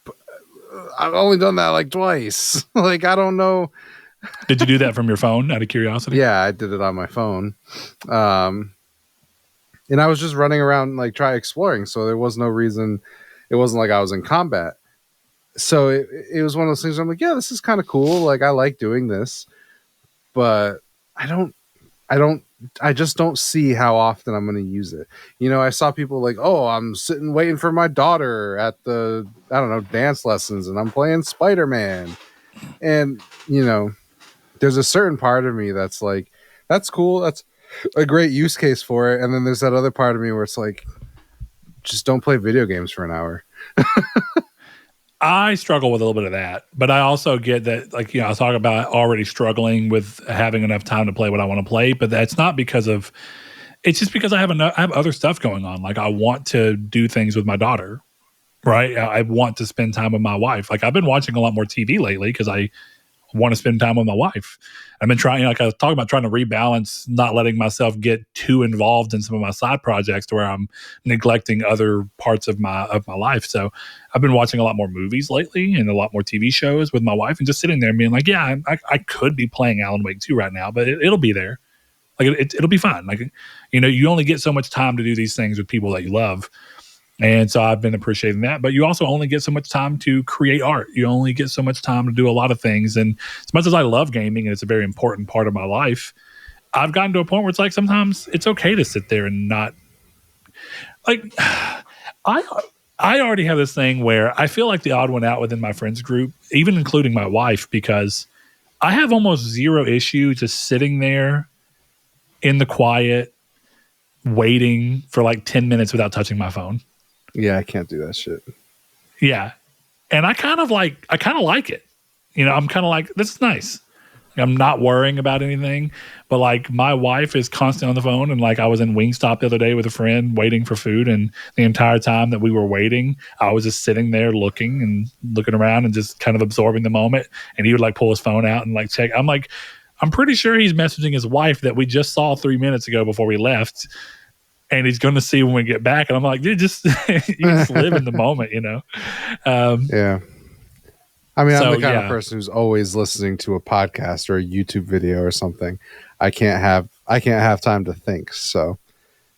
But I've only done that, like, twice. Like, I don't know. Did you do that from your phone out of curiosity? Yeah, I did it on my phone. And I was just running around, like, exploring, so there was no reason. It wasn't like I was in combat. So it was one of those things where I'm like, yeah, this is kind of cool. Like, I like doing this. But I just don't see how often I'm going to use it. I saw people like, oh, I'm sitting waiting for my daughter at the, I don't know, dance lessons and I'm playing Spider-Man. And, there's a certain part of me that's like, that's cool. That's a great use case for it. And then there's that other part of me where it's like, just don't play video games for an hour. I struggle with a little bit of that, but I also get that, like, I was talking about already struggling with having enough time to play what I want to play, but that's not because of, it's just because I have other stuff going on. Like, I want to do things with my daughter, right? I want to spend time with my wife. Like, I've been watching a lot more TV lately because I want to spend time with my wife. I've been trying, like I was talking about, trying to rebalance, not letting myself get too involved in some of my side projects to where I'm neglecting other parts of my life. So I've been watching a lot more movies lately and a lot more TV shows with my wife and just sitting there and being like, yeah, I could be playing Alan Wake 2 right now, but it'll be there. Like, it'll be fine. Like, you only get so much time to do these things with people that you love. And so I've been appreciating that. But you also only get so much time to create art. You only get so much time to do a lot of things. And as much as I love gaming and it's a very important part of my life, I've gotten to a point where it's like sometimes it's okay to sit there and not, like, I already have this thing where I feel like the odd one out within my friends group, even including my wife, because I have almost zero issue just sitting there in the quiet, waiting for like 10 minutes without touching my phone. Yeah, I can't do that shit. Yeah. And I kind of like it. I'm kind of like, this is nice. I'm not worrying about anything. But like, my wife is constantly on the phone. And like, I was in Wingstop the other day with a friend waiting for food. And the entire time that we were waiting, I was just sitting there looking around and just kind of absorbing the moment. And he would like pull his phone out and like check. I'm like, I'm pretty sure he's messaging his wife that we just saw 3 minutes ago before we left. And he's going to see when we get back. And I'm like, dude, just you just live in the moment, Yeah. I mean, I'm the kind of person who's always listening to a podcast or a YouTube video or something. I can't have time to think. So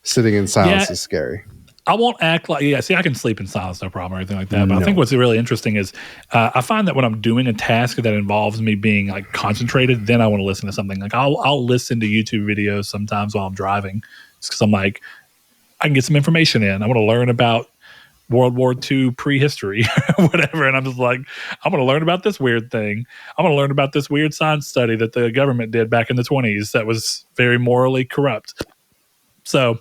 sitting in silence is scary. I won't act like, I can sleep in silence, no problem or anything like that. But I think what's really interesting is I find that when I'm doing a task that involves me being like concentrated, then I want to listen to something. Like I'll listen to YouTube videos sometimes while I'm driving. Just because I'm like, I can get some information in. I want to learn about World War II prehistory, whatever. And I'm just like, I'm going to learn about this weird thing. I'm going to learn about this weird science study that the government did back in the 1920s that was very morally corrupt. So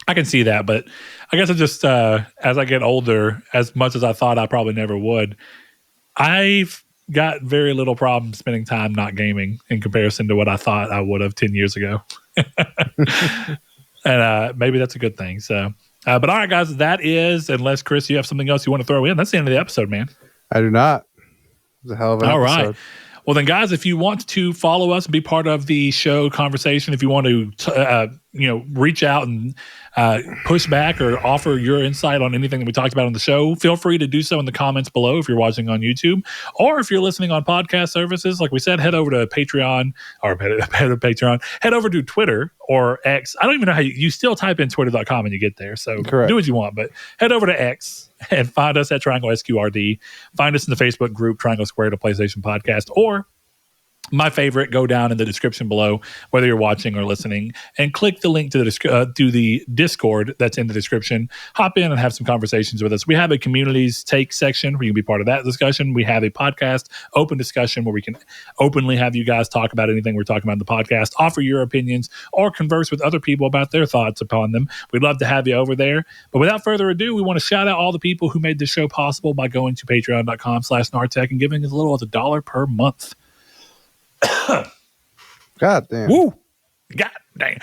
I can see that, but I guess I just, as I get older, as much as I thought I probably never would, I've got very little problem spending time not gaming in comparison to what I thought I would have 10 years ago. And maybe that's a good thing. So, but all right, guys, that is, unless Chris, you have something else you want to throw in, that's the end of the episode, man. I do not. It's a hell of an episode. All right. Well, then, guys, if you want to follow us and be part of the show conversation, if you want to, reach out and push back or offer your insight on anything that we talked about on the show, feel free to do so in the comments below if you're watching on YouTube. Or if you're listening on podcast services, like we said, head over to Patreon or head over to Twitter or X. I don't even know how you still type in twitter.com and you get there. So Correct. Do what you want, but head over to X and find us at Triangle SQRD. Find us in the Facebook group, Triangle Squared, a PlayStation Podcast, or my favorite, go down in the description below, whether you're watching or listening, and click the link to the Discord that's in the description. Hop in and have some conversations with us. We have a communities take section where you can be part of that discussion. We have a podcast open discussion where we can openly have you guys talk about anything we're talking about in the podcast, offer your opinions, or converse with other people about their thoughts upon them. We'd love to have you over there. But without further ado, we want to shout out all the people who made this show possible by going to patreon.com/Nartech and giving as little as $1 per month. God damn. Woo. God dang.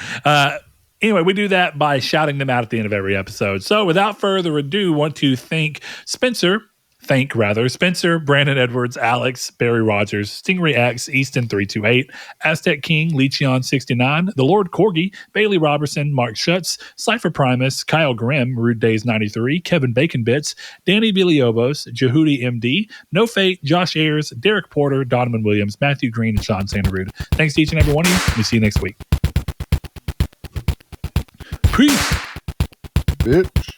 Anyway, we do that by shouting them out at the end of every episode. So without further ado, want to thank Spencer, Brandon Edwards, Alex, Barry Rogers, Stingray X, Easton328, Aztec King, Lecheon69, The Lord Corgi, Bailey Robertson, Mark Schutz, Cypher Primus, Kyle Grimm, Rude Days 93, Kevin Bacon Bits, Danny Biliobos, Jehudi MD, No Fate, Josh Ayers, Derek Porter, Donovan Williams, Matthew Green, and Sean Sanderud. Thanks to each and every one of you. We'll see you next week. Peace. Bitch.